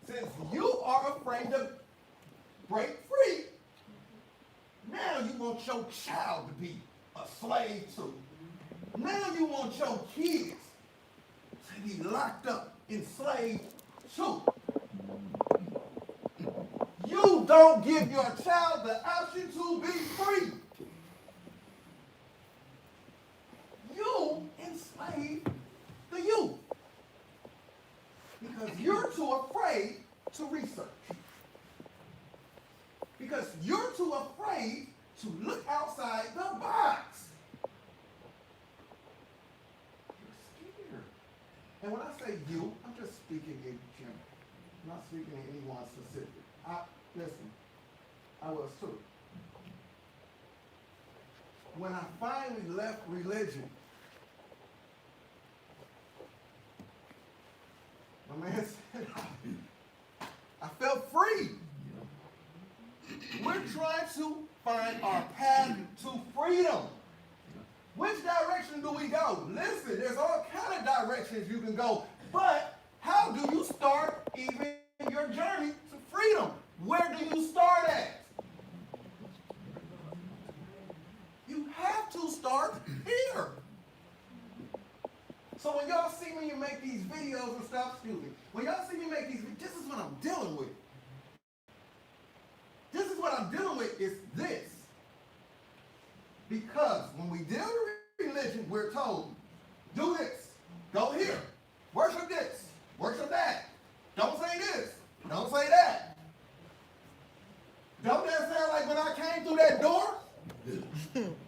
Since you are afraid to break free, now you want your child to be a slave too. Now you want your kids to be locked up, enslaved too. You don't give your child the option to be free. You enslave the youth because you're too afraid to research. Because you're too afraid to look outside the box. You're scared. And when I say you, I'm just speaking in general. I'm not speaking to anyone specific. Listen, I was too. When I finally left religion, my man said, I felt free. We're trying to find our path to freedom. Which direction do we go? Listen, there's all kind of directions you can go, but how do you start even your journey to freedom? Where do you start at? You have to start here. So when y'all see me make these videos and stuff, excuse me, when y'all see me make these videos, this is what I'm dealing with. This is what I'm dealing with is this. Because when we deal with religion, we're told, do this, go here, worship this, worship that. Don't say this, don't say that. Don't that sound like when I came through that door?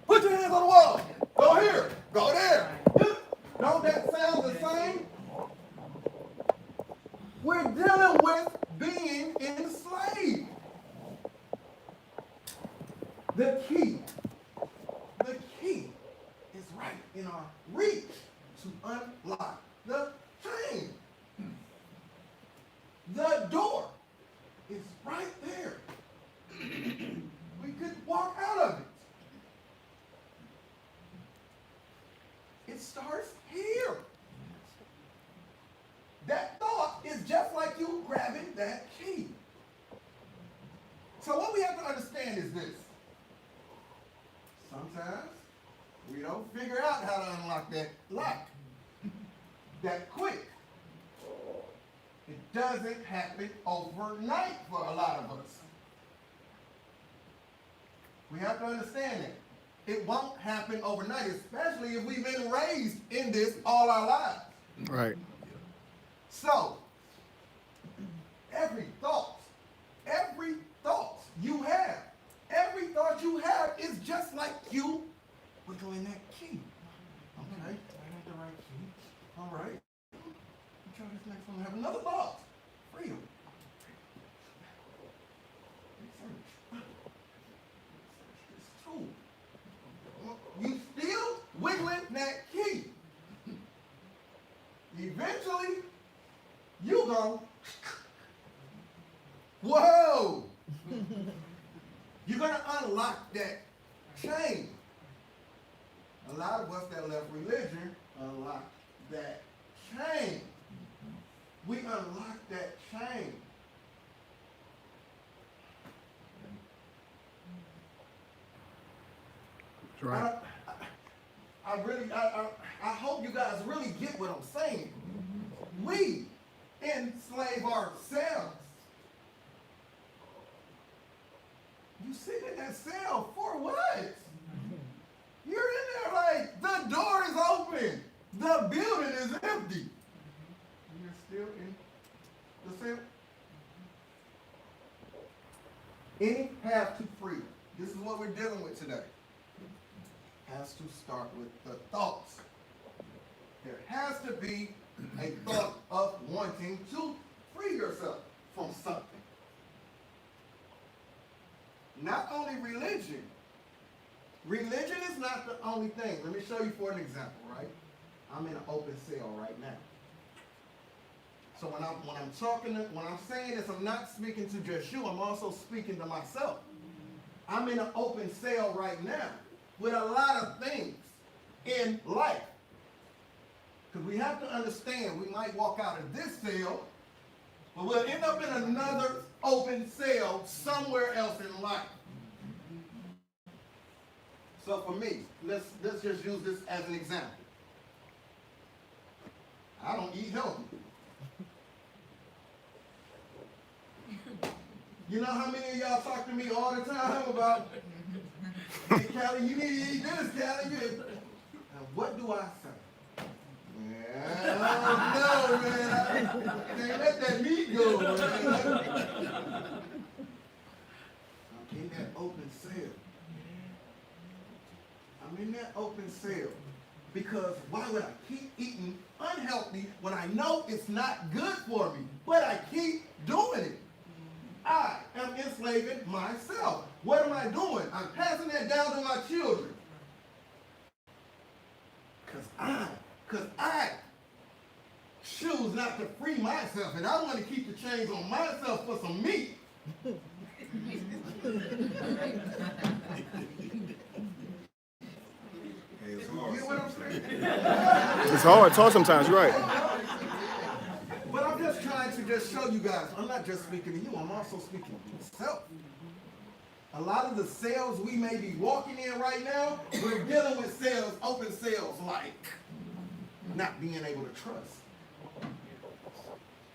Put your hands on the wall. Go here, go there. Don't that sound the same? We're dealing with being enslaved. The key is right in our reach to unlock the chain. The door is right there. We could walk out of it. It starts here. That thought is just like you grabbing that key. So what we have to understand is this. Sometimes we don't figure out how to unlock that lock that quick. It doesn't happen overnight for a lot of us. We have to understand that. It won't happen overnight, especially if we've been raised in this all our lives. Right. So, every thought you have is just like you wiggling that key. Okay, I got the right key. All right. Let's try this next one. Have another thought. Freedom. Research. Research this tool. You still wiggling that key. Eventually, you go, whoa! You're going to unlock that chain. A lot of us that left religion unlocked that chain. We unlocked that chain. That's right. I hope you guys really get what I'm saying. We enslave ourselves. You sit in that cell for what? You're in there like the door is open. The building is empty. And you're still in the cell. Any path to freedom. This is what we're dealing with today. Has to start with the thoughts. There has to be a thought of wanting to free yourself from something. Not only religion. Religion is not the only thing. Let me show you for an example, right? I'm in an open cell right now. So when I'm saying this, I'm not speaking to just you, I'm also speaking to myself. I'm in an open cell right now with a lot of things in life. Because we have to understand, we might walk out of this cell But we'll end up in another open sale somewhere else in life. So for me, let's just use this as an example. I don't eat healthy. You know how many of y'all talk to me all the time about, hey, Callie, you need to eat this, Callie. And what do I say? Man, I don't know, man. I can't let that meat go, man. I'm in that open sale. I'm in that open sale. Because why would I keep eating unhealthy when I know it's not good for me? But I keep doing it. I am enslaving myself. What am I doing? I'm passing that down to my children. Because I choose not to free myself, and I want to keep the chains on myself for some meat. You know what I'm saying? It's hard sometimes, you're right. But I'm just trying to just show you guys, I'm not just speaking to you, I'm also speaking to myself. A lot of the sales we may be walking in right now, we're dealing with sales, open sales, like not being able to trust,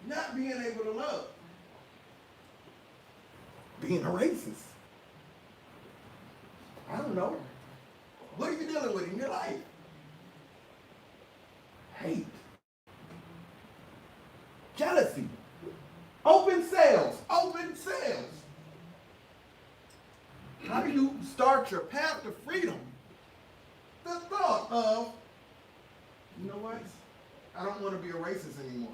not being able to love, being a racist. I don't know. What are you dealing with in your life? Hate. Jealousy. Open sales. Open sales. How do you start your path to freedom? The thought of, you know what? I don't want to be a racist anymore.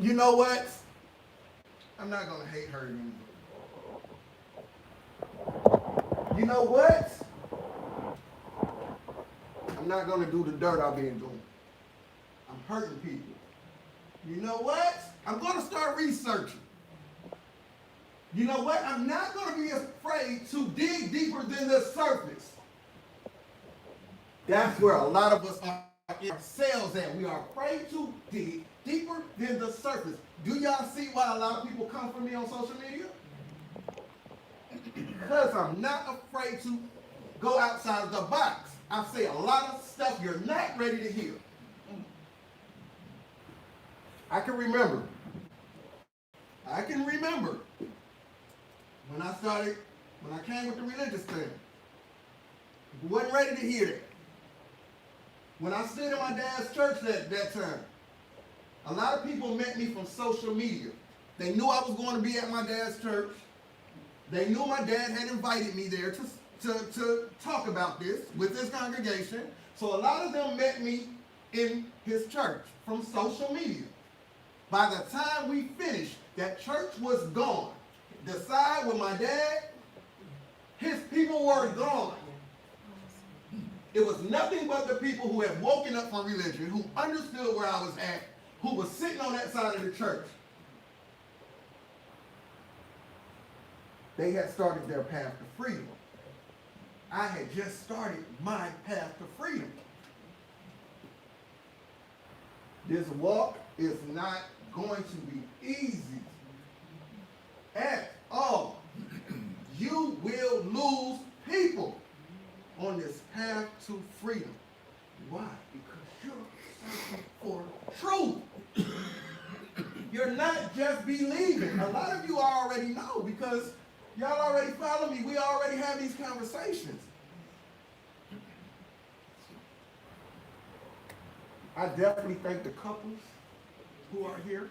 You know what? I'm not going to hate her anymore. You know what? I'm not going to do the dirt I've been doing. I'm hurting people. You know what? I'm going to start researching. You know what? I'm not going to be afraid to dig deeper than the surface. That's where a lot of us are in ourselves at. We are afraid to dig deeper than the surface. Do y'all see why a lot of people come for me on social media? Because I'm not afraid to go outside of the box. I say a lot of stuff you're not ready to hear. I can remember when I came with the religious thing. People wasn't ready to hear that. When I stood in my dad's church that time, a lot of people met me from social media. They knew I was going to be at my dad's church. They knew my dad had invited me there to talk about this with his congregation. So a lot of them met me in his church from social media. By the time we finished, that church was gone. The side with my dad, his people were gone. It was nothing but the people who had woken up from religion, who understood where I was at, who was sitting on that side of the church. They had started their path to freedom. I had just started my path to freedom. This walk is not going to be easy at all. You will lose people on this path to freedom. Why? Because you're searching for truth. You're not just believing. A lot of you already know because y'all already follow me. We already have these conversations. I definitely thank the couples who are here.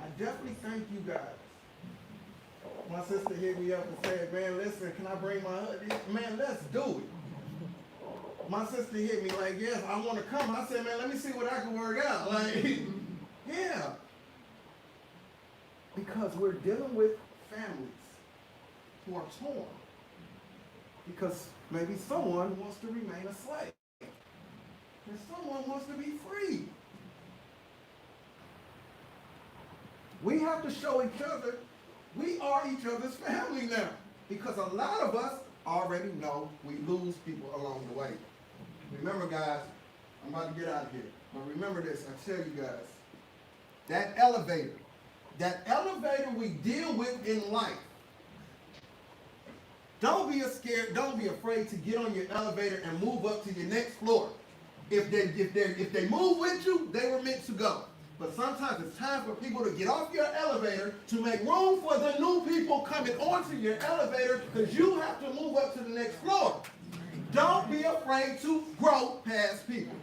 I definitely thank you guys. My sister hit me up and said, man, listen, can I bring my husband? Man, let's do it. My sister hit me like, yes, I want to come. I said, man, let me see what I can work out. Like, yeah. Because we're dealing with families who are torn. Because maybe someone wants to remain a slave. And someone wants to be free. We have to show each other we are each other's family now. Because a lot of us already know we lose people along the way. Remember, guys, I'm about to get out of here. But remember this, I tell you guys, that elevator we deal with in life, don't be afraid to get on your elevator and move up to your next floor. If they move with you, they were meant to go. But sometimes it's time for people to get off your elevator to make room for the new people coming onto your elevator, because you have to move up to the next floor. Don't be afraid to grow past people.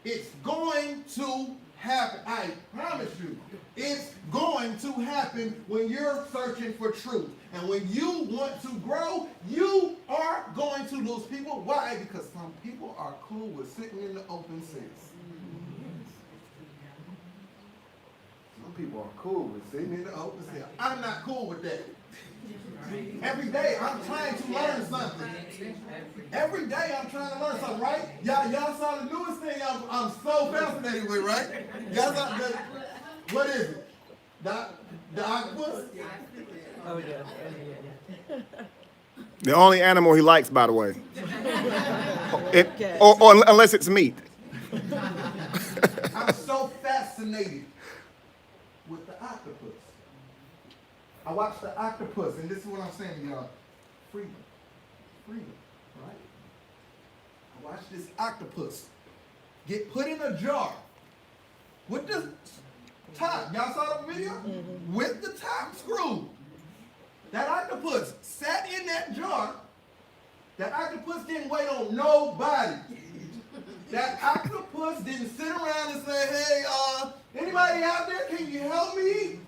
It's going to happen. I promise you. It's going to happen when you're searching for truth. And when you want to grow, you are going to lose people. Why? Because some people are cool with sitting in the open sense. Some people are cool with sitting in the open sense. I'm not cool with that. Every day I'm trying to learn something. Every day I'm trying to learn something, right? Y'all saw the newest thing I'm so fascinated with, right? Y'all saw what is it? The octopus? Oh, yeah. The only animal he likes, by the way. Or unless it's meat. I'm so fascinated with the octopus. I watched the octopus, and this is what I'm saying to y'all. Freedom, right? I watched this octopus get put in a jar with the top. Y'all saw the video? Mm-hmm. With the top screw. That octopus sat in that jar. That octopus didn't wait on nobody. That octopus didn't sit around and say, hey, anybody out there, can you help me?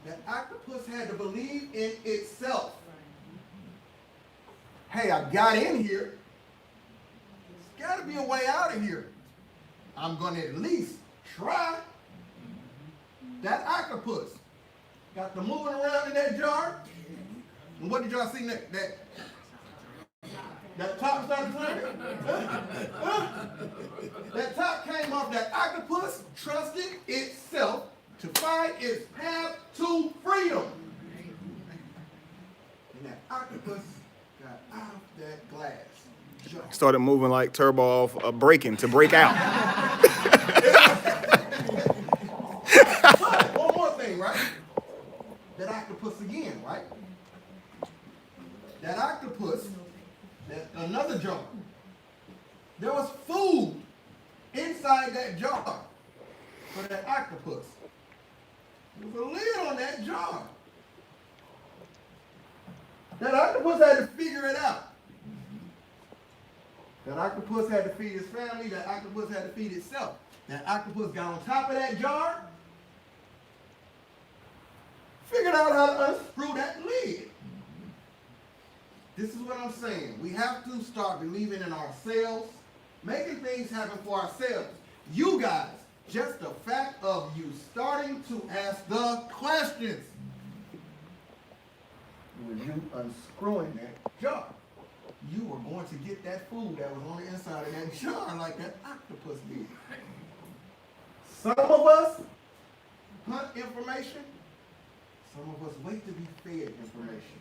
That octopus had to believe in itself. Hey, I got in here. There's got to be a way out of here. I'm going to at least try. That octopus got to moving around in that jar. And what did y'all see? That top started turning. That top came off. That octopus trusted itself to find its path to freedom. And that octopus got out of that glass jar. Started moving like turbo off braking to break out. But one more thing, right? That octopus again, right? That octopus, another jar. There was food inside that jar for that octopus. There was a lid on that jar. That octopus had to figure it out. That octopus had to feed his family. That octopus had to feed itself. That octopus got on top of that jar, figured out how to unscrew that lid. This is what I'm saying. We have to start believing in ourselves, making things happen for ourselves. You guys, just the fact of you starting to ask the questions. When you unscrewing that jar, you are going to get that food that was on the inside of that jar like that octopus did. Some of us hunt information. Some of us wait to be fed information.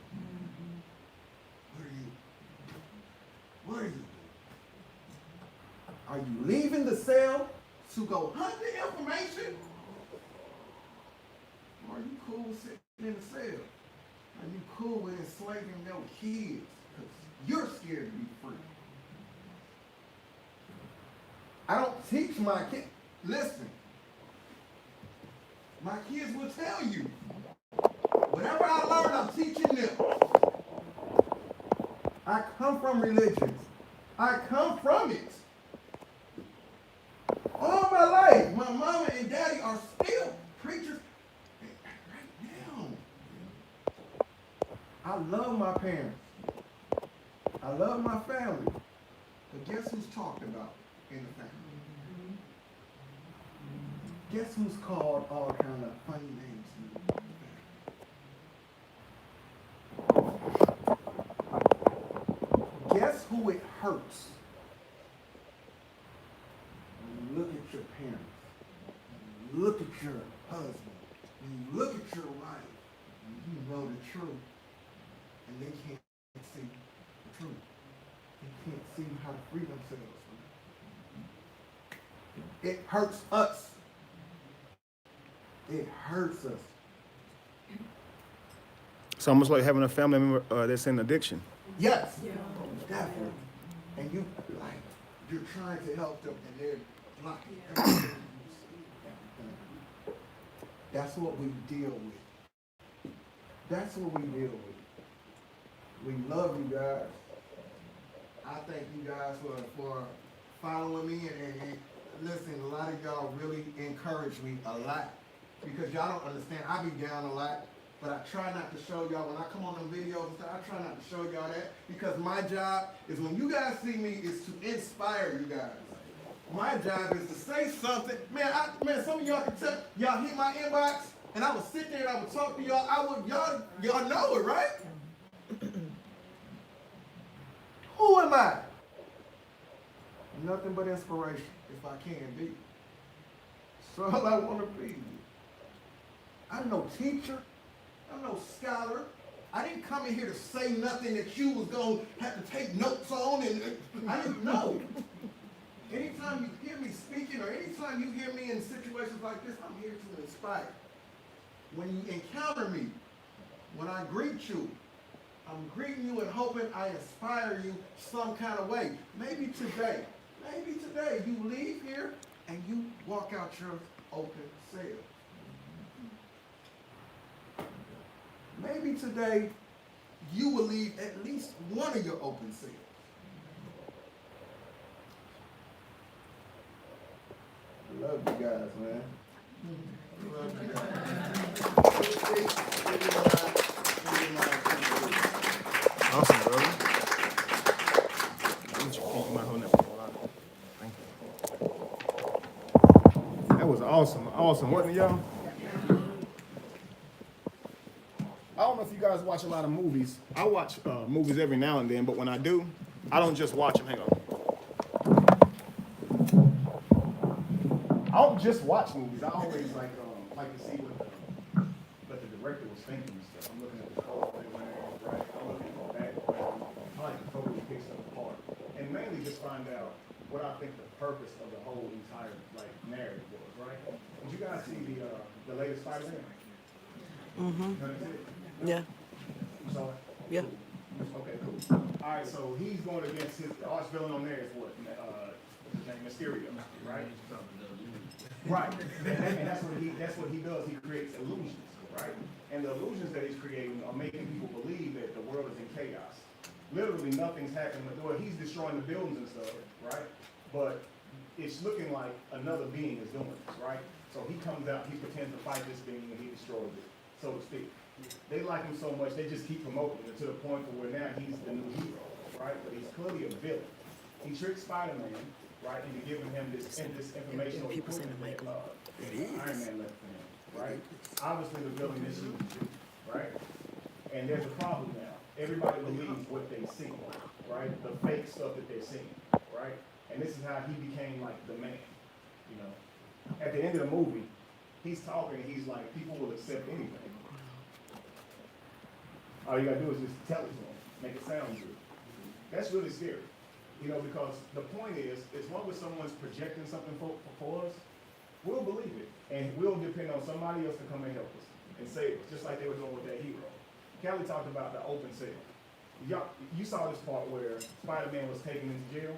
What are you doing? Are you leaving the cell to go hunt the information? Or are you cool with sitting in the cell? Are you cool with enslaving your kids? Because you're scared to be free. I don't teach my kids. Listen. My kids will tell you. Whatever I learn, I'm teaching them. I come from religion. I come from it. All my life, my mama and daddy are still preachers right now. I love my parents. I love my family. But guess who's talked about in the family? Guess who's called all kind of funny names in the family? Guess who it hurts? When you look at your parents, when you look at your husband, when you look at your wife, and you know the truth, and they can't see the truth. They can't see how to free themselves from it. It hurts us. It hurts us. It's almost like having a family member that's in addiction. Yes, definitely. And you, like, you're trying to help them, and they're blocking everything you see. That's what we deal with. That's what we deal with. We love you guys. I thank you guys for following me, and listen, a lot of y'all really encourage me a lot, because y'all don't understand. I be down a lot, but I try not to show y'all. When I come on them videos and stuff, I try not to show y'all that, because my job is, when you guys see me, is to inspire you guys. My job is to say something. Man, some of y'all can tell, y'all hit my inbox, and I would sit there and I would talk to y'all. Y'all know it, right? Who am I? Nothing but inspiration, if I can be. So all I want to be. I'm no teacher. I'm no scholar. I didn't come in here to say nothing that you was going to have to take notes on, and I didn't know. Anytime you hear me speaking, or anytime you hear me in situations like this, I'm here to inspire. When you encounter me, when I greet you, I'm greeting you and hoping I inspire you some kind of way. Maybe today you leave here and you walk out your open cell. Maybe today you will leave at least one of your open cells. I love you guys, man. I love you guys. Awesome, brother. That was awesome, wasn't it, y'all? I don't know if you guys watch a lot of movies. I watch movies every now and then, but when I do, I don't just watch them. Hang on. I don't just watch movies. I always like to see what the director was thinking and stuff. I'm looking at the photo they went in, right? I'm looking at the background. I like to totally pick stuff apart, and mainly just find out what I think the purpose of the whole entire narrative was, right? Did you guys see the latest Spider-Man? Mm-hmm. Yeah. You saw it? Yeah. Cool. Okay, cool. All right, so he's going against his arch villain on there is what? What's his name? Mysterio, right? Right. And that's what he does. He creates illusions, right? And the illusions that he's creating are making people believe that the world is in chaos. Literally nothing's happening. Well, he's destroying the buildings and stuff, right? But it's looking like another being is doing this, right? So he comes out, he pretends to fight this being, and he destroys it, so to speak. They like him so much, they just keep promoting him to the point where now he's the new hero, right? But he's clearly a villain. He tricks Spider-Man, right, into giving him this information or equipment that Iron Man left for him, right? Obviously the villain is you, right? And there's a problem now. Everybody believes what they see, right? The fake stuff that they're seeing, right? And this is how he became like the man, you know? At the end of the movie, he's talking and he's like, people will accept anything. All you gotta do is just tell it to them, make it sound good. That's really scary, you know, because the point is, as long as someone's projecting something for us, we'll believe it. And we'll depend on somebody else to come and help us and save us, just like they were doing with that hero. Kelly talked about the open cell. You saw this part where Spider-Man was taken into jail,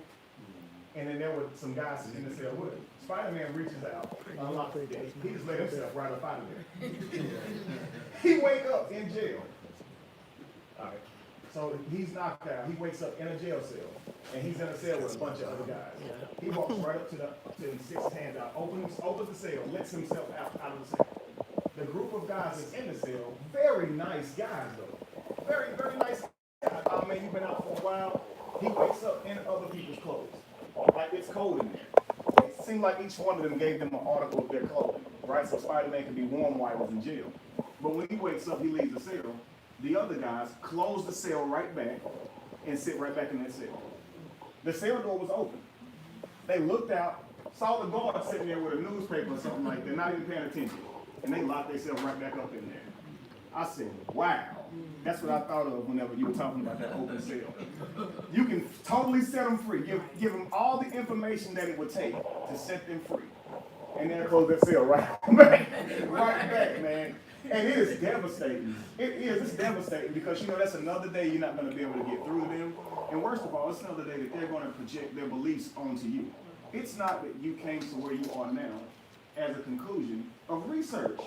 and then there were some guys in the cell with him. Spider-Man reaches out, unlocks the gate. He just let himself right up out of there. He wake up in jail. All right. So he's knocked out. He wakes up in a jail cell, and he's in a cell with a bunch of other guys. He walks right up to him, sticks his hand out, opens the cell, lets himself out of the cell. The group of guys that's in the cell, very nice guys though. Very, very nice guys. Oh man, you've been out for a while. He wakes up in other people's clothes. Like it's cold in there. It seemed like each one of them gave them an article of their clothing, right? So Spider-Man could be warm while he was in jail. But when he wakes up, he leaves the cell. The other guys close the cell right back and sit right back in that cell. The cell door was open. They looked out, saw the guard sitting there with a newspaper or something like that, not even paying attention. And they locked themselves right back up in there. I said, wow. That's what I thought of whenever you were talking about that open cell. You can totally set them free. Give them all the information that it would take to set them free. and then close that cell right back, right back, man. And it is devastating. It's devastating because, you know, that's another day you're not going to be able to get through to them. And worst of all, it's another day that they're going to project their beliefs onto you. It's not that you came to where you are now as a conclusion of research.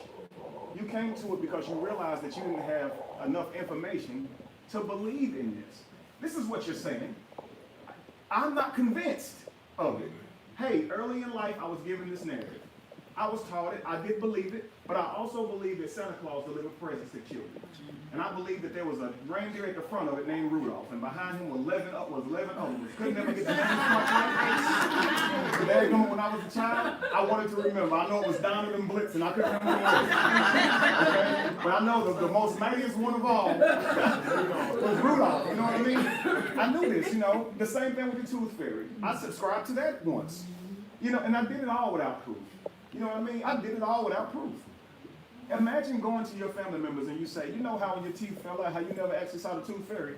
You came to it because you realized that you didn't have enough information to believe in this. This is what you're saying. I'm not convinced of it. Hey, early in life, I was given this narrative. I was taught it, I did believe it, but I also believe that Santa Claus delivered presents to children. And I believe that there was a reindeer at the front of it named Rudolph, and behind him was 11 others. Couldn't never get the name right. When I was a child, I wanted to remember. I know it was Donald and Blitz, and I couldn't remember what it was. Okay? But I know the most mightiest one of all was Rudolph, you know what I mean? I knew this, you know, the same thing with the Tooth Fairy. I subscribed to that once, you know, and I did it all without proof. You know what I mean? I did it all without proof. Imagine going to your family members and you say, you know how when your teeth fell out, how you never actually saw the Tooth Fairy?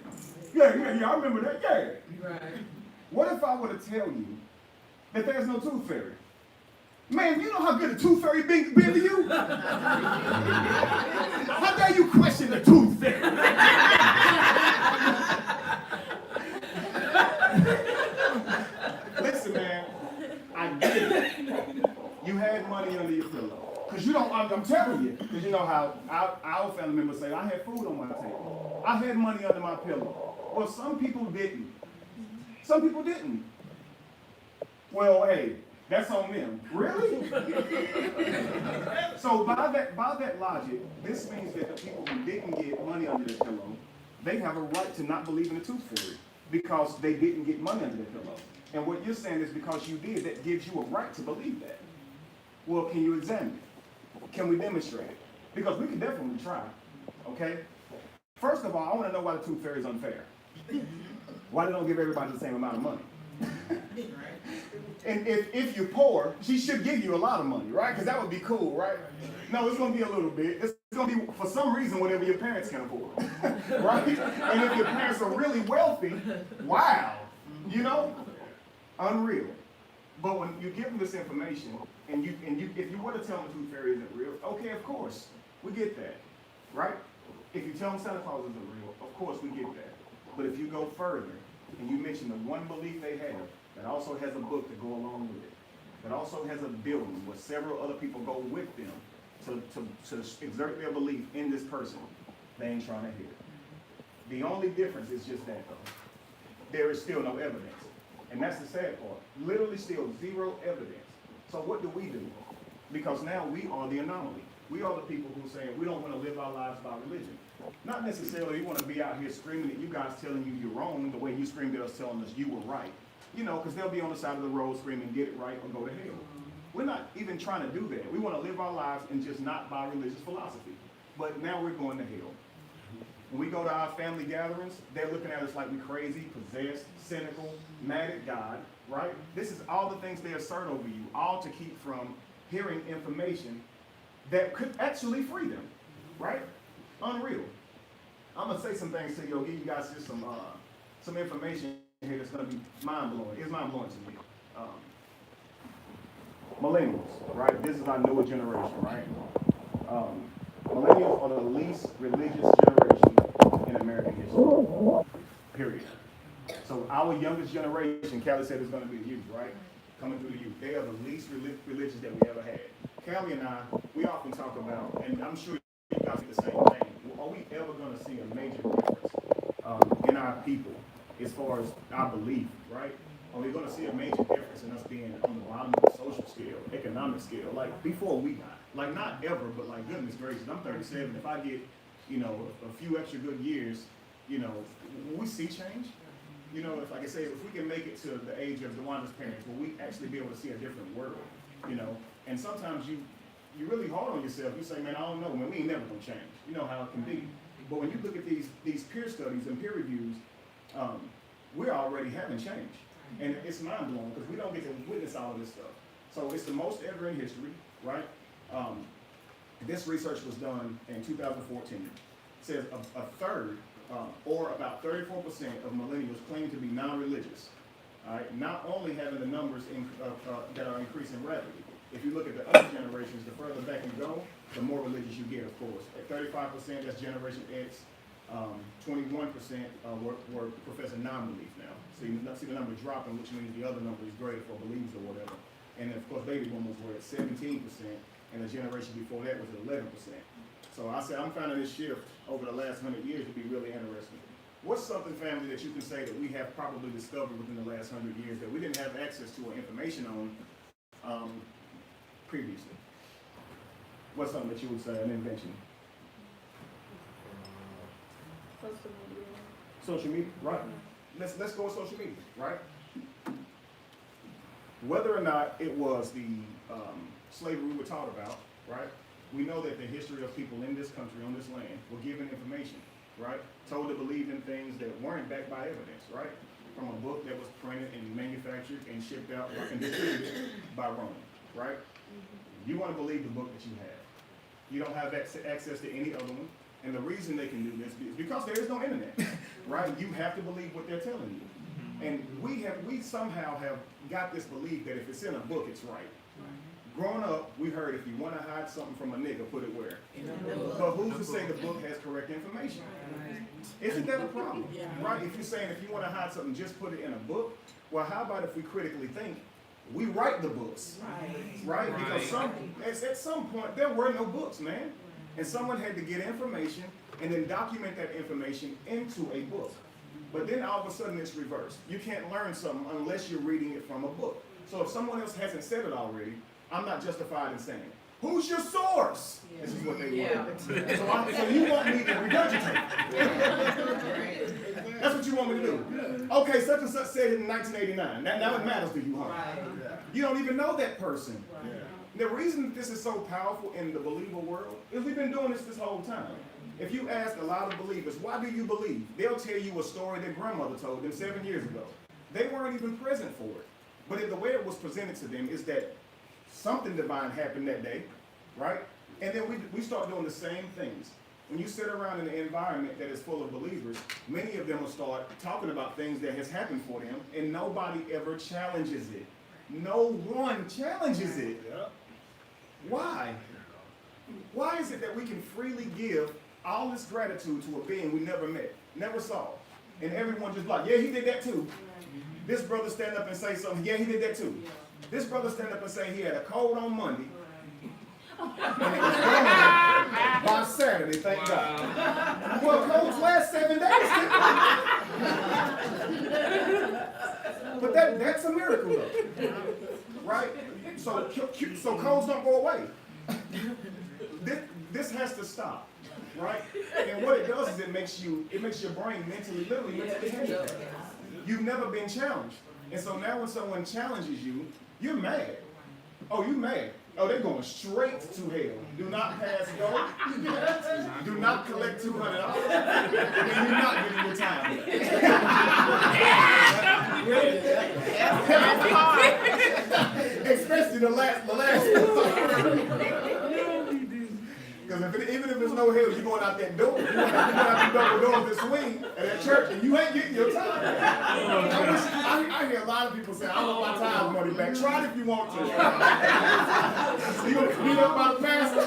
Yeah, I remember that, yeah. Right. What if I were to tell you that there's no Tooth Fairy? Man, you know how good a Tooth Fairy been to you? How dare you question the Tooth Fairy? Listen, man, I get it. You had money under your pillow. Because you don't, I'm telling you, because you know how our family members say, I had food on my table. I had money under my pillow. Well, some people didn't. Some people didn't. Well, hey, that's on them. Really? So by that logic, this means that the people who didn't get money under their pillow, they have a right to not believe in the Tooth Fairy because they didn't get money under their pillow. And what you're saying is because you did, that gives you a right to believe that. Well, can you examine it? Can we demonstrate it? Because we can definitely try, okay? First of all, I want to know why the Tooth Fairy is unfair. Why they don't give everybody the same amount of money? And if you're poor, she should give you a lot of money, right? Because that would be cool, right? No, it's going to be a little bit. It's going to be, for some reason, whatever your parents can afford, right? And if your parents are really wealthy, wow, you know, unreal. But when you give them this information, and if you were to tell them the Tooth Fairy isn't real, okay, of course, we get that, right? If you tell them Santa Claus isn't real, of course we get that. But if you go further, and you mention the one belief they have, that also has a book to go along with it, that also has a building where several other people go with them to exert their belief in this person, they ain't trying to hear it. The only difference is just that, though. There is still no evidence. And that's the sad part. Literally still zero evidence. So what do we do? Because now we are the anomaly. We are the people who say we don't want to live our lives by religion. Not necessarily we want to be out here screaming at you guys telling you you're wrong the way you screamed at us telling us you were right. You know, because they'll be on the side of the road screaming, get it right or go to hell. We're not even trying to do that. We want to live our lives and just not by religious philosophy. But now we're going to hell. When we go to our family gatherings, they're looking at us like we're crazy, possessed, cynical, mad at God, right? This is all the things they assert over you, all to keep from hearing information that could actually free them, right? Unreal. I'm gonna say some things to you, give you guys just some information here that's gonna be mind-blowing. It's mind-blowing to me. Millennials, right? This is our newer generation, right? Millennials are the least religious generation in American history, period. So our youngest generation, Callie said, is going to be the youth, right? Coming through the youth. They are the least religious that we ever had. Callie and I, we often talk about, and I'm sure you guys think the same thing, are we ever going to see a major difference in our people as far as our belief, right? Are we going to see a major difference in us being on the bottom of the social scale, economic scale, like before we got? Like not ever, but like goodness gracious, I'm 37. If I get, you know, a few extra good years, you know, will we see change? You know, if like I say, if we can make it to the age of DeWanda's parents, will we actually be able to see a different world? You know, and sometimes you're really hard on yourself. You say, man, I don't know, man, we ain't never gonna change. You know how it can be. But when you look at these peer studies and peer reviews, we're already having change. And it's mind-blowing because we don't get to witness all of this stuff. So it's the most ever in history, right? This research was done in 2014. It says a third, or about 34% of millennials claim to be non-religious. All right? Not only having the numbers that are increasing rapidly, If you look at the other generations, the further back you go, the more religious you get, of course. At 35%, that's Generation X. 21% were professing non-belief now. See the number dropping, which means the other number is greater for believers or whatever. And of course, baby boomers were at 17%, and the generation before that was at 11%. So I said I'm finding this shift over the last 100 years to be really interesting. What's something, family, that you can say that we have probably discovered within the last 100 years that we didn't have access to or information on previously? What's something that you would say, an invention? Social media, right? Let's go with social media, right? Whether or not it was the slavery we were taught about, right? We know that the history of people in this country, on this land, were given information, right? Told to believe in things that weren't backed by evidence, right? From a book that was printed and manufactured and shipped out and distributed by Rome, right? You want to believe the book that you have. You don't have access to any other one. And the reason they can do this is because there is no internet, right? You have to believe what they're telling you. And we somehow have got this belief that if it's in a book, it's right. Growing up, we heard if you want to hide something from a nigga, put it where? In a book. But who's to say the book has correct information? Isn't that a problem? Right? If you're saying if you want to hide something, just put it in a book. Well, how about if we critically think? We write the books, right? Because at some point, there were no books, man. And someone had to get information and then document that information into a book. But then all of a sudden it's reversed. You can't learn something unless you're reading it from a book. So if someone else hasn't said it already, I'm not justified in saying it. Who's your source? Yeah. This is what they want. So you want me to regurgitate. That's what you want me to do. Okay, such and such said it in 1989. Now it matters to you, huh? Right. You don't even know that person. Right. The reason that this is so powerful in the believer world is we've been doing this whole time. If you ask a lot of believers, why do you believe? They'll tell you a story their grandmother told them 7 years ago. They weren't even present for it. But the way it was presented to them is that something divine happened that day, right? And then we start doing the same things. When you sit around in an environment that is full of believers, many of them will start talking about things that has happened for them, and nobody ever challenges it. No one challenges it. Why? Why is it that we can freely give all this gratitude to a being we never met, never saw, and everyone just like, yeah, he did that too. This brother stand up and say something, yeah, he did that too. This brother stand up and say he had a cold on Monday, and it was gone by Saturday, thank God. Well, colds last 7 days. But that's a miracle though, right? So colds don't go away. This has to stop, right? And what it does is it makes your brain mentally handicapped. You've never been challenged. And so now when someone challenges you, you're mad. Oh, you mad. Oh, they're going straight to hell. Do not pass go. Do not collect $200. And you're not getting your time. Especially the last. Because even if there's no hell, you're going out that door. You're going out the double door of the swing at that church, and you ain't getting your time. I hear a lot of people say, I want my time money back. Try it if you want to. So you going to beat up by the pastor?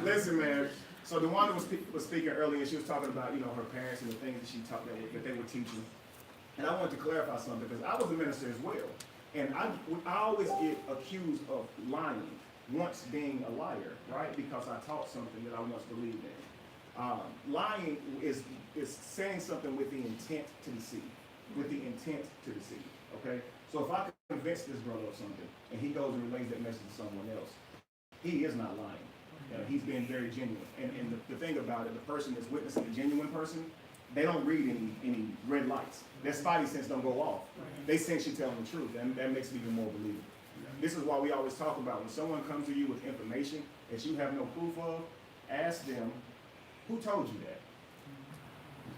Listen, man. So DeWanda was speaking earlier, and she was talking about, her parents and the things that she taught that they were teaching. And I wanted to clarify something, because I was a minister as well. And I always get accused of lying. Once being a liar, right? Because I taught something that I once believed in. Lying is saying something with the intent to deceive. With the intent to deceive, okay? So if I convince this brother of something, and he goes and relays that message to someone else, he is not lying. He's being very genuine. And the thing about it, the person that's witnessing the genuine person, they don't read any red lights. Their spidey sense don't go off. They sense you telling the truth, and that makes it even more believable. This is why we always talk about when someone comes to you with information that you have no proof of, ask them, who told you that?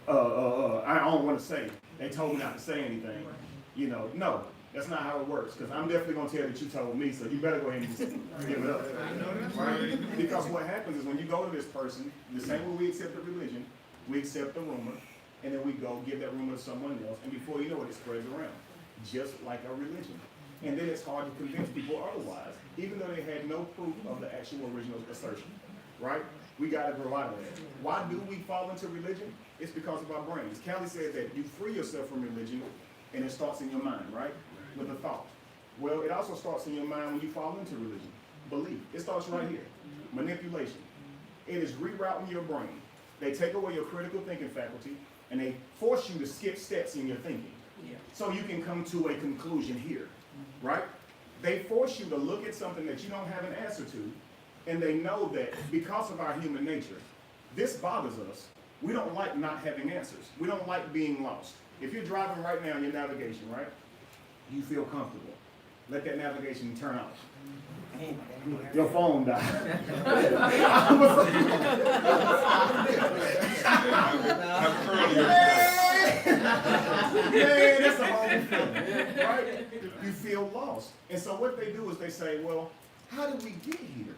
I don't want to say. They told me not to say anything. No, that's not how it works. Because I'm definitely going to tell that you told me, so you better go ahead and just give it up. Right? Because what happens is when you go to this person, the same way we accept the religion, we accept the rumor, and then we go give that rumor to someone else, and before you know it, it spreads around. Just like our religion. And then it's hard to convince people otherwise, even though they had no proof of the actual original assertion, right? We got to grow out of that. Why do we fall into religion? It's because of our brains. Callie said that you free yourself from religion, and it starts in your mind, right? With a thought. Well, it also starts in your mind when you fall into religion. Belief. It starts right here. Manipulation. It is rerouting your brain. They take away your critical thinking faculty, and they force you to skip steps in your thinking. So you can come to a conclusion here, right? They force you to look at something that you don't have an answer to, and they know that because of our human nature, this bothers us. We don't like not having answers. We don't like being lost. If you're driving right now in your navigation, right, you feel comfortable. Let that navigation turn off. Your phone died. Man, that's a whole feeling, right? You feel lost. And so what they do is they say, well, how did we get here?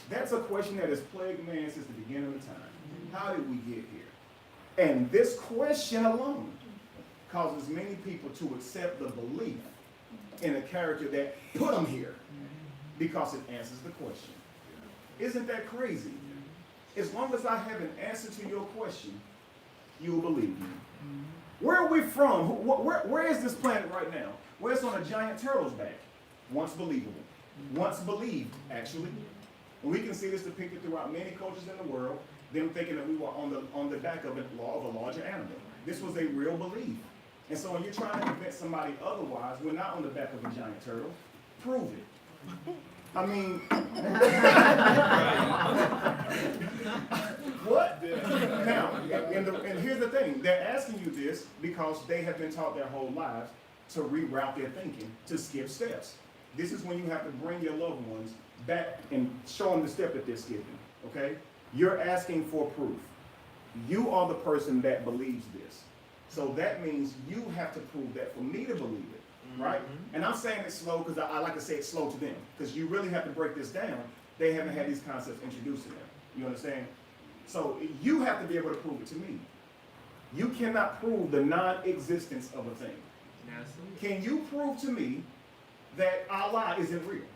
That's a question that has plagued man since the beginning of time. How did we get here? And this question alone causes many people to accept the belief in a character that put them here because it answers the question. Isn't that crazy? As long as I have an answer to your question, you will believe me. Where are we from? Where is this planet right now? Well, it's on a giant turtle's back. Once believable. Once believed, actually. And we can see this depicted throughout many cultures in the world, them thinking that we were on the back of a larger animal. This was a real belief. And so when you're trying to convince somebody otherwise, we're not on the back of a giant turtle. Prove it. I mean, what? Now, and here's the thing. They're asking you this because they have been taught their whole lives to reroute their thinking, to skip steps. This is when you have to bring your loved ones back and show them the step that they're skipping, okay? You're asking for proof. You are the person that believes this. So that means you have to prove that for me to believe it, right? And I'm saying it slow because I like to say it slow to them, because you really have to break this down. They haven't had these concepts introduced to them. You understand? So you have to be able to prove it to me. You cannot prove the non-existence of a thing. Can you prove to me that Allah isn't real?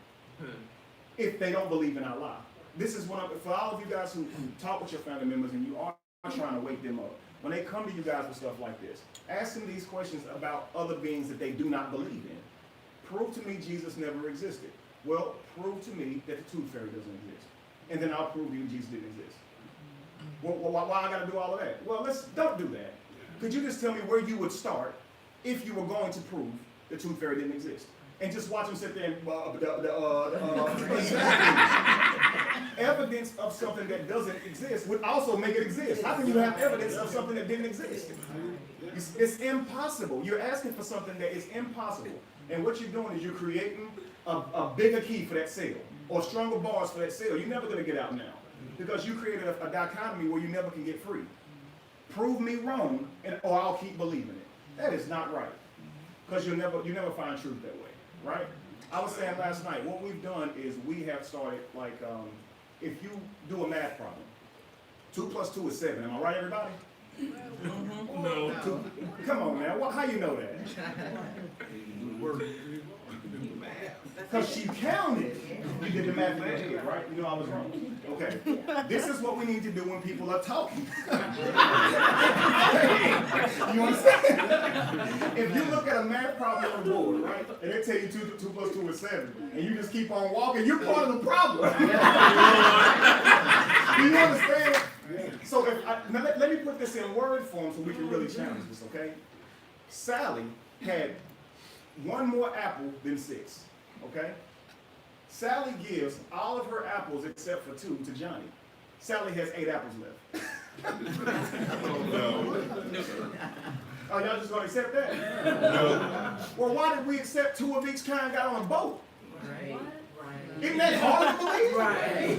If they don't believe in Allah. This is one of, for all of you guys who talk with your family members and you are trying to wake them up, when they come to you guys with stuff like this, ask them these questions about other beings that they do not believe in. Prove to me Jesus never existed. Well, prove to me that the tooth fairy doesn't exist. And then I'll prove to you Jesus didn't exist. Well, why I gotta do all of that? Well, don't do that. Could you just tell me where you would start if you were going to prove the tooth fairy didn't exist? And just watch them sit there and evidence of something that doesn't exist would also make it exist. How can you have evidence of something that didn't exist? It's impossible. You're asking for something that is impossible. And what you're doing is you're creating a bigger key for that cell, or stronger bars for that cell. You're never going to get out now, because you created a dichotomy where you never can get free. Prove me wrong, or I'll keep believing it. That is not right, because you never find truth that way. Right? I was saying last night, what we've done is we have started, like, if you do a math problem, 2 + 2 is 7. Am I right, everybody? No. Come on, man. How you know that? Because she counted. You did the math in your head, right? You know I was wrong. Okay. This is what we need to do when people are talking. You understand? If you look at a math problem on the board, right, and they tell you 2 + 2 is 7, and you just keep on walking, you're part of the problem. Do you understand? So now let me put this in word form so we can really challenge this, okay? Sally had 1 more apple than 6, okay? Sally gives all of her apples except for 2 to Johnny. Sally has 8 apples left. Oh, y'all just gonna accept that? No. Well, why did we accept 2 of each kind and got on a boat? Right. Isn't that hard to believe? Right.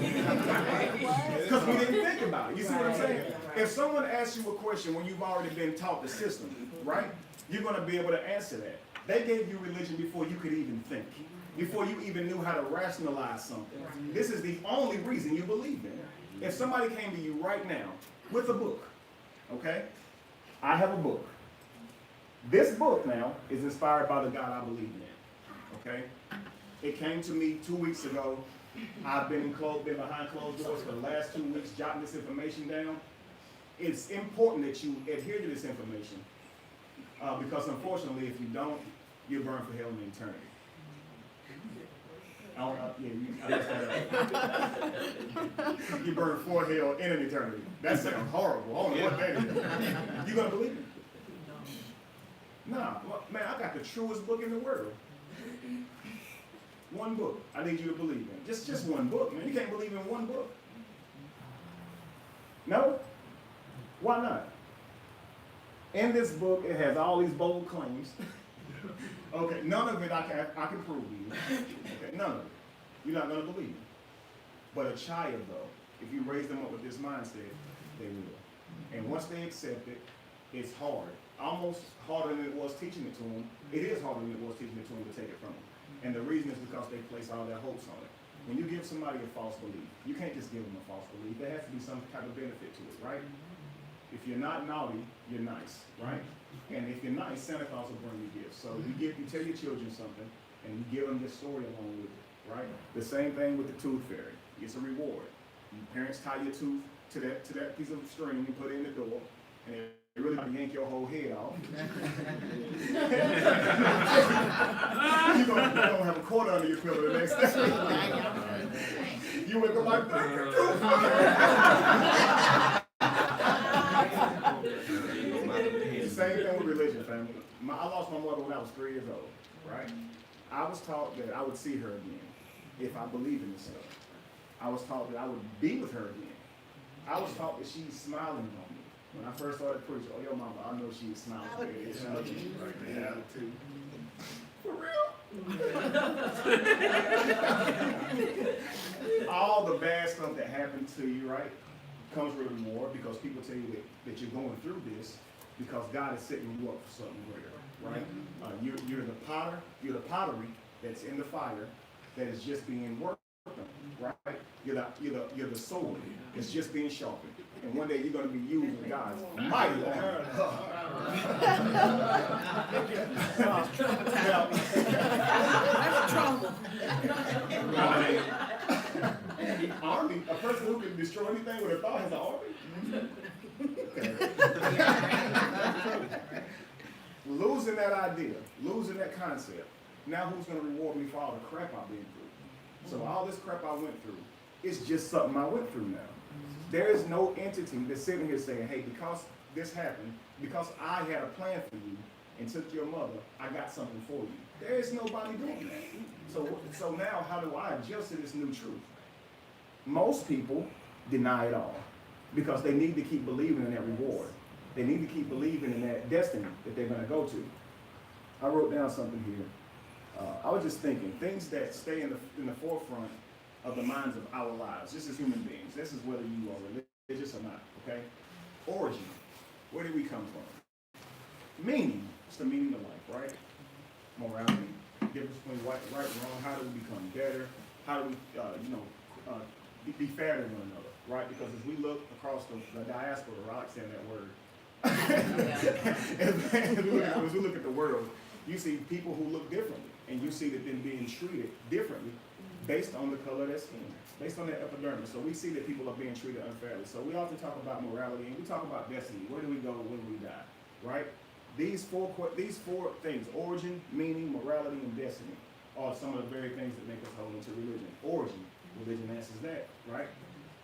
Because we didn't think about it. You see what I'm saying? If someone asks you a question when you've already been taught the system, right, you're going to be able to answer that. They gave you religion before you could even think, before you even knew how to rationalize something. This is the only reason you believe in it. If somebody came to you right now with a book, okay, I have a book. This book now is inspired by the God I believe in. okay? It came to me 2 weeks ago. I've been behind closed doors for the last 2 weeks, jotting this information down. It's important that you adhere to this information, because unfortunately, if you don't, you're burned for hell in eternity. I messed that up. You burn for hell in an eternity. That sounds horrible. I don't know what that is. You gonna believe it? Nah, well, man, I got the truest book in the world. One book I need you to believe in. Just one book, man. You can't believe in one book. No? Why not? In this book, it has all these bold claims. Okay, none of it I can prove to you. Okay, none of it. You're not going to believe it. But a child, though, if you raise them up with this mindset, they will. And once they accept it, it's hard. Almost harder than it was teaching it to them. It is harder than it was teaching it to them to take it from them. And the reason is because they place all their hopes on it. When you give somebody a false belief, you can't just give them a false belief. There has to be some type of benefit to it, right? If you're not naughty, you're nice, right? And if you're nice, Santa Claus will bring you gifts. So you tell your children something, and you give them this story along with it, right? The same thing with the tooth fairy. It's a reward. Your parents tie your tooth to that piece of string and put it in the door, and they really want to yank your whole head off. You're gonna have a quarter under your pillow the next day. You wake up like Same thing with religion, family. I lost my mother when I was 3 years old, right? I was taught that I would see her again if I believed in this stuff. I was taught that I would be with her again. I was taught that she's smiling on me. When I first started preaching, oh, yo, mama, I know she was smiling on me. She looked at me right there, too. For real? All the bad stuff that happened to you, right, comes with a reward because people tell you that you're going through this because God is setting you up for something greater, right? You're the potter, you're the pottery that's in the fire that is just being worked on, right? You're the sword that's just being sharpened. And one day you're going to be used in God's mighty arm. That's trauma. Army, a person who can destroy anything with a thought has an army. Losing that idea, losing that concept. Now who's going to reward me for all the crap I've been through? So all this crap I went through, it's just something I went through now. There is no entity that's sitting here saying, hey, because this happened, because I had a plan for you and took your mother, I got something for you. There is nobody doing that. So now how do I adjust to this new truth? Most people deny it all because they need to keep believing in that reward. They need to keep believing in that destiny that they're going to go to. I wrote down something here. I was just thinking, things that stay in the forefront of the minds of our lives, just as human beings. This is whether you are religious or not, okay? Origin, where did we come from? Meaning, it's the meaning of life, right? Morality, difference between right and wrong. How do we become better? How do we, be fair to one another, right? Because as we look across the diaspora, I like saying that word. As we look at the world, you see people who look differently, and you see that them being treated differently based on the color of their skin, based on their epidermis. So we see that people are being treated unfairly. So we often talk about morality, and we talk about destiny. Where do we go when we die, right? These four things, origin, meaning, morality, and destiny, are some of the very things that make us hold into religion. Origin, religion answers that, right?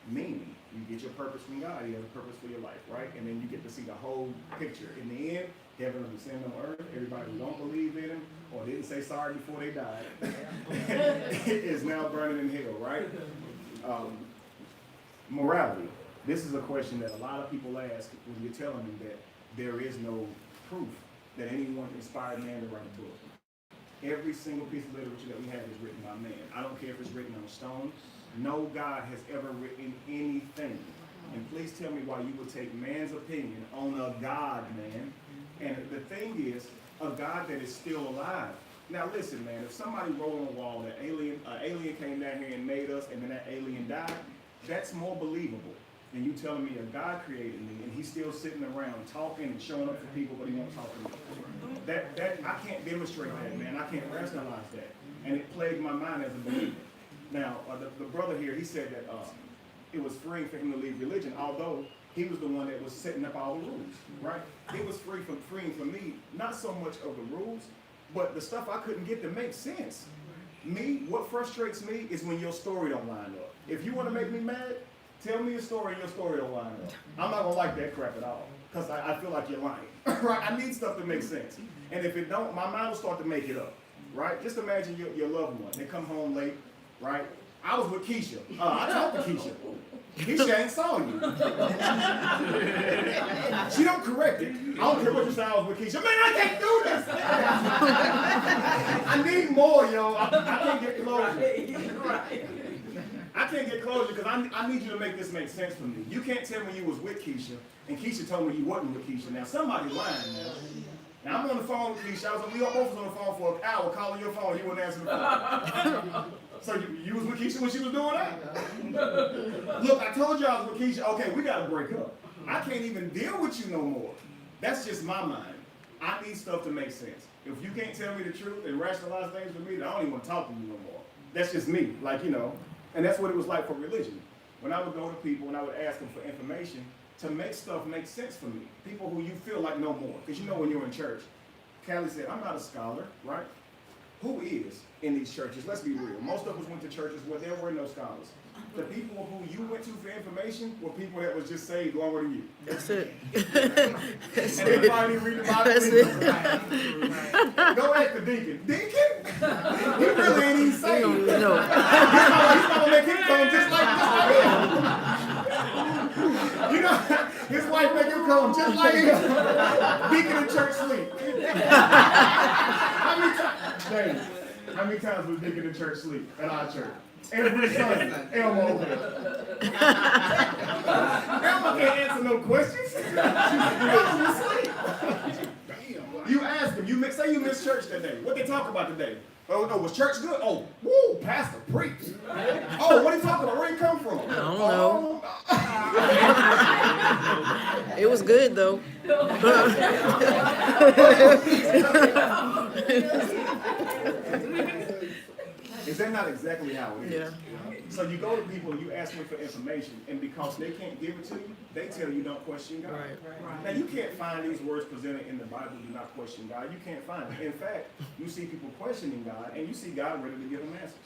Meaning, you get your purpose from God. You have a purpose for your life, right? And then you get to see the whole picture. In the end, heaven will descend on earth. Everybody who don't believe in him or didn't say sorry before they died is now burning in hell, right? Morality. This is a question that a lot of people ask when you're telling them that there is no proof that anyone inspired man to write a book. Every single piece of literature that we have is written by man. I don't care if it's written on stone. No God has ever written anything. And please tell me why you would take man's opinion on a God, man. And the thing is, a God that is still alive. Now listen, man, if somebody wrote on the wall that an alien came down here and made us and then that alien died, that's more believable than you telling me a God created me and he's still sitting around talking and showing up for people, but he won't talk to me. That I can't demonstrate that, man. I can't rationalize that. and it plagued my mind as a believer. Now, the brother here, he said that it was freeing for him to leave religion, although he was the one that was setting up all the rules, right? It was freeing for me, not so much of the rules, but the stuff I couldn't get to make sense. Me, what frustrates me is when your story don't line up. If you want to make me mad, tell me a story and your story don't line up. I'm not going to like that crap at all, because I feel like you're lying, right? I need stuff to make sense. And if it don't, my mind will start to make it up, right? Just imagine your loved one. They come home late, right? I was with Keisha. I talked to Keisha. Keisha ain't saw you. She don't correct it. I don't care what you say, I was with Keisha. Man, I can't do this. I need more, yo. I can't get closure. I can't get closure because I need you to make this make sense for me. You can't tell me you was with Keisha, and Keisha told me you wasn't with Keisha. Now, somebody lying now. Now, I'm on the phone with Keisha. We both was on the phone for an hour calling your phone. You wouldn't answer the phone. So you was with Keisha when she was doing that? Look, I told you I was with Keisha. Okay, we got to break up. I can't even deal with you no more. That's just my mind. I need stuff to make sense. If you can't tell me the truth and rationalize things with me, then I don't even want to talk to you no more. That's just me. Like, you know, and that's what it was like for religion. When I would go to people and I would ask them for information to make stuff make sense for me. People who you feel like know more. Because you know when you're in church, Callie said, I'm not a scholar, right? Who is in these churches? Let's be real. Most of us went to churches where there were no scholars. The people who you went to for information were people that was just saved longer than you. That's it. That's and they finally read the Bible. That's it. Go ask the deacon. Deacon? He really ain't even saved. No. He's gonna make him come just like him. You know, his wife make him come just like him. Deacon in church sleep. How many times was Deacon in church sleep at our church? Every Sunday, Elma over there. Elma can't answer no questions. Elma sleep. You ask them, say you missed church that day. What they talk about today? Oh, no, was church good? Oh, woo, pastor, preach. Oh, what are you talking about? Where you come from? I don't know. It was good though. Is that not exactly how it is? Yeah. So you go to people and you ask them for information, and because they can't give it to you, they tell you don't question God. Right. Now you can't find these words presented in the Bible, do not question God. You can't find it. In fact, you see people questioning God, and you see God ready to give them answers.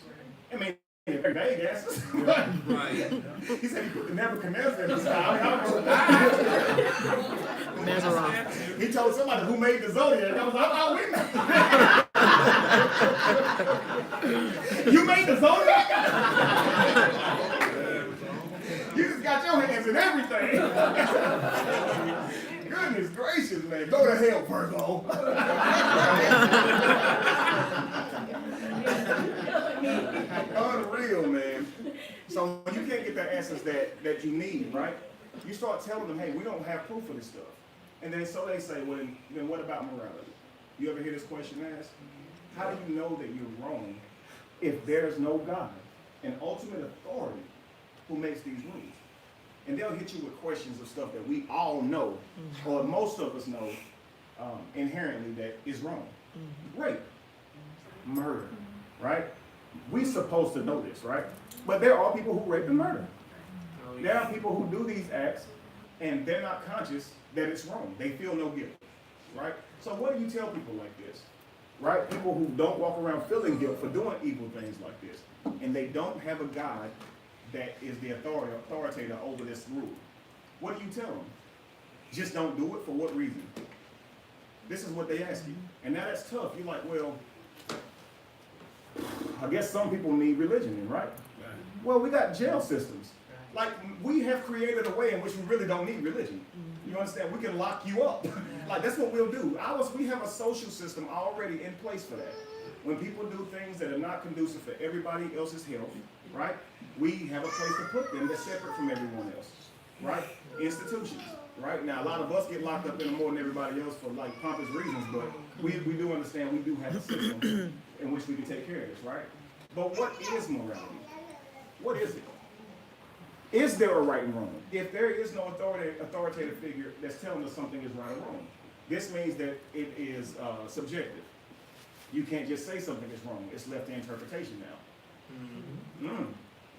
I mean, they're vague answers. Right. He said he put the Nebuchadnezzar in the sky. He told somebody who made the zodiac. I was like, oh, we made. You made the zodiac? You just got your hands in everything. Goodness gracious, man. Go to hell, Virgo. Unreal, man. So when you can't get the answers that you need, right? You start telling them, hey, we don't have proof of this stuff. And then so they say, well, then what about morality? You ever hear this question asked? How do you know that you're wrong if there's no God, an ultimate authority who makes these rules? And they'll hit you with questions of stuff that we all know, or most of us know inherently that is wrong. Rape, murder, right? We're supposed to know this, right? But there are people who rape and murder. There are people who do these acts and they're not conscious that it's wrong. They feel no guilt, right? So what do you tell people like this, right? People who don't walk around feeling guilt for doing evil things like this, and they don't have a God that is the authoritator over this rule. What do you tell them? Just don't do it? For what reason? This is what they ask you. And now that's tough. You're like, well, I guess some people need religion then, right? Well, we got jail systems. Like, we have created a way in which we really don't need religion. You understand? We can lock you up. Like, that's what we'll do. We have a social system already in place for that. When people do things that are not conducive for everybody else's health, right? We have a place to put them that's separate from everyone else, right? Institutions, right? Now, a lot of us get locked up in more than everybody else for, like, pompous reasons, but we do understand we do have a system in which we can take care of this, right? But what is morality? What is it? Is there a right and wrong? If there is no authoritative figure that's telling us something is right or wrong, this means that it is subjective. You can't just say something is wrong. It's left to interpretation now.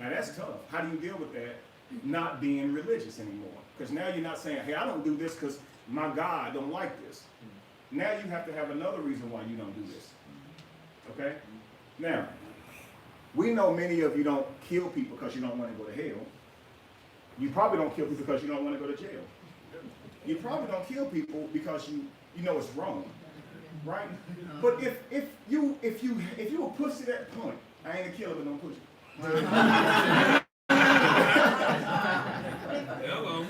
Now that's tough. How do you deal with that? Not being religious anymore. Because now you're not saying, hey, I don't do this because my God don't like this. Now you have to have another reason why you don't do this. Okay? Now, we know many of you don't kill people because you don't want to go to hell. You probably don't kill people because you don't want to go to jail. You probably don't kill people because you know it's wrong. Right? But if you a pussy at that point, I ain't a killer but no pussy. Hello.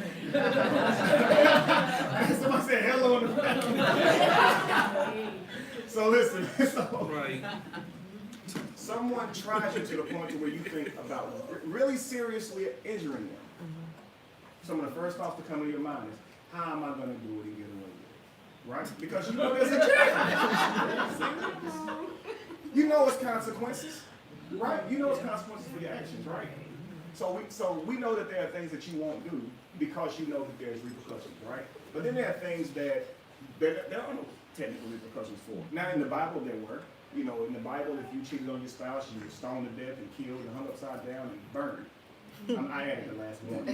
Somebody said hello in the back. So listen, Right. someone tries you to the point to where you think about really seriously injuring them. Some of the first thoughts that come to your mind is, how am I going to do it and get away with it? Right? Because you know there's a chance. You know it's consequences. Right? You know it's consequences for your actions, right? So we know that there are things that you won't do because you know that there's repercussions, right? But then there are things that there are no technical repercussions for. Now in the Bible there were. You know, in the Bible, if you cheated on your spouse, you were stoned to death and killed and hung upside down and burned. I added the last one.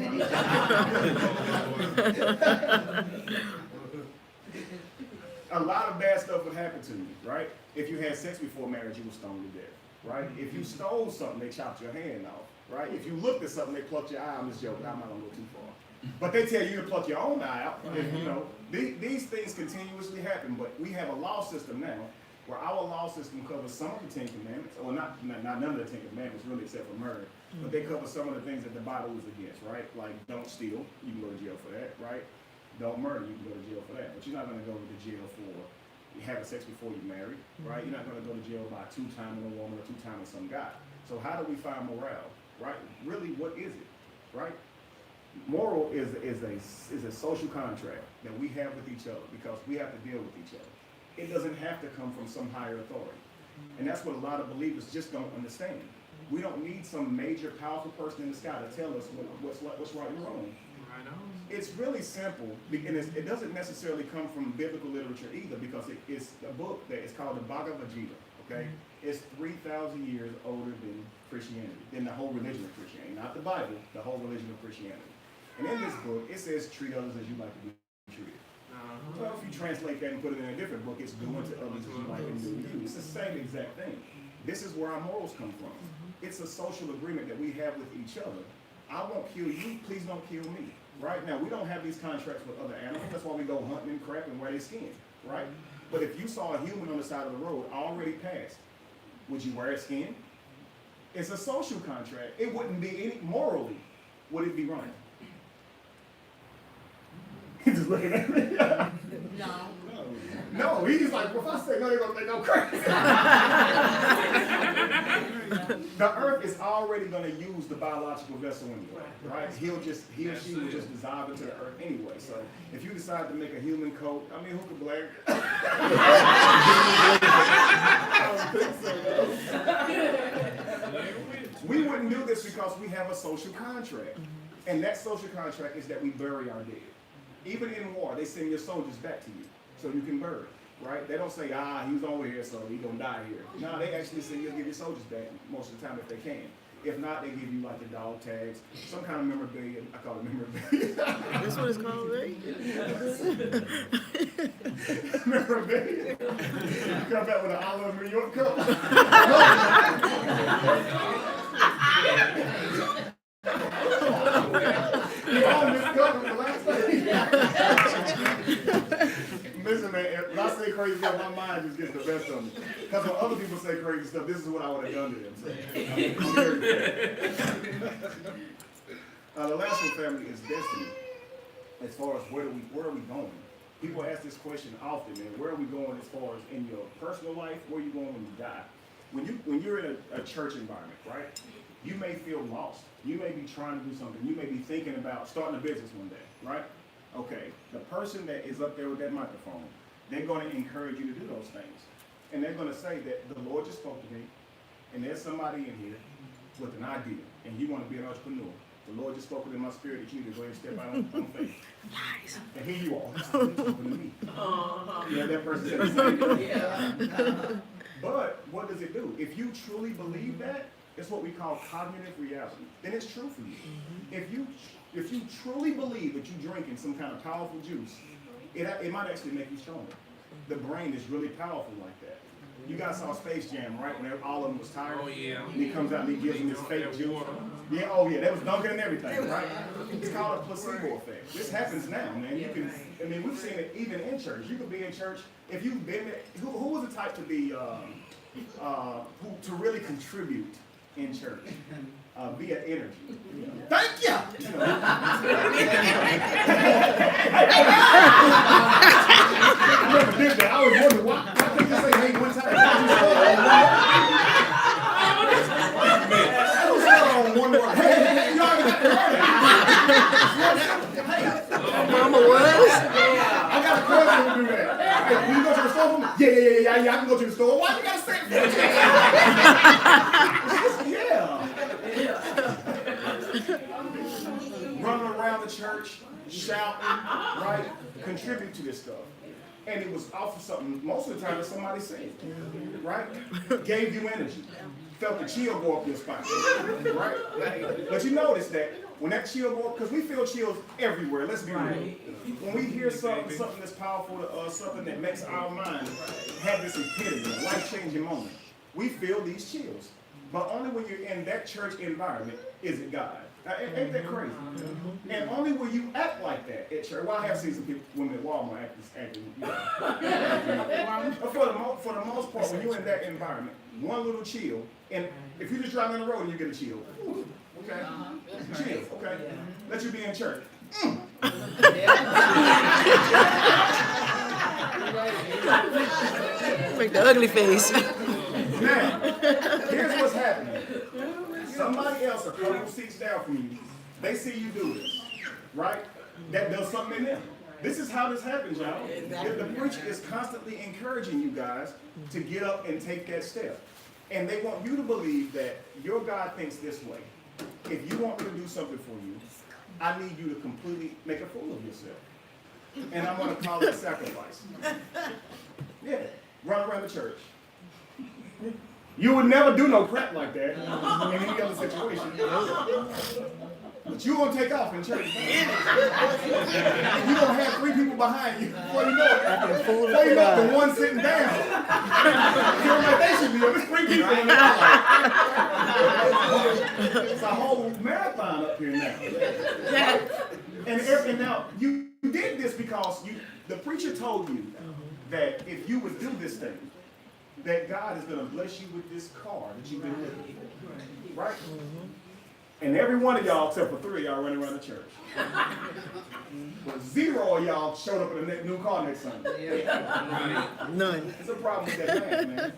A lot of bad stuff would happen to you, right? If you had sex before marriage, you were stoned to death, right? If you stole something, they chopped your hand off, right? If you looked at something, they plucked your eye. I'm just joking. I'm not gonna go too far. But they tell you to pluck your own eye out. If, you know, these things continuously happen. But we have a law system now where our law system covers some of the Ten Commandments, or not none of the Ten Commandments, really, except for murder. But they cover some of the things that the Bible is against, right? Like don't steal, you can go to jail for that, right? Don't murder, you can go to jail for that. But you're not going to go to jail for having sex before you're married, right? You're not going to go to jail by two-timing a woman or two-timing some guy. So how do we find morale, right? Really, what is it, right? Moral is a social contract that we have with each other because we have to deal with each other. It doesn't have to come from some higher authority. And that's what a lot of believers just don't understand. We don't need some major, powerful person in the sky to tell us what's right and wrong. It's really simple, and it doesn't necessarily come from biblical literature either, because it's a book that is called the Bhagavad Gita, okay? It's 3,000 years older than Christianity, than the whole religion of Christianity. Not the Bible, the whole religion of Christianity. And in this book, it says, treat others as you like to be treated. Well, if you translate that and put it in a different book, it's doing to others as you like them to do to you. It's the same exact thing. This is where our morals come from. It's a social agreement that we have with each other. I won't kill you, please don't kill me. Right now, we don't have these contracts with other animals. That's why we go hunting and crap and wear their skin, right? But if you saw a human on the side of the road already passed, would you wear his skin? It's a social contract. It wouldn't be any morally. Would it be wrong? He's just looking at me. No, he's just like, well, if I say no, they're gonna think I'm crazy. The earth is already gonna use the biological vessel anyway, right? He or she will just dissolve into the earth anyway. So if you decide to make a human coat, I mean, who could blame? I don't think so. We wouldn't do this because we have a social contract, and that social contract is that we bury our dead. Even in war, they send your soldiers back to you so you can bury, right? They don't say, he was over here, so he's gonna die here. No, they actually say you'll give your soldiers back most of the time if they can. If not, they give you like the dog tags, some kind of memorabilia. I call it memorabilia. That's what it's called, right? Memorabilia. You come back with an olive New York cup. Listen, man, when I say crazy stuff, my mind just gets the best of me. Because when other people say crazy stuff, this is what I would have done to them. So, the last one, family, is destiny. As far as where are we going? People ask this question often, man. Where are we going as far as in your personal life? Where are you going when you die? When you're in a church environment, right? You may feel lost. You may be trying to do something. You may be thinking about starting a business one day, right? Okay, the person that is up there with that microphone, they're going to encourage you to do those things. And they're going to say that the Lord just spoke to me, and there's somebody in here with an idea, and you want to be an entrepreneur. The Lord just spoke within my spirit that you need to go ahead and step out on faith. Nice. And here you are. He's talking to me. Yeah, that person said the same thing. But what does it do? If you truly believe that, it's what we call cognitive reality. Then it's true for you. If you truly believe that you're drinking some kind of powerful juice, it might actually make you stronger. The brain is really powerful like that. You guys saw Space Jam, right? When all of them was tired. Oh yeah. And he comes out and he gives them this fake juice. Yeah, oh yeah, that was dunking and everything, right? It's called a placebo effect. This happens now, man. We've seen it even in church. You could be in church if you've been there. Who was the type to be to really contribute in church via energy? Thank you. I never did that. I was wondering why can't you say hey one time? I was on one word. Hey, you already got the word. Mama was. I got a cousin who do that. Hey, can you go to the store for me? Yeah, I can go to the store. Why you gotta say it? Running around the church, shouting, right? Contribute to this stuff. And it was off of something, most of the time, that somebody said, right? Gave you energy. Felt the chill go up your spine, right? But you notice that when that chill go up, because we feel chills everywhere, let's be real. When we hear something that's powerful to us, something that makes our mind have this epitome, a life-changing moment, we feel these chills. But only when you're in that church environment is it God. Now, ain't that crazy? And only when you act like that at church. Well, I have seen some people, women at Walmart acting, But for the most part, when you're in that environment, one little chill, and if you just drive down the road and you get a chill, okay? Chill, okay? Let you be in church. Make the ugly face. Now, here's what's happening. Somebody else a couple seats down from you, they see you do this, right? That does something in them. This is how this happens, y'all. The preacher is constantly encouraging you guys to get up and take that step. And they want you to believe that your God thinks this way. If you want me to do something for you, I need you to completely make a fool of yourself. And I'm going to call it a sacrifice. Yeah, run around the church. You would never do no crap like that in any other situation. But you're going to take off in church. You're going to have 3 people behind you. Before you know it, the one sitting down. You're like, they should be up. There's 3 people in the It's a whole marathon up here now. And now, you did this because the preacher told you that if you would do this thing, that God is going to bless you with this car that you've been living. Right? And every one of y'all, except for 3 of y'all, running around the church. But 0 of y'all showed up in a new car next Sunday. None. It's a problem with that math, man.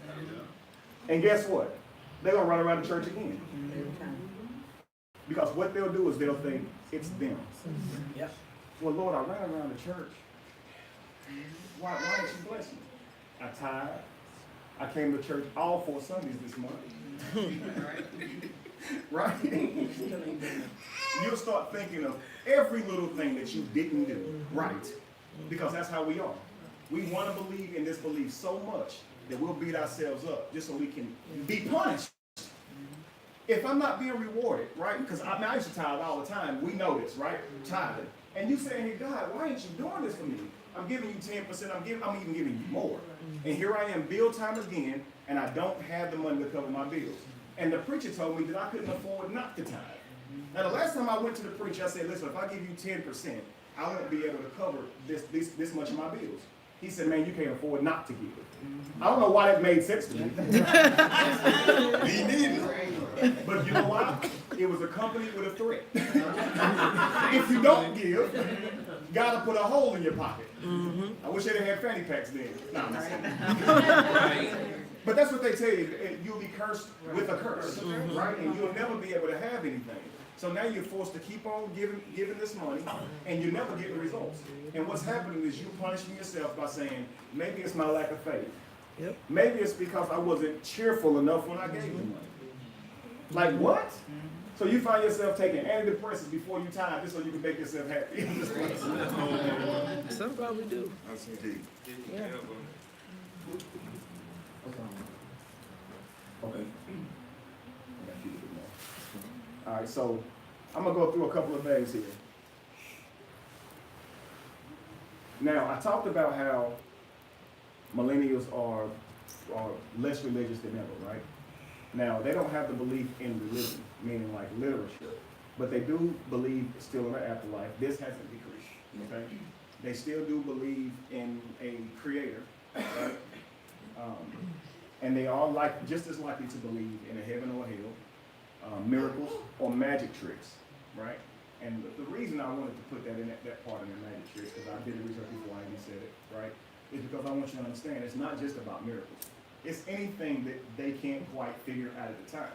And guess what? They're going to run around the church again. Because what they'll do is they'll think it's them. Well, Lord, I ran around the church. Why didn't you bless me? I tithe. I came to church all 4 Sundays this month. Right? You'll start thinking of every little thing that you didn't do right. Because that's how we are. We want to believe in this belief so much that we'll beat ourselves up just so we can be punished. If I'm not being rewarded, right? Because I used to tithe all the time. We know this, right? Tithing. And you saying, hey, God, why ain't you doing this for me? I'm giving you 10%. I'm even giving you more. And here I am, bill time again, and I don't have the money to cover my bills. And the preacher told me that I couldn't afford not to tithe. Now, the last time I went to the preacher, I said, listen, if I give you 10%, I won't be able to cover this much of my bills. He said, man, you can't afford not to give. I don't know why that made sense to me. He didn't. But you know why? It was accompanied with a threat. If you don't give, God will put a hole in your pocket. I wish they didn't have fanny packs then. No, I'm just kidding. But that's what they tell you. You'll be cursed with a curse, right? And you'll never be able to have anything. So now you're forced to keep on giving this money, and you never get the results. And what's happening is you're punishing yourself by saying, maybe it's my lack of faith. Yep. Maybe it's because I wasn't cheerful enough when I gave the money. Like what? So you find yourself taking antidepressants before you tithe just so you can make yourself happy. Some probably do. That's indeed. Yeah. right, so I'm gonna go through a couple of things here. Now, I talked about how millennials are less religious than ever, right? Now, they don't have the belief in religion, meaning like literature, but they do believe still in the afterlife. This hasn't decreased, okay? They still do believe in a creator, right? And they are just as likely to believe in a heaven or a hell, miracles or magic tricks, right? And the reason I wanted to put that in that part in the magic tricks, because I did the research before I even said it, right? Is because I want you to understand it's not just about miracles. It's anything that they can't quite figure out at the time.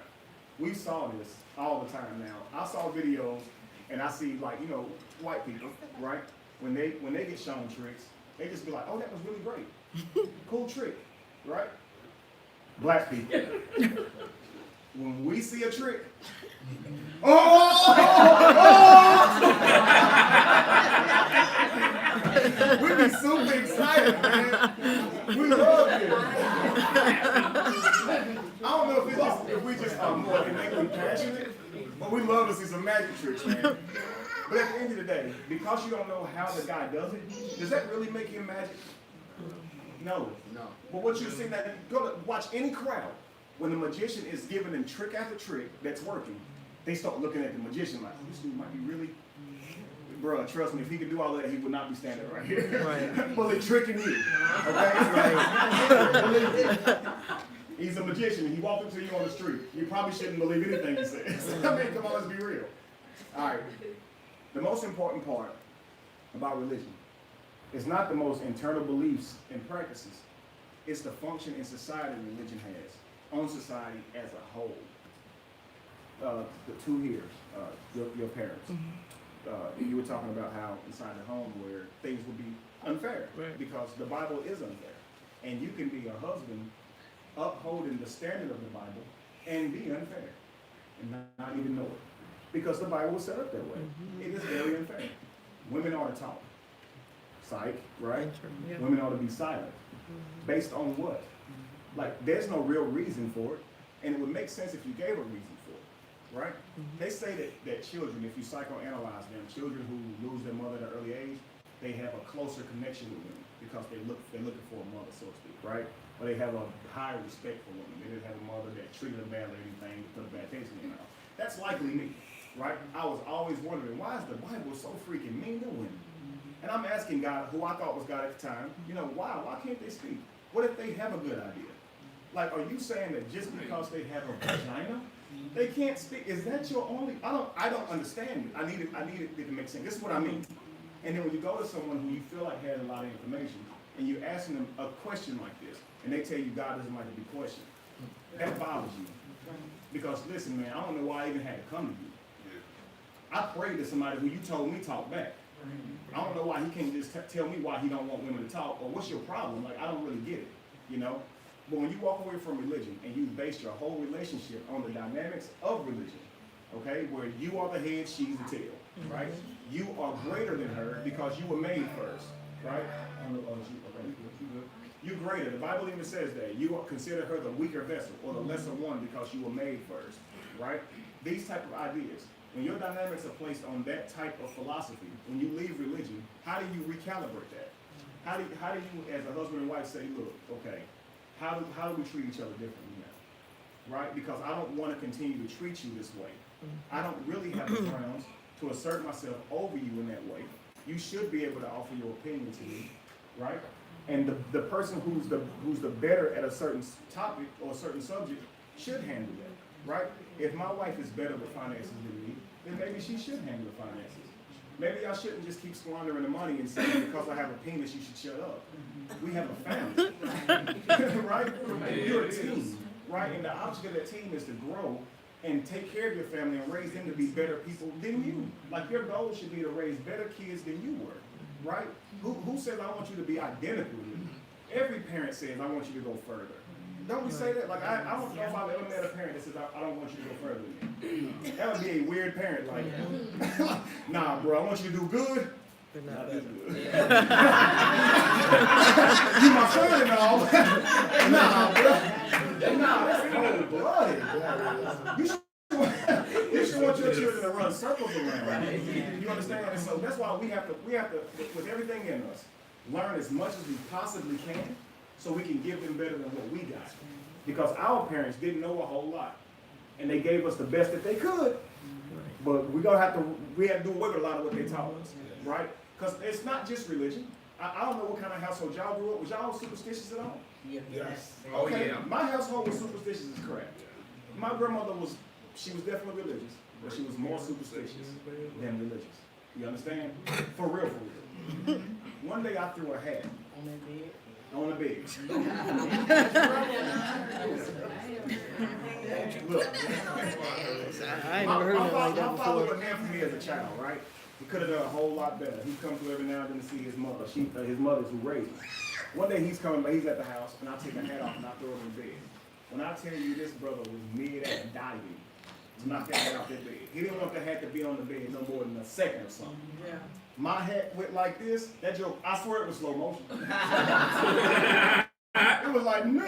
We saw this all the time now. I saw videos and I see white people, right? When they get shown tricks, they just be like, oh, that was really great. Cool trick, right? Black people. When we see a trick, we be super excited, man. We love it. I don't know if we just are more innately passionate, but we love to see some magic tricks, man. But at the end of the day, because you don't know how the guy does it, does that really make him magic? No. But what you see, that go to watch any crowd. When the magician is giving them trick after trick that's working, they start looking at the magician like, this dude might be really, bro, trust me, if he could do all that, he would not be standing right here. Right. Fully tricking you. Okay? He's a magician. He walked up to you on the street. You probably shouldn't believe anything he says. I mean, come on, let's be real. All right. The most important part about religion is not the most internal beliefs and practices. It's the function in society religion has on society as a whole. The two here, your parents. Mm-hmm. You were talking about how inside the home where things would be unfair, right? Because the Bible is unfair. And you can be a husband upholding the standard of the Bible and be unfair and not even know it. Because the Bible was set up that way. Mm-hmm. It is very unfair. Women are to talk. Psych, right? Yeah. Women ought to be silent. Mm-hmm. Based on what? Like, there's no real reason for it, and it would make sense if you gave a reason for it, right? Mm-hmm. They say that children, if you psychoanalyze them, children who lose their mother at an early age, they have a closer connection with women because they're looking for a mother, so to speak, right? Or they have a higher respect for women. They didn't have a mother that treated them badly or anything, put a bad taste in their mouth. That's likely me, right? I was always wondering, why is the Bible so freaking mean to women? And I'm asking God, who I thought was God at the time, why? Why can't they speak? What if they have a good idea? Like, are you saying that just because they have a vagina, they can't speak? Is that your only? I don't understand it. I need it to make sense. This is what I mean. And then when you go to someone who you feel like has a lot of information, and you're asking them a question like this, and they tell you God doesn't like to be questioned, that bothers you. Because listen, man, I don't know why I even had to come to you. I prayed to somebody who you told me talk back. I don't know why he can't just tell me why he don't want women to talk, or what's your problem? Like, I don't really get it, But when you walk away from religion and you base your whole relationship on the dynamics of religion, okay, where you are the head, she's the tail, right? You are greater than her because you were made first, right? You're greater. The Bible even says that. You consider her the weaker vessel or the lesser one because you were made first, right? These type of ideas. When your dynamics are placed on that type of philosophy, when you leave religion, how do you recalibrate that? How do you, as a husband and wife, say, look, okay, how do we treat each other differently now? Right? Because I don't want to continue to treat you this way. I don't really have the grounds to assert myself over you in that way. You should be able to offer your opinion to me, right? And the person who's the better at a certain topic or a certain subject should handle that, right? If my wife is better with finances than me, then maybe she should handle the finances. Maybe I shouldn't just keep squandering the money and saying because I have a penis you should shut up. We have a family, right? You're a team, right? And the object of that team is to grow and take care of your family and raise them to be better people than you. Like, your goal should be to raise better kids than you were, right? Who says I want you to be identical to me? Every parent says I want you to go further. Don't we say that? Like, I don't know if I've ever met a parent that says I don't want you to go further than me. That would be a weird parent. Like, nah, bro, I want you to do good. But not that good. You my son and all. Nah, bro. Nah, that's cold blooded. You should want your finna run circles around. You understand? And so that's why we have to, with everything in us, learn as much as we possibly can so we can give them better than what we got. Because our parents didn't know a whole lot. And they gave us the best that they could. But we had to do away with a lot of what they taught us. Right? Because it's not just religion. I don't know what kind of household y'all grew up. Was y'all superstitious at all? Yes. Okay. Yeah. My household was superstitious as crap. My grandmother was definitely religious, but she was more superstitious than religious. You understand? For real, for real. One day I threw a hat on the bed. Look, I ain't never heard of like that my father before. was there for me as a child, right? He could have done a whole lot better. He'd come through every now and then to see his mother. His mother's who raised him. One day he's coming, but he's at the house, and I take a hat off and I throw it on the bed. When I tell you this brother was mid-ass diving to knock that hat off that bed. He didn't want the hat to be on the bed no more than a second or something. Yeah. My hat went like this. That joke, I swear it was slow motion. It was like, no!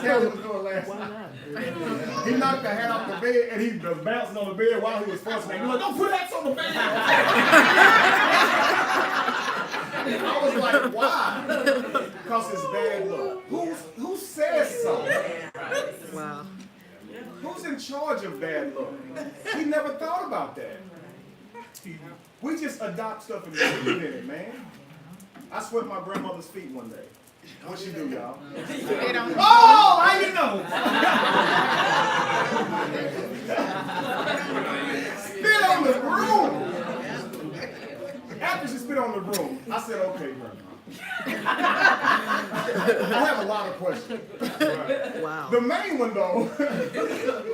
Tell him what was going last night. He knocked the hat off the bed and he was bouncing on the bed while he was fussing. He was like, don't put hats on the bed! I was like, why? Because it's bad luck. Who says so? Wow. Who's in charge of bad luck? We never thought about that. We just adopt stuff and believe in it, man. I swept my grandmother's feet one day. What'd she do, y'all? Oh, how you know? Spit on the broom. After she spit on the broom, I said, okay, Grandma. I have a lot of questions. Right. Wow. The main one, though,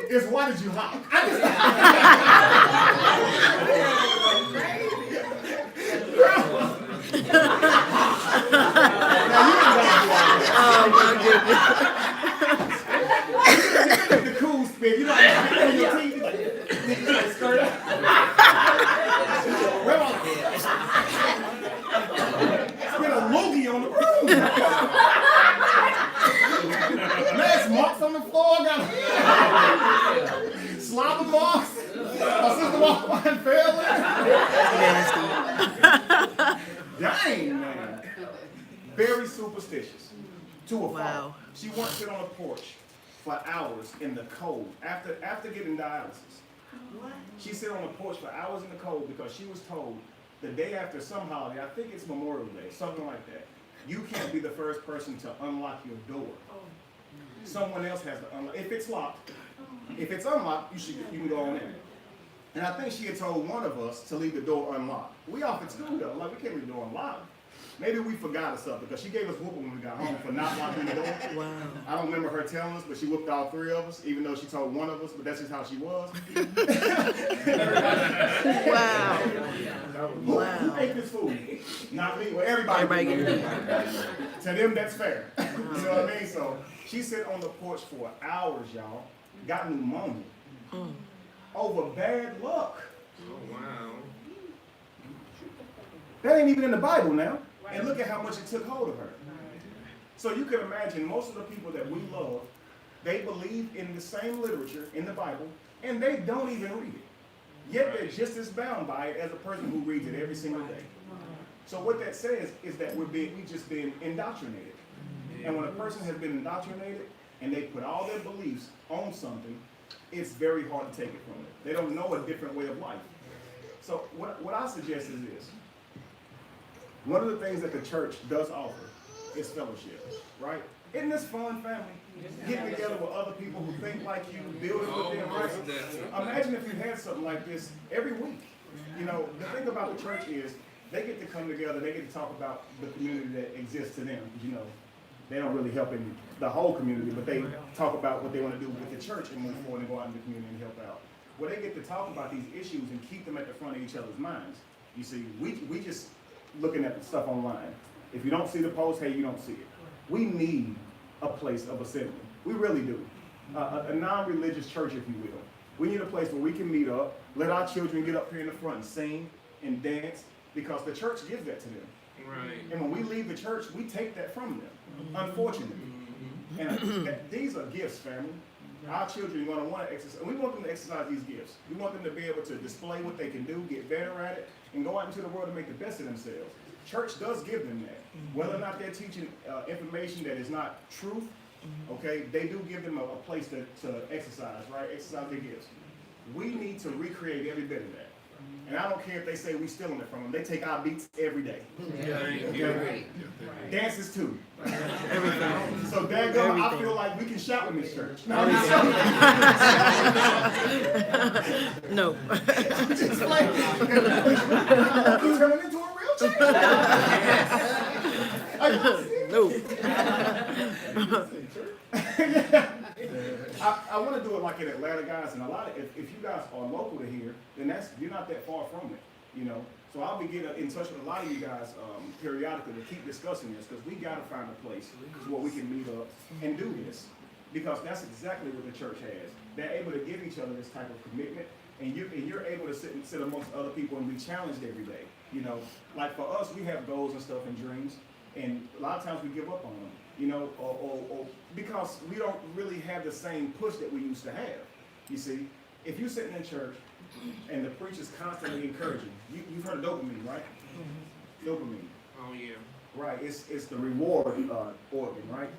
is why did you hop? Oh my goodness. The cool spit, you know, like, on your teeth, like, skirt up. Spit a loogie on the room. Nice marks on the floor, got slobber marks. My sister walked by and fell in. Dang, man. Very superstitious. To a fault. Wow. She won't sit on a porch for hours in the cold after getting dialysis. She sit on the porch for hours in the cold because she was told the day after some holiday, I think it's Memorial Day, something like that, you can't be the first person to unlock your door. Someone else has to unlock. If it's locked, if it's unlocked, you can go on in. And I think she had told one of us to leave the door unlocked. We off at school though, like we can't leave the door unlocked. Maybe we forgot or something because she gave us whooping when we got home for not locking the door. Wow. I don't remember her telling us, but she whooped all three of us, even though she told one of us, but that's just how she was. Wow. Who ate this food? Not me. Well, everybody get it. To them, that's fair. You know what I mean? So she sat on the porch for hours, y'all. Got pneumonia. Over bad luck. Oh, wow. That ain't even in the Bible now. And look at how much it took hold of her. So you can imagine most of the people that we love, they believe in the same literature in the Bible, and they don't even read it. Yet they're just as bound by it as a person who reads it every single day. So what that says is that we just been indoctrinated. And when a person has been indoctrinated and they put all their beliefs on something, it's very hard to take it from them. They don't know a different way of life. So what I suggest is this. One of the things that the church does offer is fellowship, right? Isn't this fun, family? Getting together with other people who think like you, building with them, right? Imagine if you had something like this every week. You know, the thing about the church is they get to come together, they get to talk about the community that exists to them. You know, they don't really help in the whole community, but they talk about what they want to do with the church and move forward and go out in the community and help out. Well, they get to talk about these issues and keep them at the front of each other's minds. You see, we just looking at the stuff online. If you don't see the post, hey, you don't see it. We need a place of assembly. We really do. A non-religious church, if you will. We need a place where we can meet up, let our children get up here in the front and sing and dance, because the church gives that to them. Right. And when we leave the church, we take that from them, unfortunately. And these are gifts, family. Our children are going to want to exercise. We want them to exercise these gifts. We want them to be able to display what they can do, get better at it, and go out into the world and make the best of themselves. Church does give them that. Whether or not they're teaching information that is not truth, okay, they do give them a place to exercise, right? Exercise their gifts. We need to recreate every bit of that. And I don't care if they say we stealing it from them. They take our beats every day. Okay? Dances too. Everything. So daggone, I feel like we can shout in this church. No. No. Just like, you turn it into a real church. No. I want to do it like in Atlanta, guys, and a lot of if you guys are local to here, then you're not that far from it, you know. So I'll be getting in touch with a lot of you guys periodically to keep discussing this, because we got to find a place where we can meet up and do this, because that's exactly what the church has. They're able to give each other this type of commitment, and you're able to sit amongst other people and be challenged every day. You know, like for us, we have goals and stuff and dreams, and a lot of times we give up on them. You know, or because we don't really have the same push that we used to have. You see, if you're sitting in church and the preacher's constantly encouraging, you've heard of dopamine, right? Dopamine. Oh yeah. Right. It's the reward organ, right?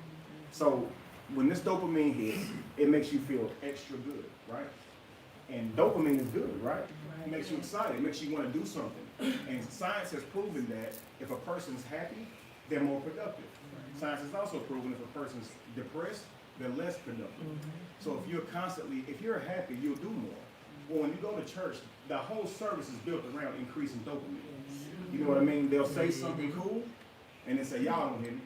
So when this dopamine hits, it makes you feel extra good, right? And dopamine is good, right? It makes you excited. It makes you want to do something. And science has proven that if a person's happy, they're more productive. Science has also proven if a person's depressed, they're less productive. So if you're happy, you'll do more. Well, when you go to church, the whole service is built around increasing dopamine. You know what I mean? They'll say something cool, and then say, y'all don't hear me.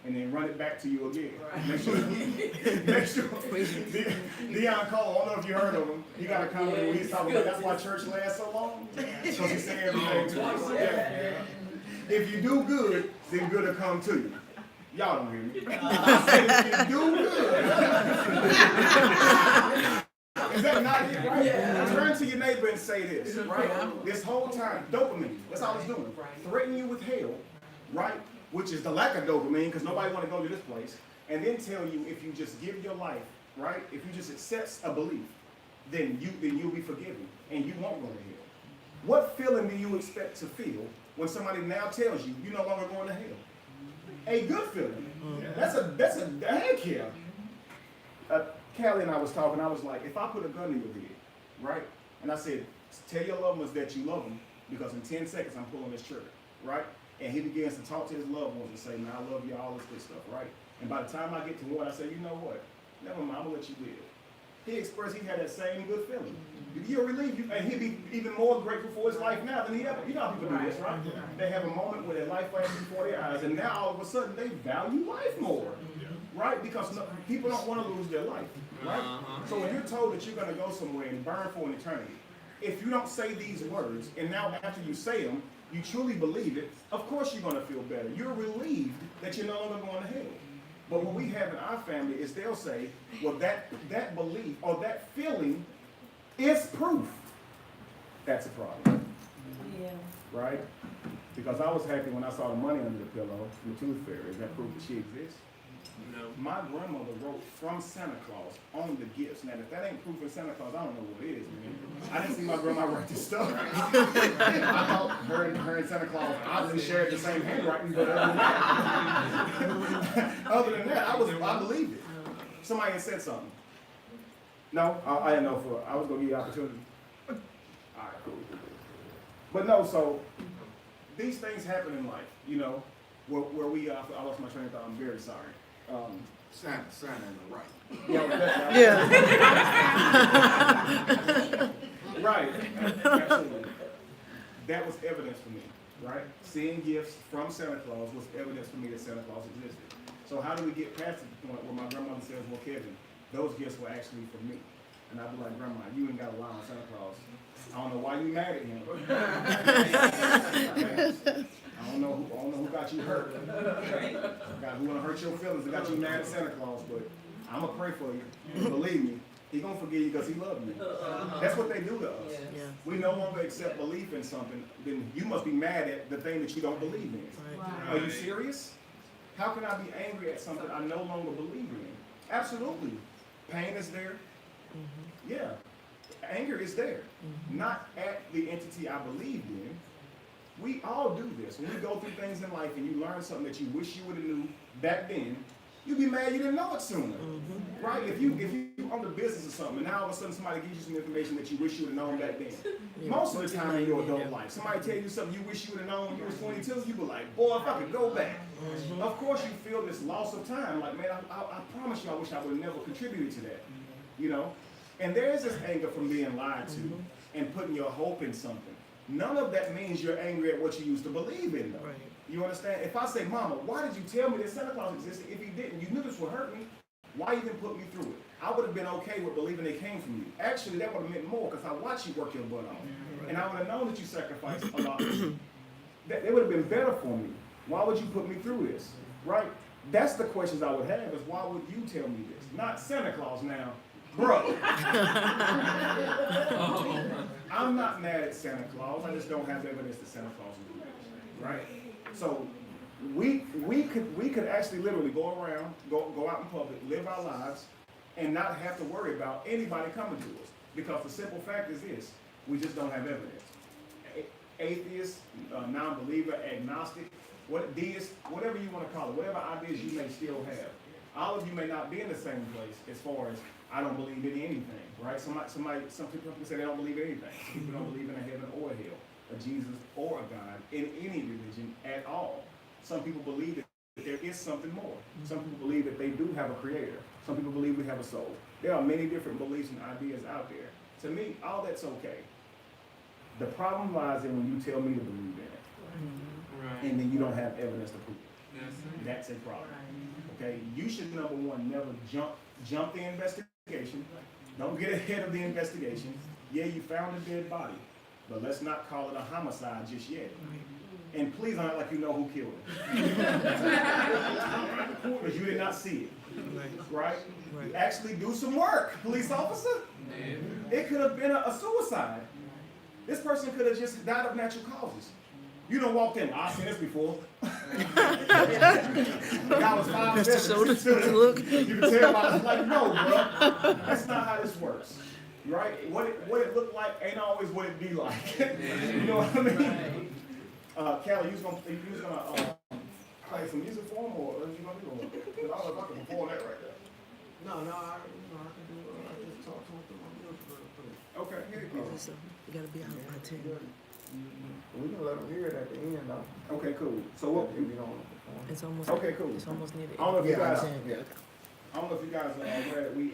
And then run it back to you again. Make sure. Dion Cole, I don't know if you heard of him. He got a comment where he's talking about that's why church lasts so long. Because he said everything to us. Yeah. If you do good, then good will come to you. Y'all don't hear me. I said if you do good. Is that not it, right? Yeah. Turn to your neighbor and say this, right? This whole time, dopamine, that's all it's doing. Threaten you with hell, right? Which is the lack of dopamine, because nobody want to go to this place. And then tell you if you just give your life, right? If you just accept a belief, then you'll be forgiven, and you won't go to hell. What feeling do you expect to feel when somebody now tells you you're no longer going to hell? A good feeling. That's a heck yeah. Callie and I was talking. I was like, if I put a gun in your head, right? And I said, tell your loved ones that you love them, because in 10 seconds I'm pulling this trigger, right? And he begins to talk to his loved ones and say, man, I love you, all this good stuff, right? And by the time I get to one, I say, you know what? Never mind, I'm gonna let you live. He expressed he had that same good feeling. You're relieved, and he'd be even more grateful for his life now than he ever. You know how people do this, right? They have a moment where their life flashes before their eyes, and now all of a sudden they value life more, right? Because people don't want to lose their life, right? So when you're told that you're going to go somewhere and burn for an eternity, if you don't say these words, and now after you say them, you truly believe it, of course you're going to feel better. You're relieved that you're no longer going to hell. But what we have in our family is they'll say, well, that belief or that feeling is proof. That's a problem. Yeah. Right? Because I was happy when I saw the money under the pillow from the tooth fairy. Is that proof that she exists? No. My grandmother wrote from Santa Claus on the gifts. Now, if that ain't proof of Santa Claus, I don't know what it is, man. I didn't see my grandma write this stuff. I thought her and Santa Claus obviously shared the same handwriting, but other than that, I believed it. Somebody had said something. No, I didn't know I was going to give you the opportunity. All right, cool. But no, so these things happen in life, you know, where we, I lost my train of thought, I'm very sorry. Santa in the right. Yeah. Right, absolutely. That was evidence for me, right? Seeing gifts from Santa Claus was evidence for me that Santa Claus existed. So how do we get past the point where my grandmother says, well, Kevin, those gifts were actually for me? And I'd be like, Grandma, you ain't got a lie on Santa Claus. I don't know why you mad at him. I don't know who got you hurt. Who wanna hurt your feelings and got you mad at Santa Claus, but I'm gonna pray for you. Believe me, he gonna forgive you because he loves you. That's what they do to us. Yeah. We no longer accept belief in something, then you must be mad at the thing that you don't believe in. Right. Are you serious? How can I be angry at something I no longer believe in? Absolutely. Pain is there. Yeah. Anger is there. Not at the entity I believed in. We all do this. When we go through things in life and you learn something that you wish you would have knew back then, you be mad you didn't know it sooner. Right? If you own a business or something, and now all of a sudden somebody gives you some information that you wish you would have known back then. Most of the time in your adult life, somebody tell you something you wish you would have known when you was 22, you be like, boy, if I could go back. Of course you feel this loss of time. Like, man, I promise you I wish I would have never contributed to that. You know? And there is this anger from being lied to and putting your hope in something. None of that means you're angry at what you used to believe in, though. Right. You understand? If I say, Mama, why did you tell me that Santa Claus existed? If you didn't, you knew this would hurt me. Why you didn't put me through it? I would have been okay with believing they came from you. Actually, that would have meant more because I watched you work your butt off. And I would have known that you sacrificed a lot. It would have been better for me. Why would you put me through this? Right? That's the questions I would have is why would you tell me this? Not Santa Claus now. Bro. I'm not mad at Santa Claus. I just don't have evidence that Santa Claus is real. Right? So we could actually literally go around, go out in public, live our lives, and not have to worry about anybody coming to us. Because the simple fact is this, we just don't have evidence. Atheist, non-believer, agnostic, deist, whatever you want to call it, whatever ideas you may still have. All of you may not be in the same place as far as I don't believe in anything, right? Some people say they don't believe in anything. Some people don't believe in a heaven or a hell, a Jesus or a God, in any religion at all. Some people believe that there is something more. Some people believe that they do have a creator. Some people believe we have a soul. There are many different beliefs and ideas out there. To me, all that's okay. The problem lies in when you tell me to believe in it, and then you don't have evidence to prove it. That's a problem. Okay, you should, number one, never jump the investigation. Don't get ahead of the investigation. Yeah, you found a dead body, but let's not call it a homicide just yet. And please don't act like you know who killed him. Because you did not see it. Right? You actually do some work, police officer. It could have been a suicide. This person could have just died of natural causes. You done walked in. I've seen this before. Guy was 5'7". Look. You can tell by like, no, bro. That's not how this works. Right? What it looked like ain't always what it be like. You know what I mean? Kelly, you was gonna play some music for him, or what you gonna do? Because I don't know if I can perform that right there. No, I can do. I just talk to him through my music real quick. Okay, here you go. So you gotta be out by 10. We can let them hear it at the end, though. Okay, cool. So what? If you don't want to perform. It's almost. Okay, cool. It's almost near the I don't know if you end. guys. Yeah. I don't know if you guys are aware that we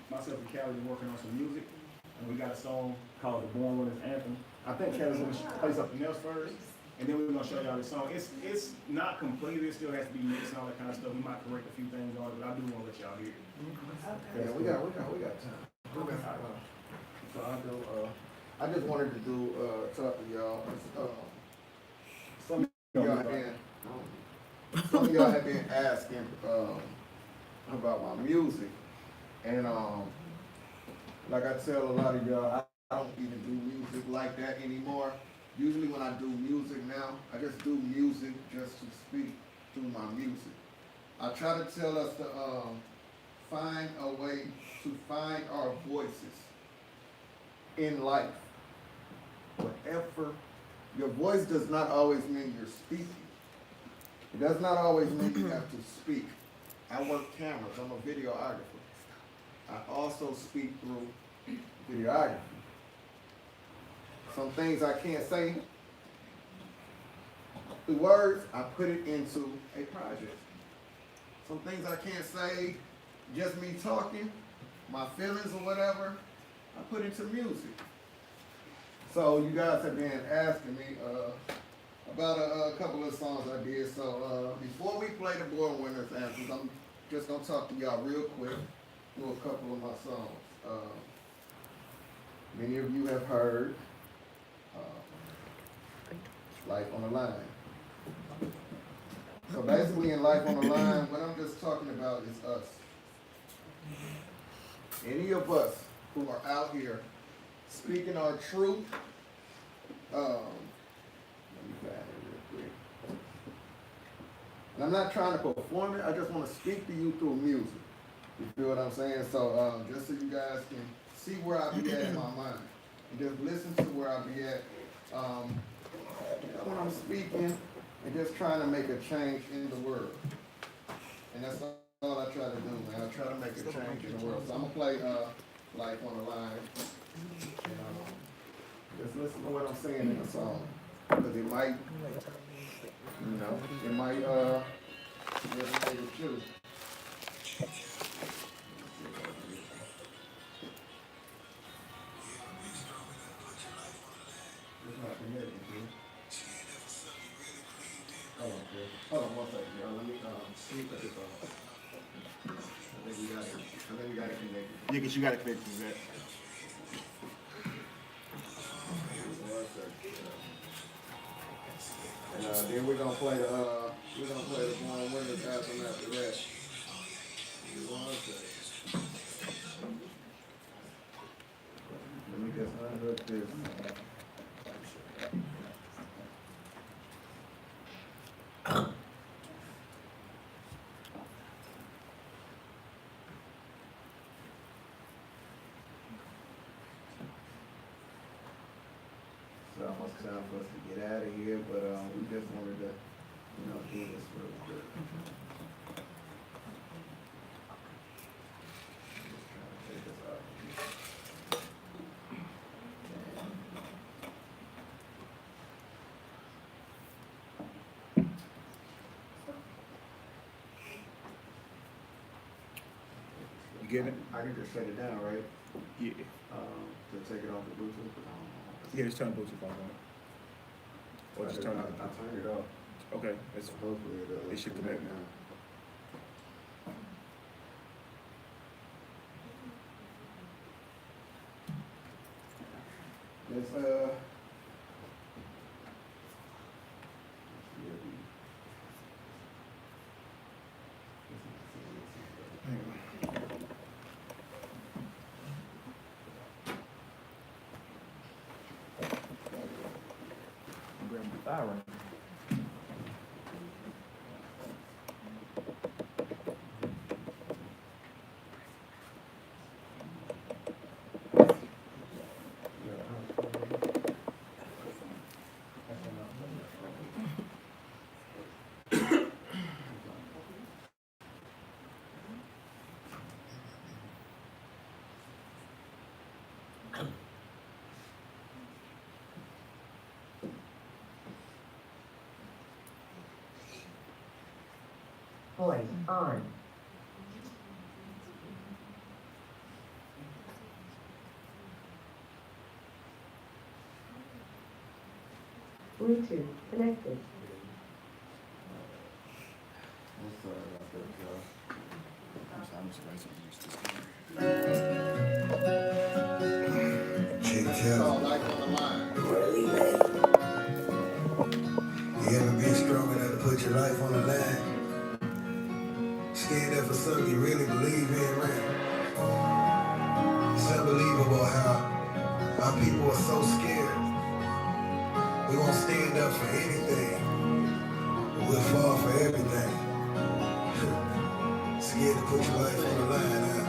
myself and Kelly are working on some music, and we got a song called "The Born Winners Anthem." I think Kelly's gonna play something else first, and then we're gonna show y'all this song. It's not completed; it still has to be mixed and all that kind of stuff. We might correct a few things on it, but I do want to let y'all hear it. Yeah, we got time. So I just wanted to talk to y'all. Some of y'all have been asking about my music, and like I tell a lot of y'all, I don't even do music like that anymore. Usually when I do music now, I just do music just to speak through my music. I try to tell us to find a way to find our voices in life. Whatever, your voice does not always mean you're speaking. It does not always mean you have to speak. I work cameras, I'm a videographer. I also speak through videography. Some things I can't say through words, I put it into a project. Some things I can't say, just me talking, my feelings or whatever, I put into music. So you guys have been asking me about a couple of songs I did. So before we play the Born Winners Anthems, I'm just gonna talk to y'all real quick through a couple of my songs. Many of you have heard Life on the Line. So basically in Life on the Line, what I'm just talking about is us. Any of us who are out here speaking our truth, let me find it real quick. And I'm not trying to perform it, I just want to speak to you through music. You feel what I'm saying? So just so you guys can see where I be at in my mind, and just listen to where I be at when I'm speaking, and just trying to make a change in the world. And that's all I try to do, man. I try to make a change in the world. So I'm gonna play Life on the Line. Just listen to what I'm saying in the song, because it might, it might resonate with you. Hold on one second, y'all. Let me put this on. I think we got it connected. Yeah, because you got to connect to that. And then we're gonna play the Born Winners album after that. One second. Let me just unhook this. It's almost time for us to get out of here, but we just wanted to, do this real quick. Just trying to take this out. You get it? I can just shut it down, right? Yeah. To take it off the Bluetooth. Yeah, just turn the Bluetooth off on it. Or just turn it I turned it off. Okay, that's Hopefully it should connect now. Let's grab my thigh right. Voice on. Bluetooth connected. I'm sorry about that, y'all. I'm surprised you used this. It's called Life on the Line. You ever been strong enough to put your life on the line? Stand up for something you really believe in, man. It's unbelievable how our people are so scared. We won't stand up for anything, but we'll fall for everything. Scared to put your life on the line, huh?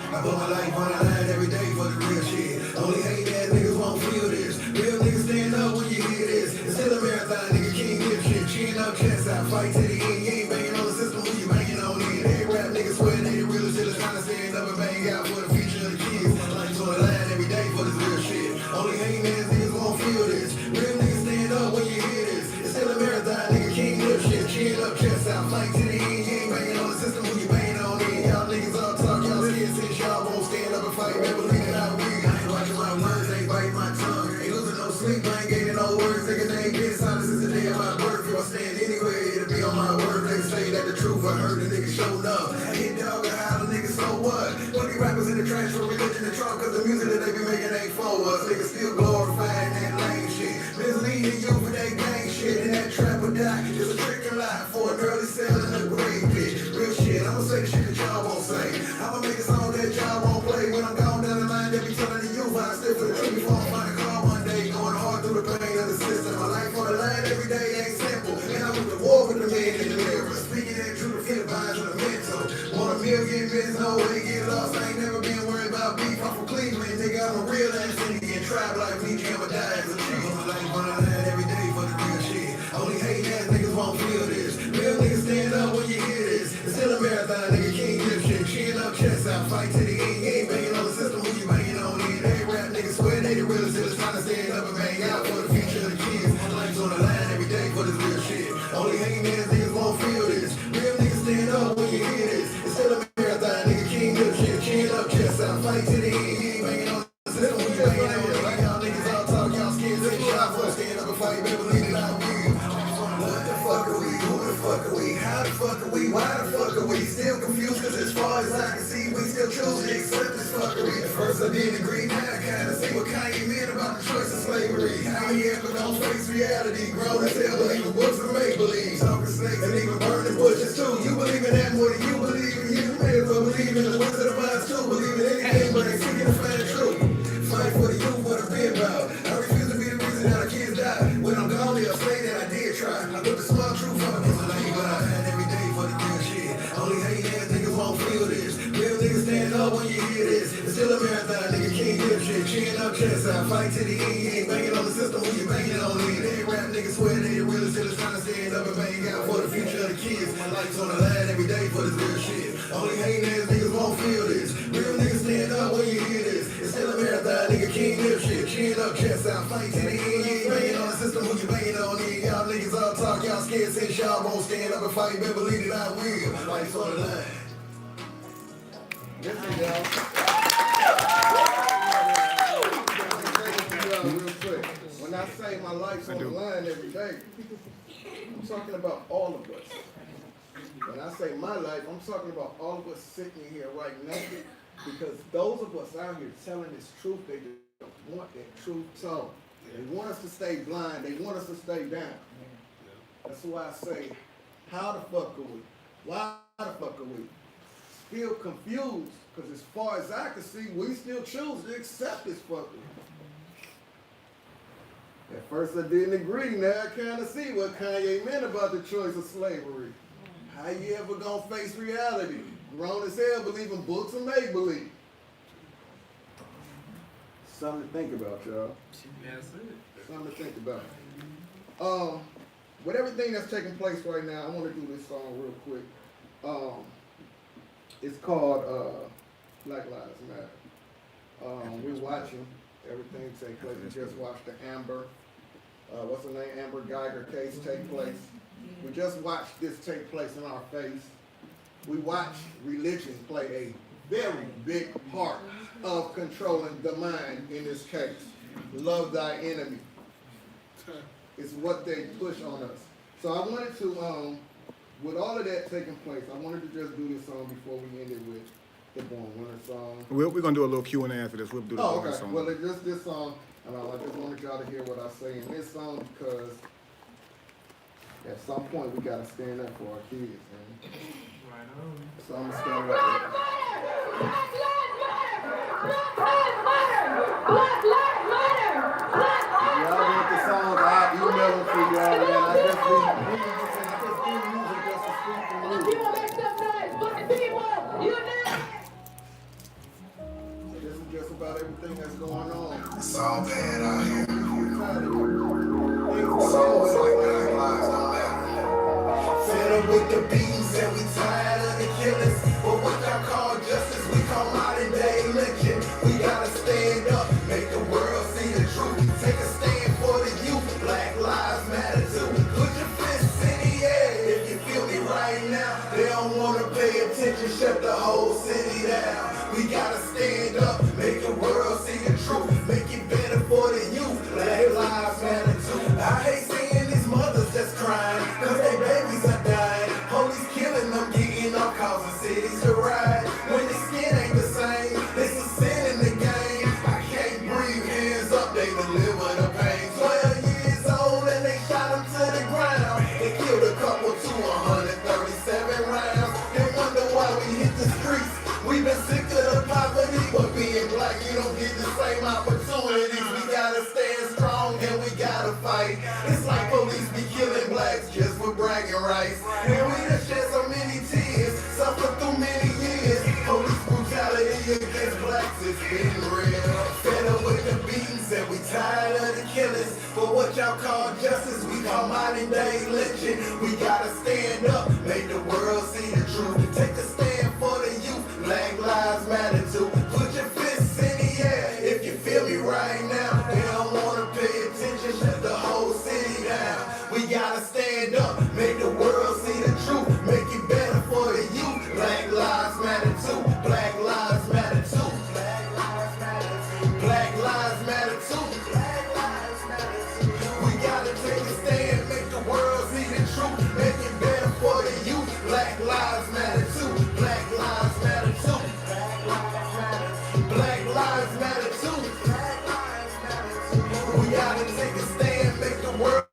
I put my life on the line every day for the real shit. Only hate ass niggas won't feel this. Real niggas stand up when you hear this. It's still a marathon, nigga, king whip shit. Chin up, chest out, fight to the end. You ain't banging on the system, who you banging on in? Every rap nigga swear they the realest, still trying to stand up and bang out for the future of the kids. Life's on the line every day for this real shit. Only hate ass niggas won't feel this. Real niggas stand up when you hear this. It's still a marathon, nigga, king whip shit. Chin up, chest out, fight to the end. You ain't banging on the system, who you banging on in? Y'all niggas all talk, y'all scared since y'all won't stand up and fight. Never leave it out real. I ain't watching my words, ain't biting my tongue. Ain't losing no sleep, I ain't gaining no words. Niggas ain't been silent since the day of my birth. If I stand anywhere, it'll be on my word. They say that the truth, I heard the niggas showed up. I hit dog and holler, niggas, so what? 20 rappers in the trash for religion and Trump, cause the music that they be making ain't for us. Niggas still glorifying that lame shit. Misleading you for that gang shit. And that trap or die is a trick and lie for an early sale in a grave bitch. Real shit, I'ma say the shit that y'all won't say. I'ma make a song that y'all won't play. When I'm gone down the line, they be telling the youth I still for the truth before I find a car one day. Going hard through the pain of the system. My life on the line every day ain't simple. And I went to war with the man in the mirror. Speaking that truth, fit the vibes of the mental. Want a million, bitch, no way. rap like me, I'ma die as a G. Life on the line every day for the real shit. Only hating ass niggas won't feel this. Real niggas stand up when you hear this. It's still a marathon, nigga, king dip shit. Chin up, chest out, fight to the end. You ain't banging on the system when you banging on it. They rap niggas swear they the realest till it's time to stand up and bang out for the future of the kids. Life's on the line every day for this real shit. Only hating ass niggas won't feel this. Real niggas stand up when you hear this. It's still a marathon, nigga, king dip shit. Chin up, chest out, fight to the end. You ain't banging on the system when you banging on it. Like y'all niggas all talk, y'all scared to shot for stand up and fight, better believe it, I will. What the fuck are we? Who the fuck are we? How the fuck are we? Why the fuck are we? Still confused, cause as far as I can see, we still choose to accept this fuckery. At first I didn't agree, now I kinda see what Kanye meant about the choice of slavery. How he ever don't face reality, grown as hell, believing books of make-believe. Talking snakes and even burning bushes too. You believe in that more than you believe in you. May as well believe in the Wizard of Oz too. Believe in anything but ain't seeking to find the truth. Fight for the youth, what I've been about. I refuse to be the reason that our kids die. When I'm gone, they'll say that I did try. I put the small truth on me. But I had every day for the real shit. Only hating ass niggas won't feel this. Real niggas stand up when you hear this. It's still a marathon, nigga, king dip shit. Chin up, chest out, fight to the end. You ain't banging on the system when you banging on it. They rap niggas swear they the realest till it's time to stand up and bang out for the future of the kids. My life's on the line every day for this real shit. Only hating ass niggas won't feel this. Real niggas stand up when you hear this. It's still a marathon, nigga, king dip shit. Chin up, chest out, fight to the end. You ain't banging on the system when you banging on it. Y'all niggas all talk, y'all scared since y'all won't stand up and fight. Better believe it, I will. My life's on the line. Listen, y'all. Real quick. When I say my life's on the line every day, I'm talking about all of us. When I say my life, I'm talking about all of us sitting here right now. Because those of us out here telling this truth, they don't want that truth told. They want us to stay blind. They want us to stay down. That's why I say, how the fuck are we? Why the fuck are we? Still confused, because as far as I can see, we still choose to accept this fuckery. At first I didn't agree, now I kind of see what Kanye meant about the choice of slavery. How you ever gonna face reality? Grown as hell believing books and make-believe. Something to think about, y'all. That's it. Something to think about. With everything that's taking place right now, I want to do this song real quick. It's called Black Lives Matter. We're watching everything take place. We just watched the Amber, what's her name, Amber Geiger case take place. We just watched this take place in our face. We watched religion play a very big part of controlling the mind in this case. Love thy enemy. It's what they push on us. So I wanted to, with all of that taking place, I wanted to just do this song before we end it with the Born Winner song. We're going to do a little Q&A after this. We'll do the Oh, okay. song. Well, it's just this song, and I just wanted y'all to hear what I say in this song because at some point we got to stand up for our kids, man. Right on. So I'm going to start up. Black Lives Matter! Black Lives Matter! Black Lives Matter! Black Lives Y'all want the songs, I'll email them to y'all, man. I just do music just to speak the Matter! music. People make some noise for the people! Unite! So this is just about everything that's going on. It's all bad out here. Things Songs like Black Lives Don't Matter. Fed up with the beatings and we tired of the killings. But what y'all call justice, we call modern day lynching. We gotta stand up, make the world see the truth. Take a stand for the youth. Black Lives Matter too. Put your fists in the air if you feel me right now. They don't wanna pay attention, shut the whole city down. We gotta stand up, make the world see the truth. Make it better for the youth. Black Lives Matter too. I hate seeing these mothers that's crying, cause their babies are dying. Police killing them, getting off, causing cities to ride. When the skin ain't the same, it's a sin in the game. I can't breathe, hands up, they deliver the pain. 12 years old and they shot him to the ground. They killed a couple to 137 rounds. They wonder why we hit the streets. We've been sick of the poverty, but being black, you don't get the same opportunities. We gotta stand strong and we gotta fight. It's like police be killing blacks just for bragging rights. And we done shed so many tears, suffered through many years. Police brutality against blacks is getting real. Fed up with the beatings and we call modern day lynching. We gotta stand up, make the world see the truth. Take a stand for the youth, Black Lives Matter too. Put your fists in the air if you feel me right now. They don't wanna pay attention, shut the whole city down. We gotta stand up, make the world see the truth. Make it better for the youth, Black Lives Matter too. Black Lives Matter too. Black Lives Matter too. Black Lives Matter too. Black Lives Matter too. We gotta take a stand, make the world see the truth. Make it better for the youth, Black Lives Matter too. Black Lives Matter too. Black Lives Matter too. Black Lives Matter too. Black Lives Matter too. We gotta take a stand, make the world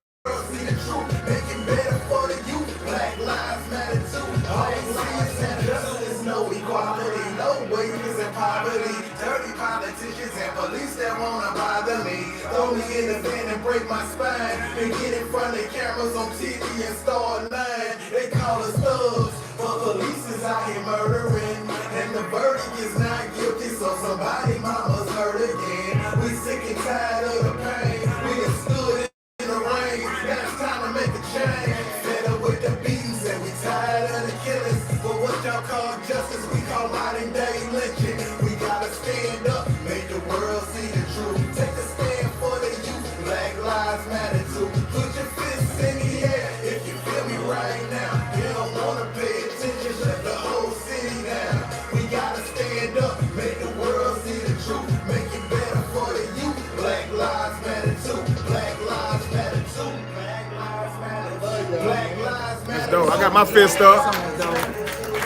see the truth. Make it better for the youth, Black Lives Matter too. All we see is injustice, no equality, no wages and poverty. Dirty politicians and police that wanna bother me. Throw me in the van and break my spine. And get in front of cameras on TV and start lying. They call us thugs, but police is out here murdering. And the verdict is not guilty, so somebody mama's hurt again. We sick and tired of the pain. We done stood in the rain. Now it's time to make a change. Fed up with the beatings and we tired of the killings. But what y'all call justice, we call modern day lynching. We gotta stand up, make the world see the truth. Take a stand for the youth, Black Lives Matter too. Put your fists in the air if you feel me right now. You don't wanna pay attention, shut the whole city down. We gotta stand up, make the world see the truth. Make it better for the youth, Black Lives Matter too. Black Lives Matter too. Black Lives Matter too. Black Lives Matter. That's dope. I got my fist up.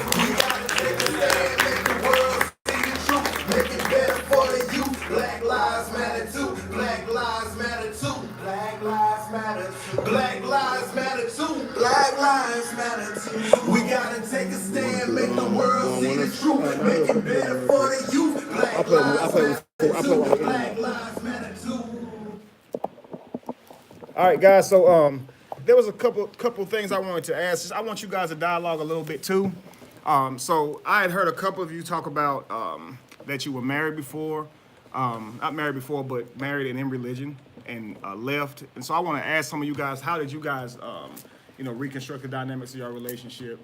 We gotta take a stand, make the world see the truth. Make it better for the youth. Black Lives Matter too. Black Lives Matter too. Black Lives Matter too. Black Lives Matter too. Black Lives Matter too. We gotta take a stand, make the world see the truth. Make it better for the youth. Black Lives Matter too. Black Lives Matter too. All right, guys. So there was a couple things I wanted to ask. Just, I want you guys to dialogue a little bit too. So I had heard a couple of you talk about that you were married before, not married before, but married and in religion and left. And so I want to ask some of you guys, how did you guys, reconstruct the dynamics of your relationship,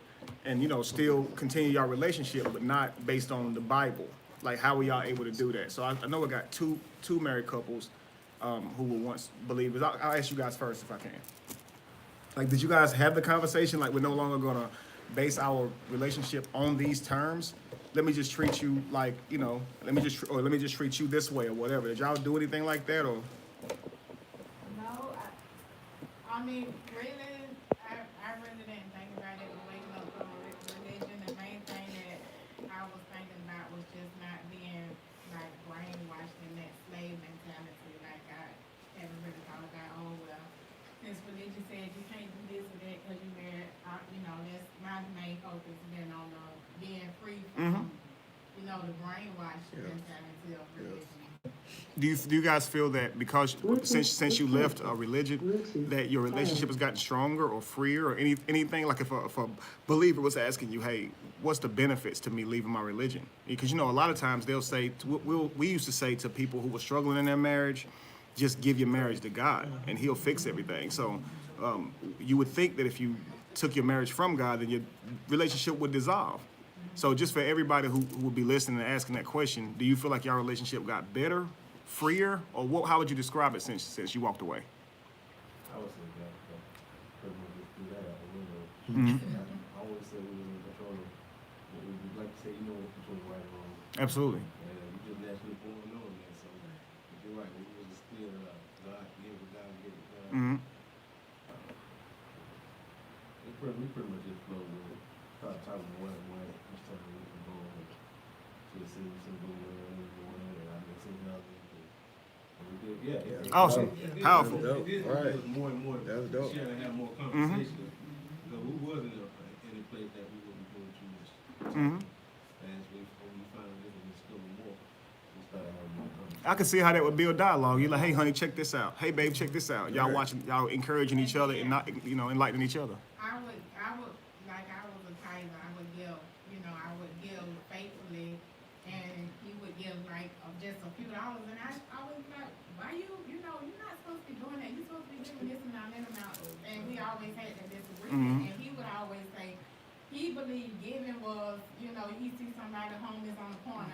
and still continue your relationship, but not based on the Bible? Like, how were y'all able to do that? So I know we got two married couples who were once believers. I'll ask you guys first if I can. Like, did you guys have the conversation, like, we're no longer gonna base our relationship on these terms? Let me just treat you like, let me just treat you this way or whatever. Did y'all do anything like that, or? No, I mean, really, I really didn't think about it waking up from religion. The main thing that I was thinking about was just not being, like, brainwashed in that slave mentality. Like, I haven't really thought about, oh, well, since religion said you can't do this or that because you married, that's my main focus been on being free from, the brainwash mentality of religion. Do you guys feel that because since you left a religion that your relationship has gotten stronger or freer or anything? Like if a believer was asking you, hey, what's the benefits to me leaving my religion? Because a lot of times they'll say, we used to say to people who were struggling in their marriage, just give your marriage to God and He'll fix everything. So you would think that if you took your marriage from God, then your relationship would dissolve. So just for everybody who would be listening and asking that question, do you feel like your relationship got better, freer, or how would you describe it since you walked away? I would say that pretty much just threw that out the window. I always say we were in control of what we like to say, between right and wrong. Absolutely. And we just naturally born knowing that. So you're right, we was just still God, give what God gave God. We pretty much just flowed with it. Start talking one each time we can go to the city, some go where we going, and I make some other things. And we did, yeah. Awesome. Powerful. It was more and more. That was dope. Share and have more conversations. Because we wasn't in a place that we wouldn't doing too much. As we found out we discovered more, we started having more conversations. I can see how that would build dialogue. You're like, hey, honey, check this out. Hey, babe, check this out. Y'all watching, y'all encouraging each other and not, enlightening each other. I would, like I was a tither, I would give faithfully, and he would give like just a few dollars, and I always like, why you're not supposed to be doing that. You're supposed to be giving this amount, that amount. And we always had that disagreement. And he would always say, he believed giving was, he see somebody homeless on the corner,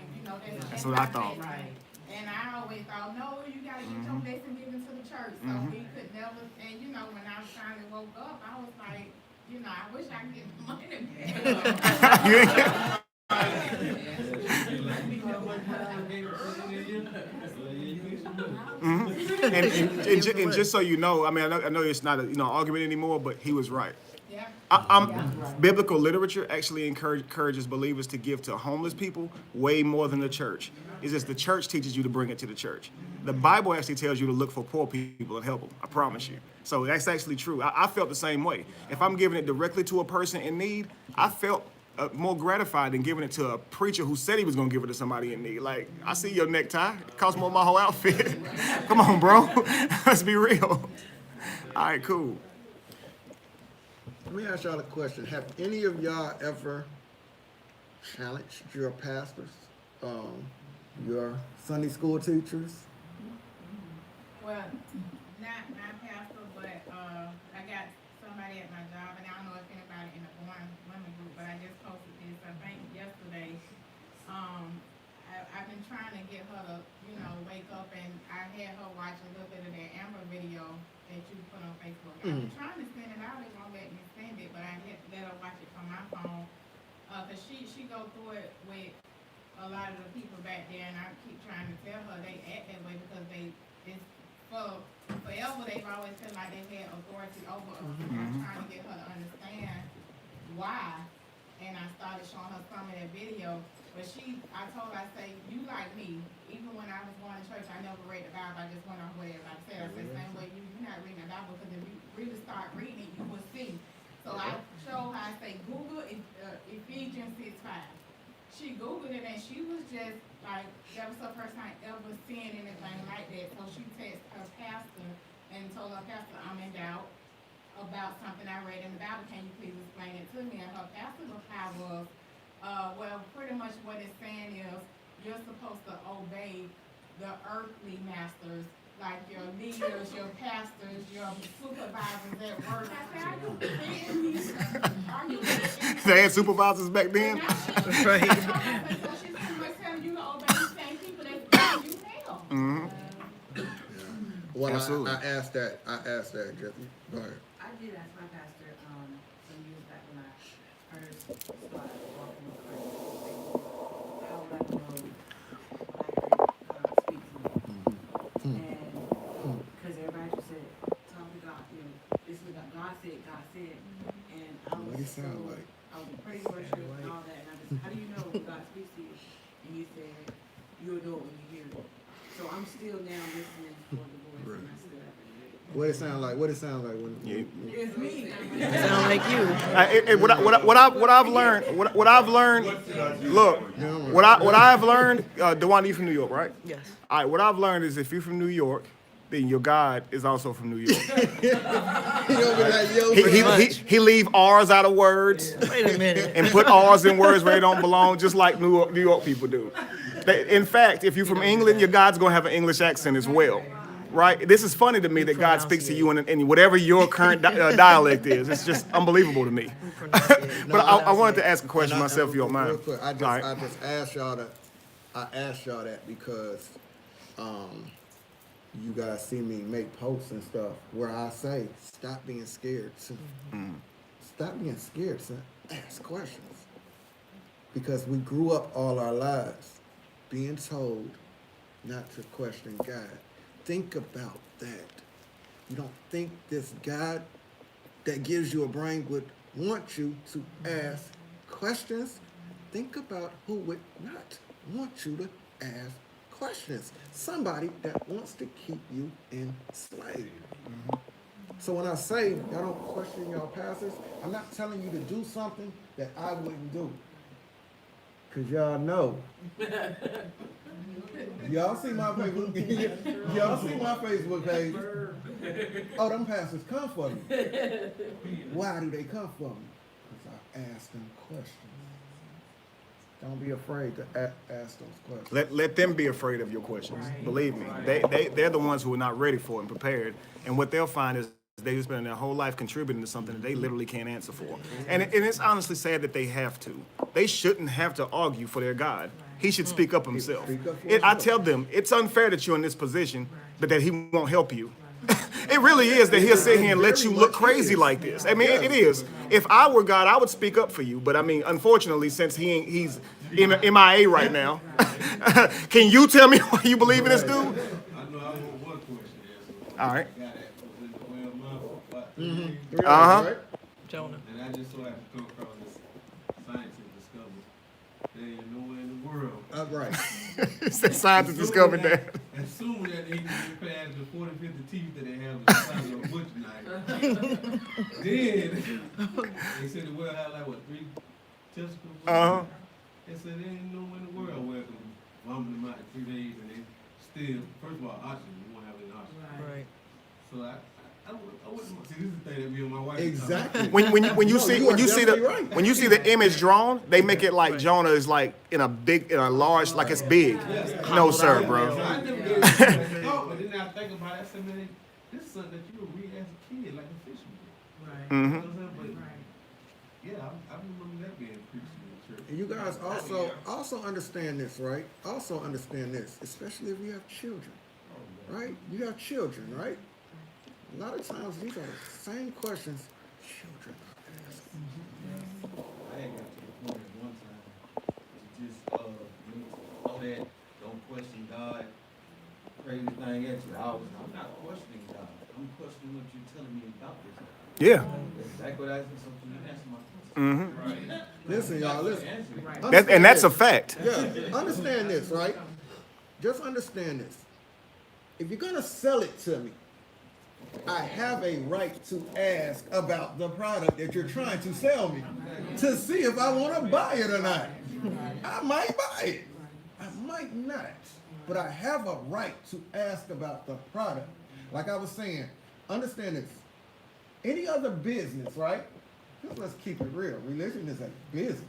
that's what I thought. Right. And I always thought, no, you gotta get your blessing given to the church. So we could never, and when I finally woke up, I was like, I wish I could get the money back. And just so you know, I mean, I know it's not a argument anymore, but he was right. Yeah. Biblical literature actually encourages believers to give to homeless people way more than the church. It's just the church teaches you to bring it to the church. The Bible actually tells you to look for poor people and help them. I promise you. So that's actually true. I felt the same way. If I'm giving it directly to a person in need, I felt more gratified than giving it to a preacher who said he was going to give it to somebody in need. Like, I see your necktie. It costs more than my whole outfit. Come on, bro. Let's be real. All right, cool. Let me ask y'all a question. Have any of y'all ever challenged your pastors, your Sunday school teachers? Well, not my pastor, but I got somebody at my job, and I don't know if anybody in the women group, but I just posted this, I think yesterday. I've been trying to get her to, wake up, and I had her watch a little bit of that Amber video that you put on Facebook. I've been trying to send it out, it won't let me send it, but I let her watch it from my phone. Cause she go through it with a lot of the people back there, and I keep trying to tell her they act that way because forever they've always felt like they had authority over us. I'm trying to get her to understand why, and I started showing her some of that video. But I told her, I say, you like me, even when I was going to church, I never read the Bible, I just went on what everybody said. I said, same way you're not reading the Bible, because if you really start reading it, you will see. So I showed her, I say, Google Ephesians 6:5. She Googled it, and she was just like, that was her first time ever seeing anything like that. So she texted her pastor and told her pastor, I'm in doubt about something I read in the Bible. Can you please explain it to me? And her pastor's reply was, well, pretty much what it's saying is you're supposed to obey the earthly masters, like your leaders, your pastors, your supervisors at work. I said, are you kidding me? Are you kidding me? They had supervisors back then? Right. So she's pretty much telling you to obey the same people that's giving you hell. Well, Absolutely. I asked that, Jeffy. Go ahead. I did ask my pastor some years back when I first started walking with Christ. I would like to know when I heard God speak to me. And because everybody just said, talk to God, this is what God said. And I was What do you sound like? I was in praise worship and all that. And I just, how do you know when God speaks to you? And you said, you'll know it when you hear it. So I'm still now listening for the voice, and I still have to do it. What it sound like? What it sound like when? It's me. Sound like you. What I've learned. Look, what I've learned. DeWanda, you from New York, right? Yes. All right. What I've learned is if you're from New York, then your God is also from New York. He leave R's out of words. Wait a minute. And put R's in words where they don't belong, just like New York people do. In fact, if you're from England, your God's gonna have an English accent as well. Right? This is funny to me that God speaks to you in whatever your current dialect is. It's just unbelievable to me. But I wanted to ask a question myself, if you don't mind. Real quick, I just asked y'all that because you guys see me make posts and stuff where I say, stop being scared. Stop being scared, son. Ask questions. Because we grew up all our lives being told not to question God. Think about that. You don't think this God that gives you a brain would want you to ask questions? Think about who would not want you to ask questions. Somebody that wants to keep you enslaved. So when I say y'all don't question y'all pastors, I'm not telling you to do something that I wouldn't do. Cause y'all know. Y'all see my Facebook. Y'all see my Facebook page. Oh, them pastors come for me. Why do they come for me? Because I ask them questions. Don't be afraid to ask those questions. Let them be afraid of your questions. Believe me, they're the ones who are not ready for it and prepared. And what they'll find is they just spend their whole life contributing to something that they literally can't answer for. And it's honestly sad that they have to. They shouldn't have to argue for their God. He should speak up himself. I tell them, it's unfair that you're in this position, but that he won't help you. It really is that he'll sit here and let you look crazy like this. I mean, it is. If I were God, I would speak up for you. But I mean, unfortunately, since he's MIA right now, can you tell me why you believe in this dude? I know I want one question. All right. Uh-huh. Jonah. And I just so happened to come across this scientific discovery. There ain't nowhere in the world. Right. It's that scientists discovered that. Assuming that they can get past the 40, 50 teeth that they have the size of a butcher knife. Then they said the world had like what, 3 testicles? Uh-huh. They said there ain't nowhere in the world where it can vomit them out in 3 days and they still, first of all, oxygen, you won't have any oxygen. Right. So I wouldn't see, this is the thing that me and my wife Exactly. When you see you when are you see definitely right. when you see the image drawn, they make it like Jonah is like in a large, like it's big. No, sir, bro. So I never gave it a thought, but then I think about it, I said, man, this is something that you would read as a kid, like a fisherman. Right. Mhm. You know what I'm saying? But yeah, I remember that being preached in the church. And you guys also understand this, right? Also understand this, especially if you have children, right? You have children, right? A lot of times these are the same questions children are asking. I had got to the point at one time to just all that don't question God, crazy thing at you. I'm not questioning God. I'm questioning what you're telling me about this. Yeah. That's exactly what I said. So can you answer my question? Mm-hmm. Right. Listen, y'all, listen. And that's a fact. Yeah, understand this, right? Just understand this. If you're gonna sell it to me, I have a right to ask about the product that you're trying to sell me to see if I want to buy it or not. I might buy it. I might not. But I have a right to ask about the product. Like I was saying, understand this. Any other business, right? Let's keep it real. Religion is a business.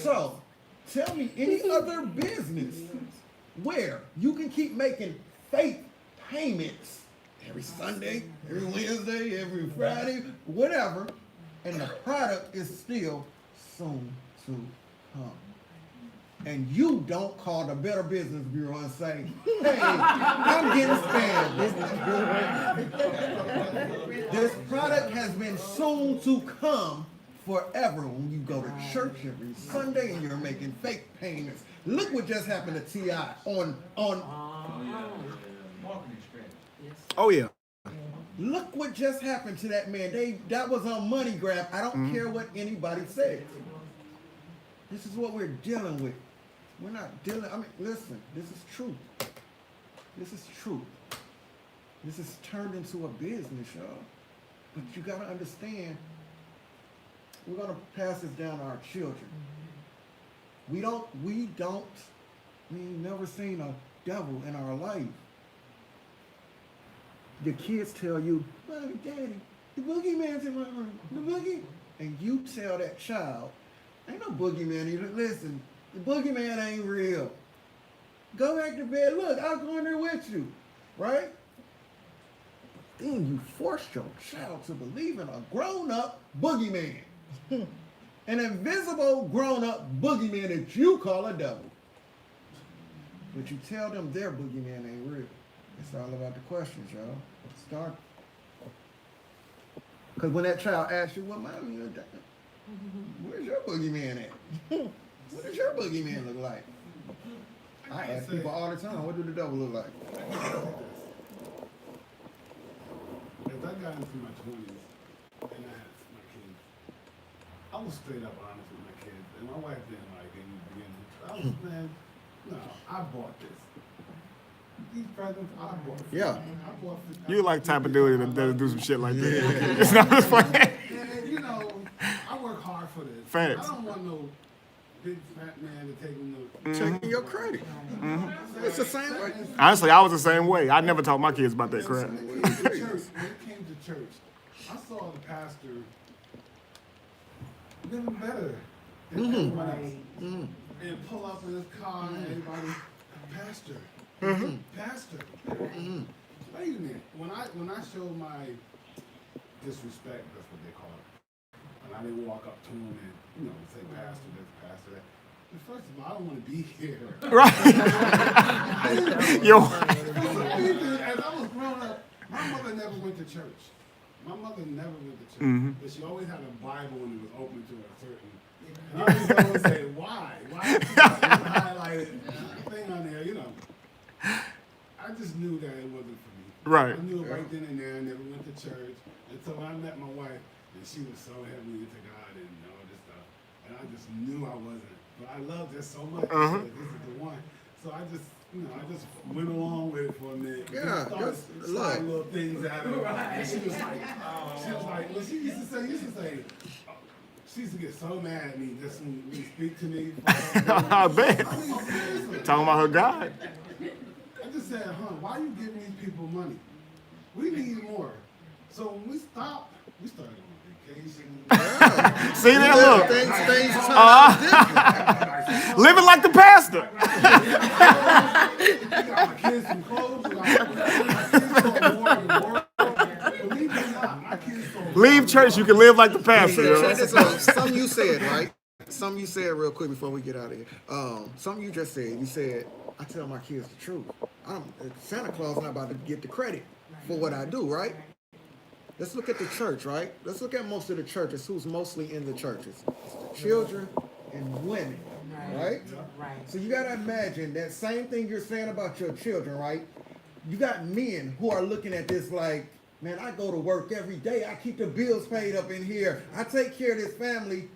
So, tell me any other business where you can keep making faith payments every Sunday, every Wednesday, every Friday, whatever, and the product is still soon to come. And you don't call the Better Business Bureau and say, hey, I'm getting scammed. This product has been soon to come forever. When you go to church every Sunday and you're making fake payments. Look what just happened to T.I. on Marketing strategy. Oh yeah. Look what just happened to that man. That was a money grab. I don't care what anybody says. This is what we're dealing with. We're not dealing, listen, this is truth. This is truth. This is turned into a business, y'all. But you gotta understand, we're gonna pass this down to our children. We ain't never seen a devil in our life. The kids tell you, Mommy, Daddy, the boogeyman's in my room. The boogie. And you tell that child, ain't no boogeyman either. Listen, the boogeyman ain't real. Go back to bed. Look, I'll go in there with you. Right? Then you force your child to believe in a grown-up boogeyman. An invisible grown-up boogeyman that you call a devil. But you tell them their boogeyman ain't real. It's all about the questions, y'all. Start. Because when that child asks you, well, Mommy, where's your boogeyman at? What does your boogeyman look like? I ask people all the time, what do the devil look like? As I got into my 20s and I had my kids, I was straight up honest with my kids. And my wife didn't like it in the beginning. I was, man, no, I bought this. These presents, I bought it. Yeah. I bought it. You like type of dude that'll do some shit like that. It's not just funny. And, you know, I work hard for this. Facts. I don't want no big fat man to take me no. Taking your credit. It's the same way. Honestly, I was the same way. I never taught my kids about that crap. When it came to church, I saw the pastor living better and everyone else. And pull up in his car and everybody, Pastor, Pastor. Wait a minute. When I show my disrespect, that's what they call it. And I didn't walk up to him and, say Pastor this, Pastor that. But first of all, I don't want to be here. Right. Yo. As I was growing up, my mother never went to church. My mother never went to church, but she always had a Bible and it was open to a certain. And I used to always say, why? Why is the highlighted thing on there? I just knew that it wasn't for me. Right. I knew it right then and there. I never went to church until I met my wife, and she was so heavily into God and all this stuff, and I just knew I wasn't. But I loved her so much. I said, this is the one. So I just went along with it for a minute. Yeah, Started that's sliding little things out of her. And she was like, well, she used to say, she used to get so mad at me just when you speak to me. I bet. I mean, seriously. Talking about her God. I just said, why are you giving these people money? We need more. So when we stopped, we started on vacation. See that? Look. Things turn out different. Living like the pastor. We got my kids some clothes. We got my kids some more and more. Believe it or not, my kids some Leave church, you can live like the pastor. Check this out. Something you said, right? Something you said real quick before we get out of here. Something you just said. You said, I tell my kids the truth. Santa Claus not about to get the credit for what I do, right? Let's look at the church, right? Let's look at most of the churches. Who's mostly in the churches? It's the children and women, right? Right. So you got to imagine that same thing you're saying about your children, right? You got men who are looking at this like, man, I go to work every day. I keep the bills paid up in here. I take care of this family.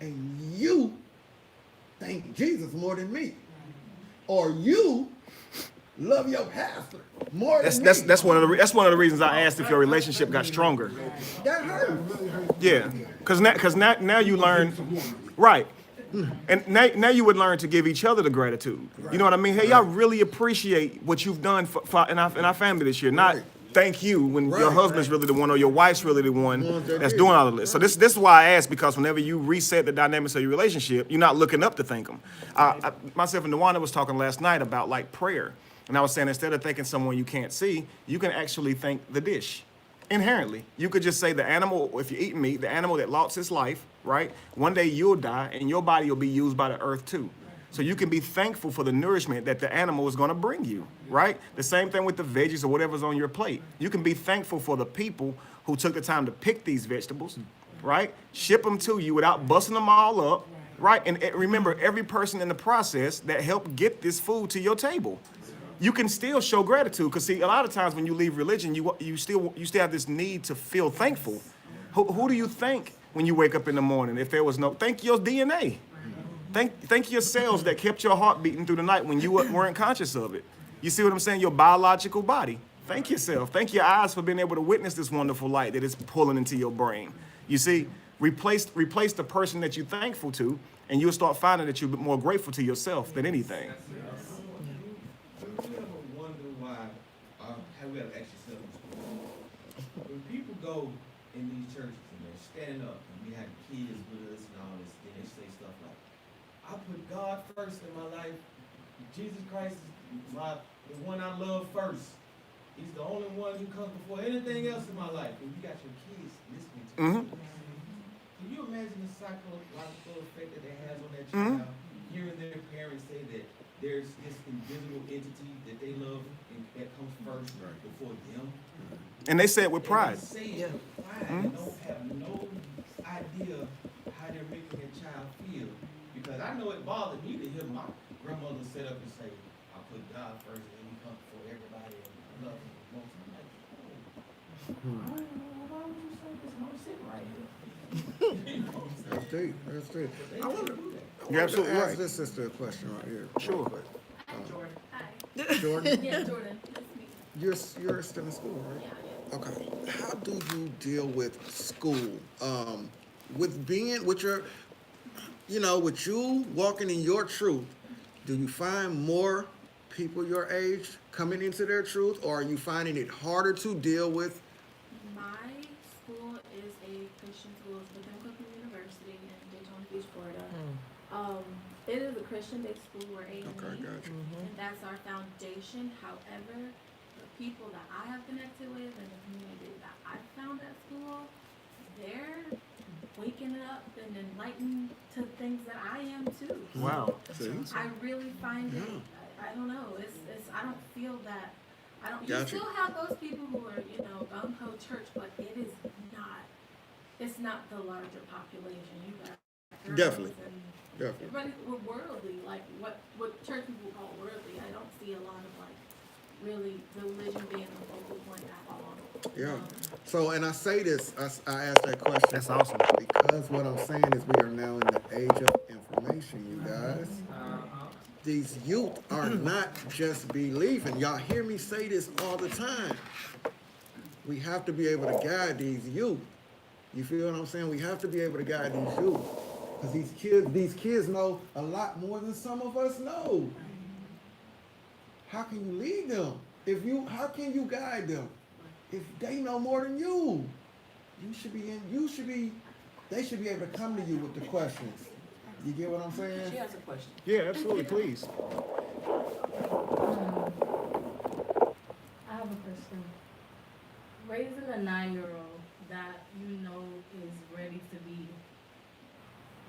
And you thank Jesus more than me. Or you love your pastor more than me. That's one of the reasons I asked if your relationship got stronger. That hurt. Yeah, because now you learn, right, and now you would learn to give each other the gratitude. You know what I mean? Hey, y'all really appreciate what you've done for in our family this year. Not thank you when your husband's really the one or your wife's really the one that's doing all of this. So this is why I ask, because whenever you reset the dynamics of your relationship, you're not looking up to thank them. Myself and Dewana was talking last night about like prayer. And I was saying, instead of thanking someone you can't see, you can actually thank the dish. Inherently, you could just say the animal, if you eat meat, the animal that lost its life, right? One day you'll die and your body will be used by the earth too. So you can be thankful for the nourishment that the animal is going to bring you, right? The same thing with the veggies or whatever's on your plate. You can be thankful for the people who took the time to pick these vegetables, right? Ship them to you without busting them all up, right? And remember, every person in the process that helped get this food to your table. You can still show gratitude, because see, a lot of times when you leave religion, you still have this need to feel thankful. Who do you thank when you wake up in the morning? If there was no, thank your DNA. Thank your cells that kept your heart beating through the night when you weren't conscious of it. You see what I'm saying? Your biological body. Thank yourself. Thank your eyes for being able to witness this wonderful light that is pulling into your brain. You see, replace the person that you're thankful to, and you'll start finding that you're more grateful to yourself than anything. When people go in these churches and they're standing up and we have kids with us and all this, then they say stuff like, I put God first in my life. Jesus Christ is the one I love first. He's the only one who comes before anything else in my life. And you got your kids listening to you. Can you imagine the psychological effect that that has on that child? Hearing their parents say that there's this invisible entity that they love and that comes first before them. And they say it with pride. They say it with pride and don't have no idea how they're making their child feel. Because I know it bothered me to hear my grandmother sit up and say, I put God first and then he comes before everybody and I love him most of my life. Why would you say this? I'm sitting right here. That's deep. That's deep. I wonder, You're absolutely ask right. this sister a question right here. Sure. Jordan. Hi. Jordan? Yeah, Jordan. Nice to meet you. You're still in school, right? Yeah. Okay. How do you deal with school? With your, with you walking in your truth, do you find more people your age coming into their truth, or are you finding it harder to deal with? My school is a Christian school. It's within Cookman University in Daytona Beach, Florida. It is a Christian-based school, we're A&E, Okay, gotcha. and that's our foundation. However, the people that I have connected with and the community that I found at school, they're waking up and enlightened to things that I am too. Wow. See? I really find it, Yeah. I don't know, it's, I don't feel that, you Gotcha. still have those people who are, gung-ho church, but it is not, it's not the larger population. You got girls Definitely. and Definitely. everybody, we're worldly, like what church people call worldly. I don't see a lot of like really religion being the focal point at all. Yeah. So, and I say this, I asked that question. That's awesome. Because what I'm saying is we are now in the age of information, you guys. These youth are not just believing. Y'all hear me say this all the time. We have to be able to guide these youth. You feel what I'm saying? We have to be able to guide these youth. Because these kids know a lot more than some of us know. How can you lead them? How can you guide them? If they know more than you, they should be able to come to you with the questions. You get what I'm saying? She has a question. Yeah, absolutely, please. I have a question. Raising a 9-year-old that you know is ready to be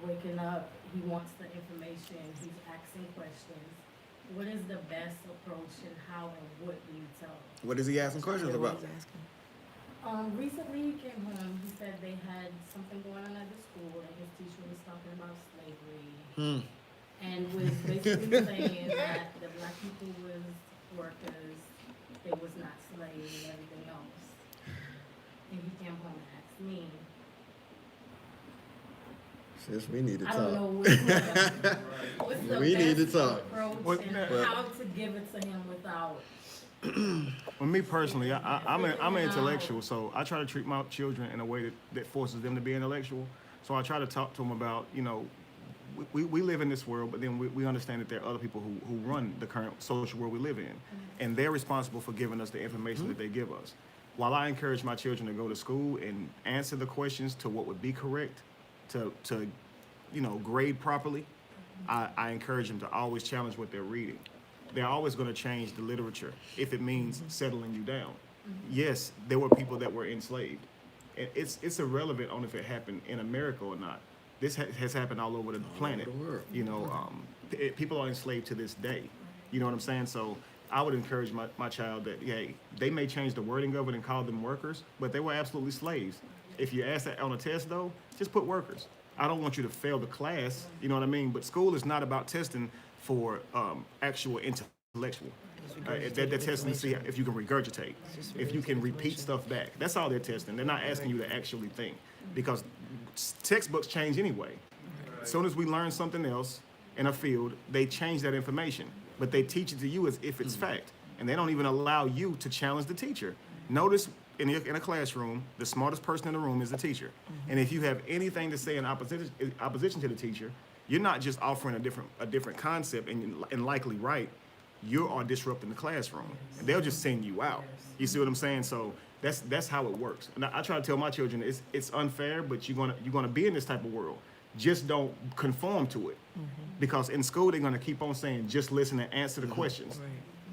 waking up, he wants the information, he's asking questions. What is the best approach and how and what do you tell him? What is he asking questions about? Recently he came home, he said they had something going on at the school and his teacher was talking about slavery. And was basically saying that the black people was workers, they was not slaves and everything else. And he came home and asked me, Sis, we need to I talk. don't know what's the We need to best talk. approach and how to give it to him without. For me personally, I'm an intellectual, so I try to treat my children in a way that forces them to be intellectual. So I try to talk to them about, we live in this world, but then we understand that there are other people who run the current social world we live in. And they're responsible for giving us the information that they give us. While I encourage my children to go to school and answer the questions to what would be correct, to grade properly, I encourage them to always challenge what they're reading. They're always going to change the literature if it means settling you down. Yes, there were people that were enslaved. It's irrelevant on if it happened in America or not. This has happened all over the planet. People are enslaved to this day. You know what I'm saying? So I would encourage my child that, hey, they may change the wording of it and call them workers, but they were absolutely slaves. If you ask that on a test, though, just put workers. I don't want you to fail the class, you know what I mean? But school is not about testing for actual intellectual. They're testing to see if you can regurgitate, if you can repeat stuff back. That's all they're testing. They're not asking you to actually think, because textbooks change anyway. As soon as we learn something else in a field, they change that information, but they teach it to you as if it's fact, and they don't even allow you to challenge the teacher. Notice in a classroom, the smartest person in the room is the teacher. And if you have anything to say in opposition to the teacher, you're not just offering a different concept and likely right. You are disrupting the classroom, and they'll just send you out. You see what I'm saying? So that's how it works. And I try to tell my children it's unfair, but you're gonna be in this type of world. Just don't conform to it, because in school they're gonna keep on saying just listen and answer the questions,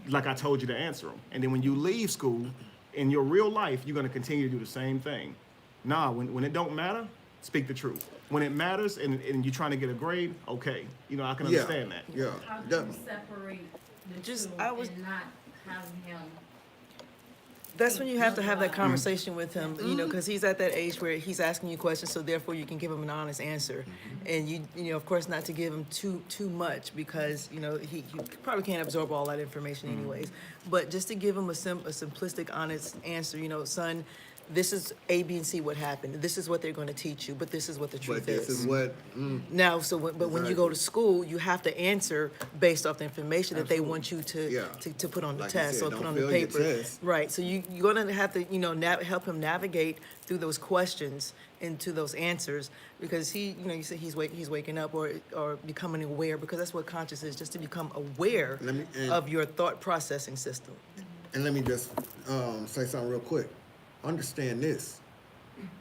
like I told you to answer them. And then when you leave school, in your real life, you're gonna continue to do the same thing. Nah, when it don't matter, speak the truth. When it matters and you're trying to get a grade, okay, I can understand that. Yeah. How can you separate the two and not have him? That's when you have to have that conversation with him, because he's at that age where he's asking you questions, so therefore you can give him an honest answer. And you of course, not to give him too much, because he probably can't absorb all that information anyways. But just to give him a simplistic, honest answer. Son, this is A, B, and C what happened. This is what they're going to teach you, but this is what the truth is. But this is what. Now, when you go to school, you have to answer based off the information that they want you to put on the test or put on the paper. Right. So you're going to have to help him navigate through those questions into those answers, because you said he's waking up or becoming aware, because that's what conscious is, just to become aware of your thought processing system. And let me just say something real quick. Understand this.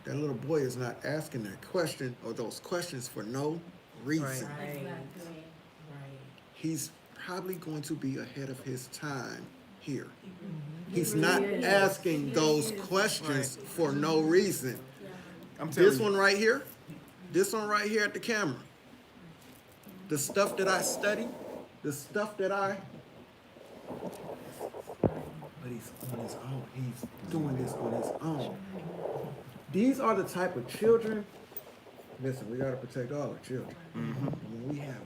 That little boy is not asking that question or those questions for no reason. Exactly. Right. He's probably going to be ahead of his time here. Mm-hmm. He's He not really is. asking He those really is. questions for no reason. I'm telling This you. one right here, this one right here at the camera, the stuff that I study, the stuff that but he's on his own. He's doing this on his own. These are the type of children. Listen, we gotta protect all our children. When we have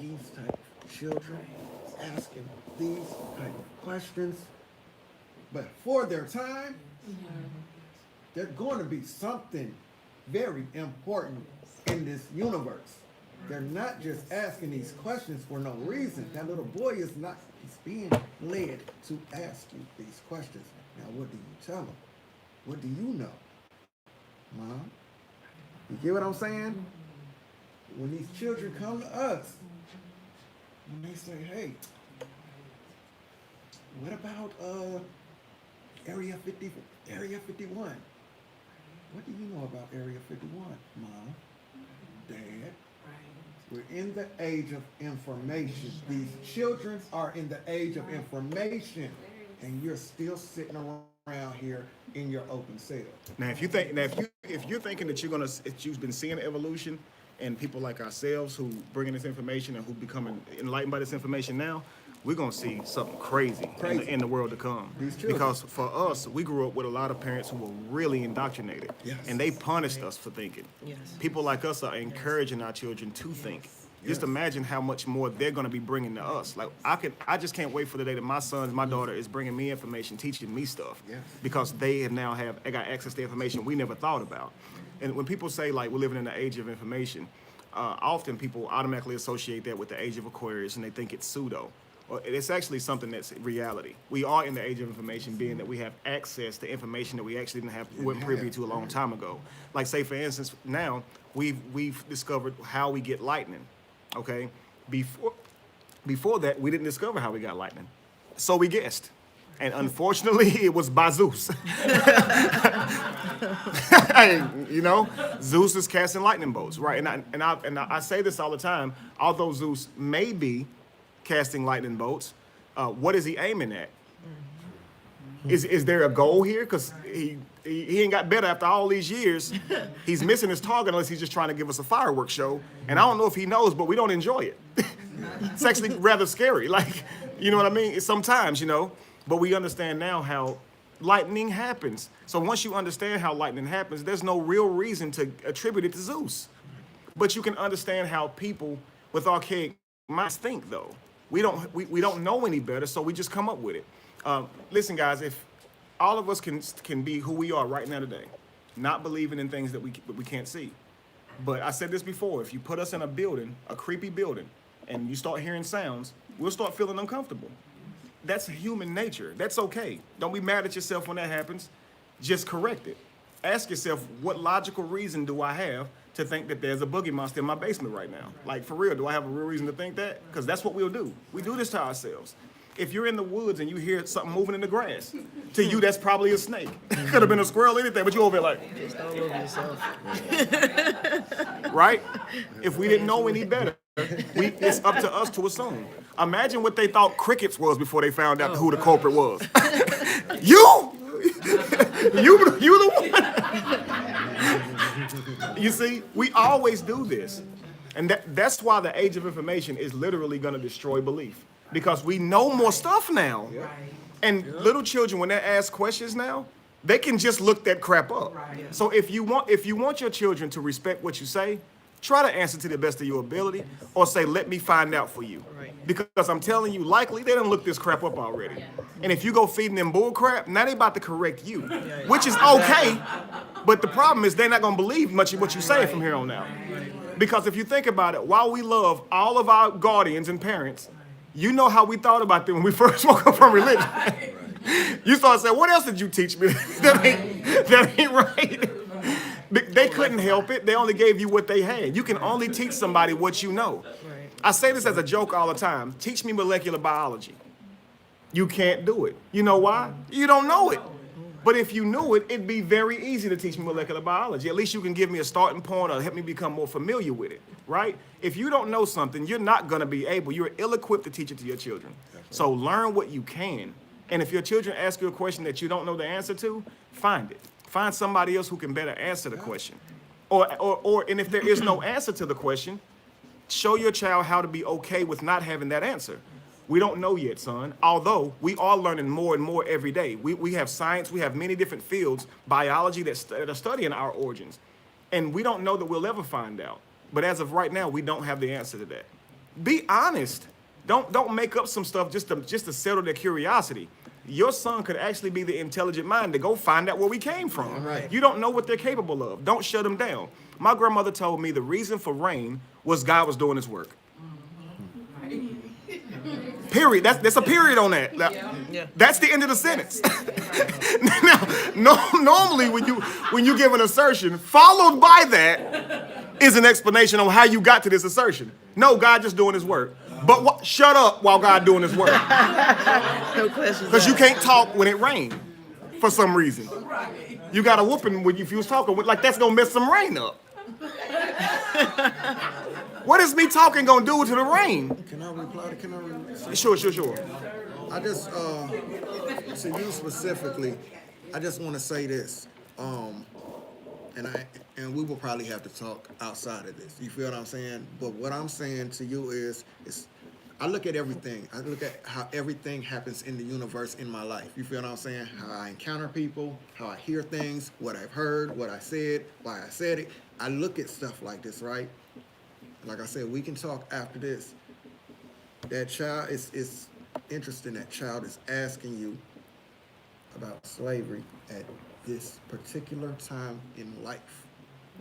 these type of children asking these type of questions, but for their time, they're going to be something very important in this universe. They're not just asking these questions for no reason. That little boy is not, he's being led to ask you these questions. Now, what do you tell him? What do you know? Mom? You get what I'm saying? When these children come to us, when they say, hey, what about Area 51? What do you know about Area 51, Mom? Dad? We're in the age of information. These children are in the age of information, and you're still sitting around here in your open cell. Now, if you're thinking that you've been seeing evolution, and people like ourselves who bring in this information and who becoming enlightened by this information now, we're gonna see something crazy. In the world to come. Because for us, we grew up with a lot of parents who were really indoctrinated, and they punished us for thinking. Yes. People like us are encouraging our children to think. Just imagine how much more they're going to be bringing to us. Like I just can't wait for the day that my daughter is bringing me information, teaching me stuff, because they got access to information we never thought about. And when people say like we're living in the age of information, often people automatically associate that with the age of Aquarius, and they think it's pseudo. Well, it's actually something that's reality. We are in the age of information, being that we have access to information that we actually weren't privy to a long time ago. Like say for instance, now we've discovered how we get lightning. Okay, before that, we didn't discover how we got lightning, so we guessed, and unfortunately, it was by Zeus. Zeus is casting lightning bolts, right? And I say this all the time. Although Zeus may be casting lightning bolts, what is he aiming at? Is there a goal here? Because he ain't got better after all these years. He's missing his target unless he's just trying to give us a fireworks show. And I don't know if he knows, but we don't enjoy it. It's actually rather scary. Like, you know what I mean? It's sometimes, but we understand now how lightning happens. So once you understand how lightning happens, there's no real reason to attribute it to Zeus. But you can understand how people with archaic minds think, though. We don't know any better, so we just come up with it. Listen, guys, if all of us can be who we are right now today, not believing in things that we can't see. But I said this before, if you put us in a building, a creepy building, and you start hearing sounds, we'll start feeling uncomfortable. That's human nature. That's okay. Don't be mad at yourself when that happens. Just correct it. Ask yourself, what logical reason do I have to think that there's a boogie monster in my basement right now? Like, for real, do I have a real reason to think that? Because that's what we'll do. We do this to ourselves. If you're in the woods and you hear something moving in the grass, to you, that's probably a snake. Could have been a squirrel, anything, but you over there like... Just all over yourself. Right? If we didn't know any better, it's up to us to assume. Imagine what they thought crickets was before they found out who the culprit was. You the one. You see, we always do this. And that's why the age of information is literally going to destroy belief. Because we know more stuff now. Right. And little children, when they're asked questions now, they can just look that crap up. Right. So if you want your children to respect what you say, try to answer to the best of your ability, or say, let me find out for you. Right. Because I'm telling you, likely they done looked this crap up already. Yeah. And if you go feeding them bull crap, now they about to correct you, which is okay. But the problem is they're not going to believe much of what you say from here on out. Because if you think about it, while we love all of our guardians and parents, you know how we thought about them when we first woke up from religion. You start saying, what else did you teach me? that ain't right. They couldn't help it. They only gave you what they had. You can only teach somebody what you know. I say this as a joke all the time. Teach me molecular biology. You can't do it. You know why? You don't know it. But if you knew it, it'd be very easy to teach me molecular biology. At least you can give me a starting point or help me become more familiar with it, right? If you don't know something, you're not gonna be able, you're ill-equipped to teach it to your children. So learn what you can. And if your children ask you a question that you don't know the answer to, find it. Find somebody else who can better answer the question. And if there is no answer to the question, show your child how to be okay with not having that answer. We don't know yet, son, although we are learning more and more every day. We have science, we have many different fields, biology that are studying our origins. And we don't know that we'll ever find out. But as of right now, we don't have the answer to that. Be honest. Don't make up some stuff just to settle their curiosity. Your son could actually be the intelligent mind to go find out where we came from. Right. You don't know what they're capable of. Don't shut them down. My grandmother told me the reason for rain was God was doing his work. Period. That's a period on that. Yeah. That's the end of the sentence. Now, normally when you give an assertion, followed by that is an explanation on how you got to this assertion. No, God just doing his work. But shut up while God doing his work. No questions. Because you can't talk when it rains for some reason. You got a whooping when if you was talking like that's gonna mess some rain up. What is me talking gonna do to the rain? Can I reply? Sure. I just, to you specifically, I just want to say this, and we will probably have to talk outside of this. You feel what I'm saying? But what I'm saying to you is I look at everything. I look at how everything happens in the universe in my life. You feel what I'm saying? How I encounter people, how I hear things, what I've heard, what I said, why I said it. I look at stuff like this, right? Like I said, we can talk after this. That child is interesting. That child is asking you about slavery at this particular time in life,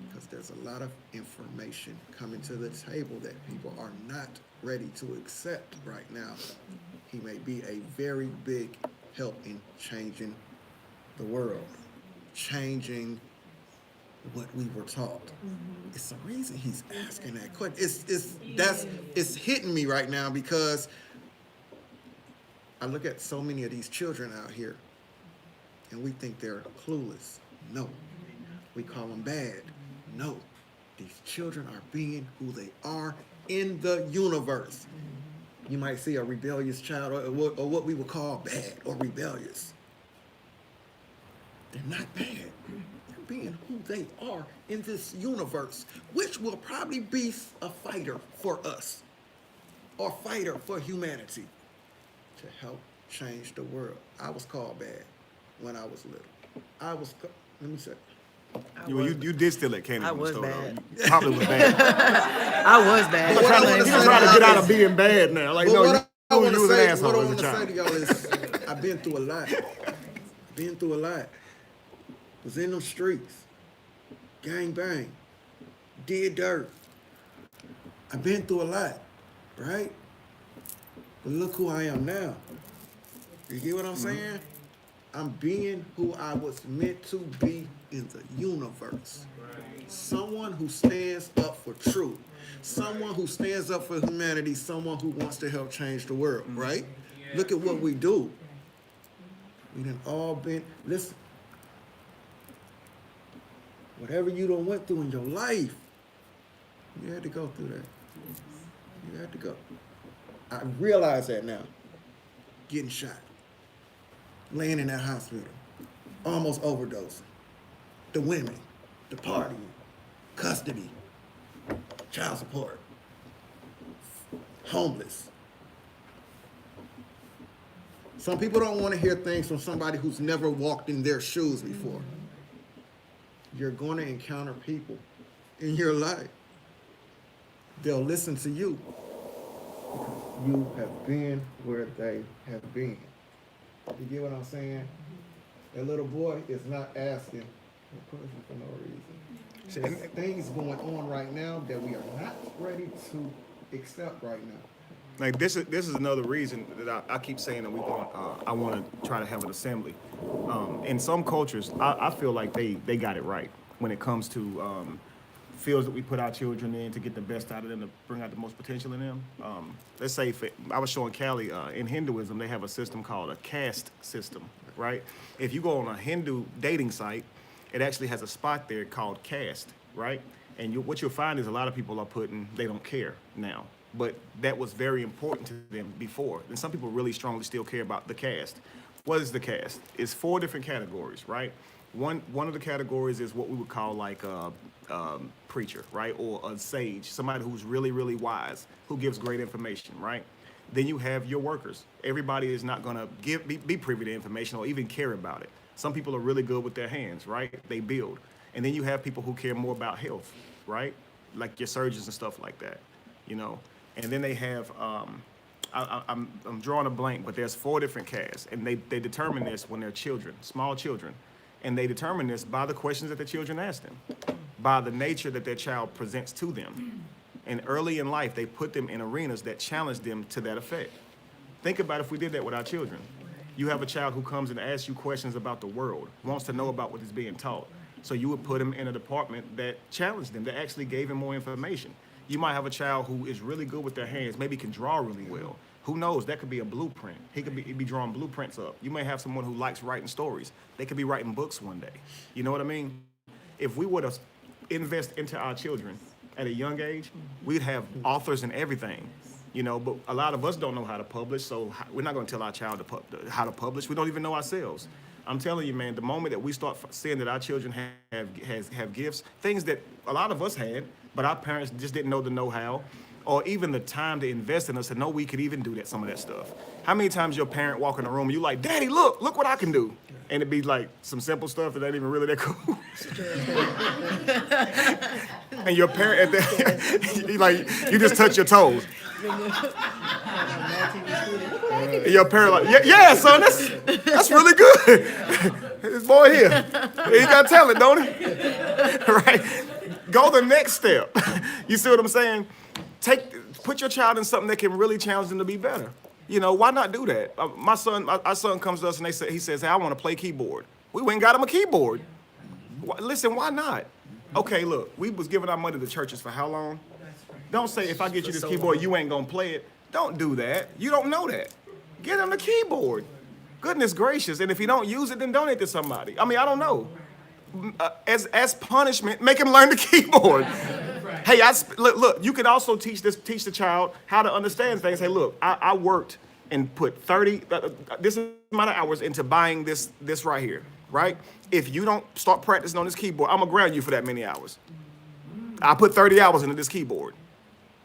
because there's a lot of information coming to the table that people are not ready to accept right now. He may be a very big help in changing the world, changing what we were taught. It's the reason he's asking that question. It's hitting me right now because I look at so many of these children out here and we think they're clueless. No. We call them bad. No. These children are being who they are in the universe. You might see a rebellious child or what we would call bad or rebellious. They're not bad. Being who they are in this universe, which will probably be a fighter for us or fighter for humanity to help change the world. I was called bad when I was little. Let me say. You did steal at Candy. I was bad. You probably was bad. I was bad. You're trying to get out of being bad now. Like, no, what I want you was an to asshole as a say to child. y'all is I've been through a lot. Was in them streets. Gang bang. Did dirt. I've been through a lot, right? But look who I am now. You get what I'm saying? I'm being who I was meant to be in the universe. Someone who stands up for truth. Someone who stands up for humanity. Someone who wants to help change the world, right? Look at what we do. We done all been, listen, whatever you done went through in your life, you had to go through that. You had to go. I realize that now. Getting shot. Laying in that hospital. Almost overdosing. The women. The partying. Custody. Child support. Homeless. Some people don't want to hear things from somebody who's never walked in their shoes before. You're going to encounter people in your life. They'll listen to you. You have been where they have been. You get what I'm saying? That little boy is not asking for no reason. There's things going on right now that we are not ready to accept right now. Like this is another reason that I keep saying that I want to try to have an assembly. In some cultures, I feel like they got it right when it comes to fields that we put our children in to get the best out of them, to bring out the most potential in them. Let's say I was showing Callie in Hinduism, they have a system called a caste system. right? If you go on a Hindu dating site, it actually has a spot there called caste, right? And what you'll find is a lot of people are putting, they don't care now. But that was very important to them before. And some people really strongly still care about the caste. What is the caste? It's 4 different categories, right? One of the categories is what we would call like a preacher, right? Or a sage, somebody who's really, really wise, who gives great information, right? Then you have your workers. Everybody is not gonna be privy to information or even care about it. Some people are really good with their hands, right? They build. And then you have people who care more about health, right? Like your surgeons and stuff like that, you know? And then they have, I'm drawing a blank, but there's 4 different castes. And they determine this when they're children, small children. And they determine this by the questions that the children ask them, by the nature that their child presents to them. And early in life, they put them in arenas that challenge them to that effect. Think about if we did that with our children. You have a child who comes and asks you questions about the world, wants to know about what is being taught. So you would put him in a department that challenged them, that actually gave him more information. You might have a child who is really good with their hands, maybe can draw really well. Who knows? That could be a blueprint. He could be drawing blueprints up. You may have someone who likes writing stories. They could be writing books one day. You know what I mean? If we were to invest into our children at a young age, we'd have authors and everything. You know, but a lot of us don't know how to publish, so we're not going to tell our child how to publish. We don't even know ourselves. I'm telling you, man, the moment that we start seeing that our children have gifts, things that a lot of us had, but our parents just didn't know the know-how, or even the time to invest in us to know we could even do that, some of that stuff. How many times your parent walk in the room and you like, Daddy, look what I can do. And it'd be like some simple stuff that ain't even really that cool. And your parent, you just touch your toes. And your parent like, yeah, son, that's really good. This boy here, he got talent, don't he? Right? Go the next step. You see what I'm saying? Put your child in something that can really challenge them to be better. You know, why not do that? Our son comes to us and he says, hey, I want to play keyboard. We went and got him a keyboard. Listen, why not? Okay, look, we was giving our money to churches for how long? Don't say, if I get you this keyboard, you ain't gonna play it. Don't do that. You don't know that. Get him the keyboard. Goodness gracious. And if he don't use it, then donate to somebody. I mean, I don't know. As punishment, make him learn the keyboard. Hey, look, you could also teach the child how to understand things. Hey, look, I worked and put this amount of hours into buying this right here, right? If you don't start practicing on this keyboard, I'm gonna ground you for that many hours. I put 30 hours into this keyboard,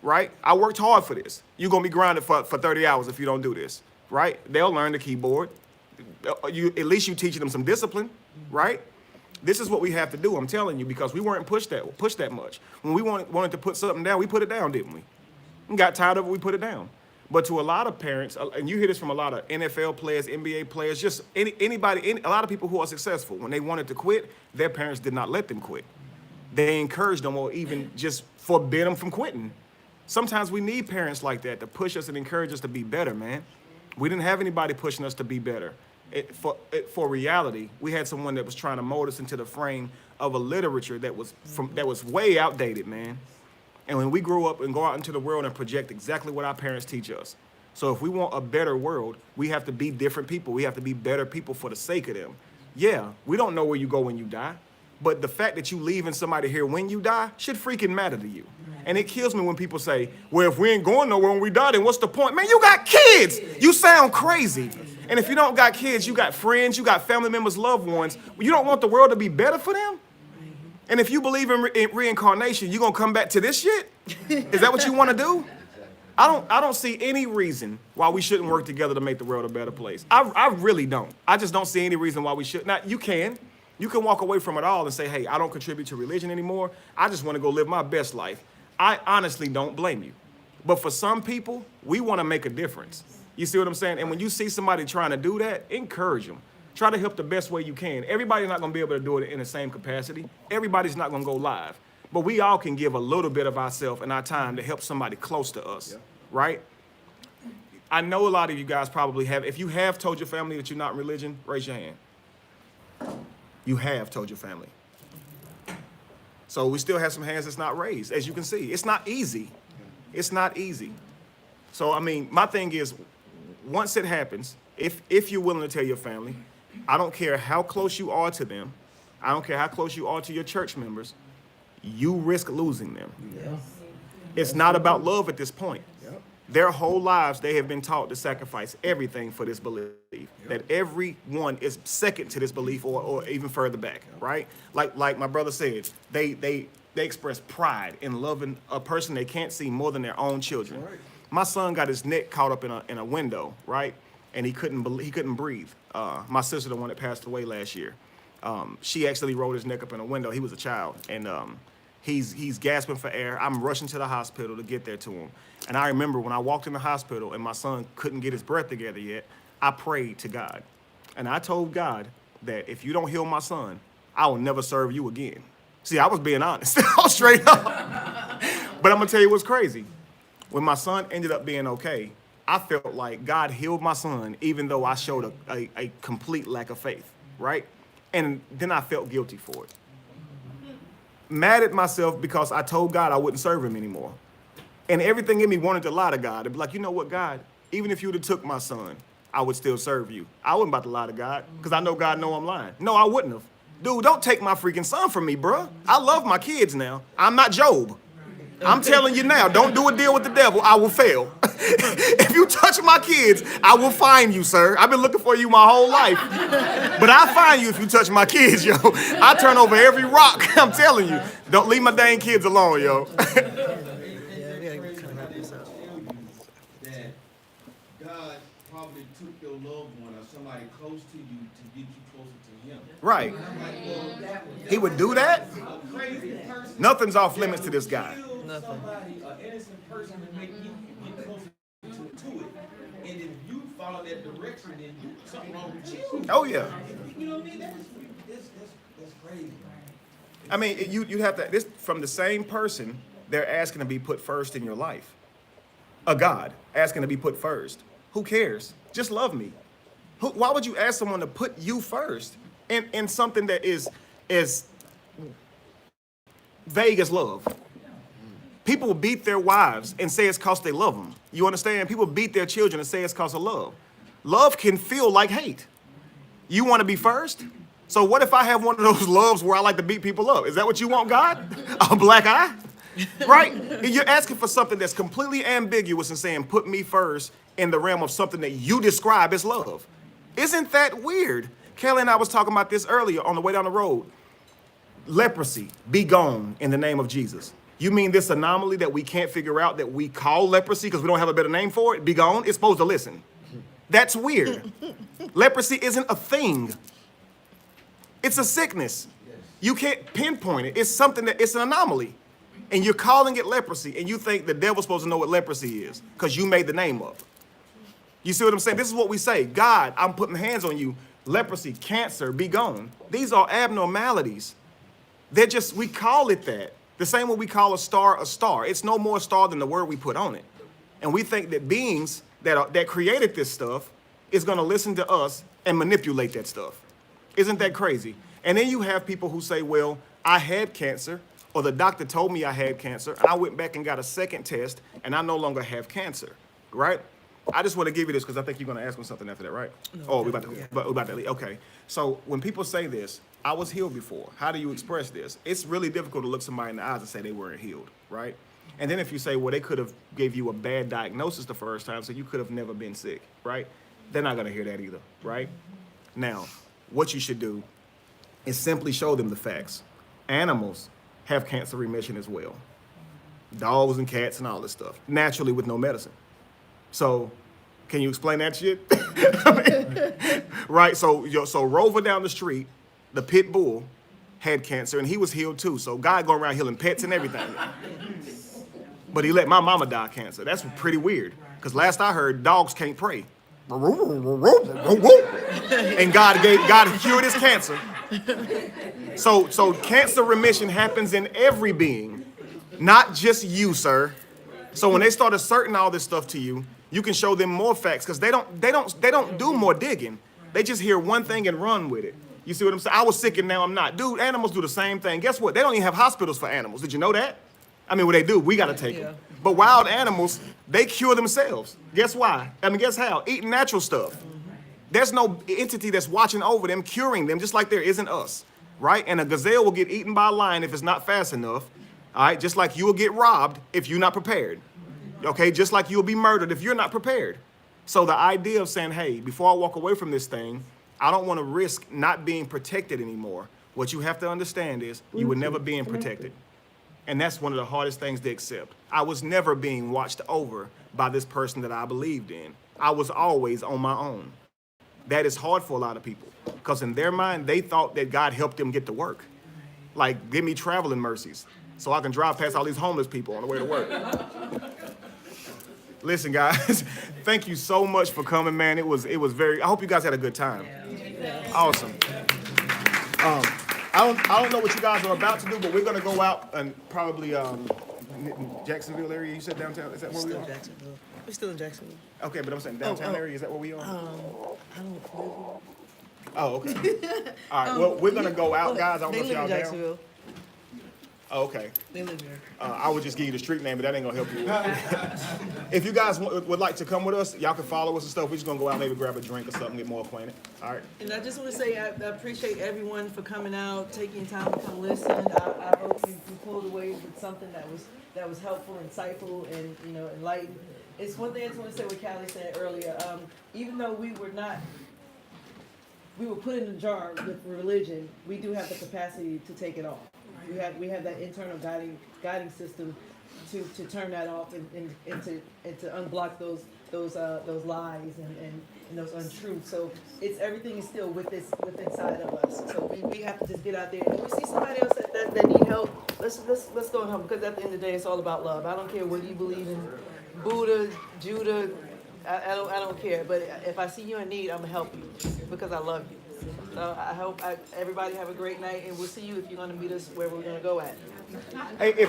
right? I worked hard for this. You're gonna be grounded for 30 hours if you don't do this, right? They'll learn the keyboard. At least you teaching them some discipline, right? This is what we have to do, I'm telling you, because we weren't pushed that much. When we wanted to put something down, we put it down, didn't we? And got tired of it, we put it down. But to a lot of parents, and you hear this from a lot of NFL players, NBA players, just anybody, a lot of people who are successful, when they wanted to quit, their parents did not let them quit. They encouraged them or even just forbid them from quitting. Sometimes we need parents like that to push us and encourage us to be better, man. We didn't have anybody pushing us to be better. For reality, we had someone that was trying to mold us into the frame of a literature that was way outdated, man. And when we grow up and go out into the world and project exactly what our parents teach us. So if we want a better world, we have to be different people. We have to be better people for the sake of them. Yeah, we don't know where you go when you die, but the fact that you leaving somebody here when you die should freaking matter to you. And it kills me when people say, well, if we ain't going nowhere when we die, then what's the point? Man, you got kids. You sound crazy. And if you don't got kids, you got friends, you got family members, loved ones. You don't want the world to be better for them? And if you believe in reincarnation, you gonna come back to this shit? Is that what you want to do? I don't see any reason why we shouldn't work together to make the world a better place. I really don't. I just don't see any reason why we should. Now, you can walk away from it all and say, hey, I don't contribute to religion anymore. I just want to go live my best life. I honestly don't blame you. But for some people, we want to make a difference. You see what I'm saying? And when you see somebody trying to do that, encourage them. Try to help the best way you can. Everybody's not going to be able to do it in the same capacity. Everybody's not going to go live. But we all can give a little bit of ourselves and our time to help somebody close to us, right? I know a lot of you guys probably have. If you have told your family that you're not in religion, raise your hand. You have told your family. So we still have some hands that's not raised, as you can see. It's not easy. It's not easy. So, I mean, my thing is, once it happens, if you're willing to tell your family, I don't care how close you are to them. I don't care how close you are to your church members. You risk losing them. It's not about love at this point. Their whole lives, they have been taught to sacrifice everything for this belief. That everyone is second to this belief or even further back, right? Like my brother said, they express pride in loving a person they can't see more than their own children. Right. My son got his neck caught up in a window, right? And he couldn't breathe. My sister, the one that passed away last year, she actually rolled his neck up in a window. He was a child, and he's gasping for air. I'm rushing to the hospital to get there to him. And I remember when I walked in the hospital and my son couldn't get his breath together yet, I prayed to God. And I told God that if you don't heal my son, I will never serve you again. See, I was being honest. I was straight up. But I'm going to tell you what's crazy. When my son ended up being okay, I felt like God healed my son even though I showed a complete lack of faith, right? And then I felt guilty for it. Mad at myself because I told God I wouldn't serve him anymore. And everything in me wanted to lie to God. It'd be like, you know what, God, even if you would have took my son, I would still serve you. I wasn't about to lie to God because I know God know I'm lying. No, I wouldn't have. Dude, don't take my freaking son from me, bruh. I love my kids now. I'm not Job. I'm telling you now, don't do a deal with the devil. I will fail. If you touch my kids, I will find you, sir. I've been looking for you my whole life. But I'll find you if you touch my kids, yo. I turn over every rock. I'm telling you. Don't leave my dang kids alone, yo. That God probably took your loved one or somebody close to you to get you closer to him. Right. He would do that? Nothing's off limits to this guy. Somebody, an innocent person, to make you get closer to it. And if you follow that direction, then something wrong with you. Oh, yeah. You know what I mean? That's crazy. I mean, you have to, this from the same person, they're asking to be put first in your life. A God asking to be put first. Who cares? Just love me. Why would you ask someone to put you first in something that is as vague as love? People beat their wives and say it's because they love them. You understand? People beat their children and say it's because of love. Love can feel like hate. You want to be first? So what if I have one of those loves where I like to beat people up? Is that what you want, God? A black eye? Right? You're asking for something that's completely ambiguous and saying, put me first in the realm of something that you describe as love. Isn't that weird? Kelly and I was talking about this earlier on the way down the road. Leprosy, be gone in the name of Jesus. You mean this anomaly that we can't figure out that we call leprosy because we don't have a better name for it? Be gone? It's supposed to listen. That's weird. Leprosy isn't a thing. It's a sickness. You can't pinpoint it. It's something it's an anomaly. And you're calling it leprosy, and you think the devil's supposed to know what leprosy is because you made the name up. You see what I'm saying? This is what we say. God, I'm putting hands on you. Leprosy, cancer, be gone. These are abnormalities. They're just, we call it that. The same way we call a star a star. It's no more a star than the word we put on it. And we think that beings that created this stuff is going to listen to us and manipulate that stuff. Isn't that crazy? And then you have people who say, well, I had cancer, or the doctor told me I had cancer. I went back and got a second test, and I no longer have cancer, right? I just want to give you this because I think you're going to ask me something after that, right? No, we're about to leave. Okay. So when people say this, I was healed before. How do you express this? It's really difficult to look somebody in the eyes and say they weren't healed, right? And then if you say, well, they could have gave you a bad diagnosis the first time, so you could have never been sick, right? They're not going to hear that either, right? Now, what you should do is simply show them the facts. Animals have cancer remission as well. Dogs and cats and all this stuff, naturally with no medicine. So, can you explain that shit? Right, so Rover down the street, the pit bull, had cancer and he was healed too. So God going around healing pets and everything. But he let my mama die of cancer. That's pretty weird. Because last I heard, dogs can't pray. And God cured his cancer. So cancer remission happens in every being, not just you, sir. So when they start asserting all this stuff to you, you can show them more facts because they don't do more digging. They just hear one thing and run with it. You see what I'm saying? I was sick and now I'm not. Dude, animals do the same thing. Guess what? They don't even have hospitals for animals. Did you know that? I mean, what they do, we got to take them. But wild animals, they cure themselves. Guess why? I mean, guess how? Eating natural stuff. There's no entity that's watching over them, curing them, just like there isn't us, right? And a gazelle will get eaten by a lion if it's not fast enough, all right? Just like you will get robbed if you're not prepared, okay? Just like you'll be murdered if you're not prepared. So the idea of saying, hey, before I walk away from this thing, I don't want to risk not being protected anymore. What you have to understand is you were never being protected. And that's one of the hardest things to accept. I was never being watched over by this person that I believed in. I was always on my own. That is hard for a lot of people because in their mind, they thought that God helped them get to work. Like, give me traveling mercies so I can drive past all these homeless people on the way to work. Listen, guys, thank you so much for coming, man. It was very, I hope you guys had a good time. Awesome. I don't know what you guys are about to do, but we're going to go out and probably Jacksonville area. You said downtown. Is that where we are? Jacksonville. We're still in Jacksonville. Okay, but I'm saying downtown area. Is that where we are? I don't live Oh, okay. All right. Well, we're going to go out, guys. I don't know if They live y'all in down. Jacksonville. Oh, okay. They live here. I would just give you the street name, but that ain't gonna help you. If you guys would like to come with us, y'all can follow us and stuff. We're just gonna go out, maybe grab a drink or something, get more acquainted. All right. And I just want to say I appreciate everyone for coming out, taking time to come listen. I hope you pulled away with something that was helpful, insightful, and enlightened. It's one thing I just want to say what Callie said earlier. Even though we were put in a jar with religion, we do have the capacity to take it off. We have that internal guiding system to turn that off and to unblock those lies and those untruths. So everything is still inside of us. So we have to just get out there and we see somebody else that need help. Let's go and help, because at the end of the day, it's all about love. I don't care whether you believe in Buddha, Judah. I don't care. But if I see you in need, I'm gonna help you because I love you. So I hope everybody have a great night, and we'll see you if you're going to meet us where we're going to go at. Hey,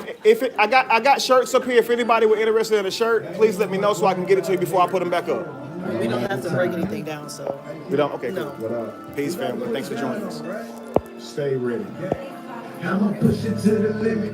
I got shirts up here. If anybody were interested in a shirt, please let me know so I can get it to you before I put them back up. We don't have to break anything down, so. We don't? Okay, no. Cool. Peace, family. Thanks for joining us. Stay ready. I'ma push it to the limit.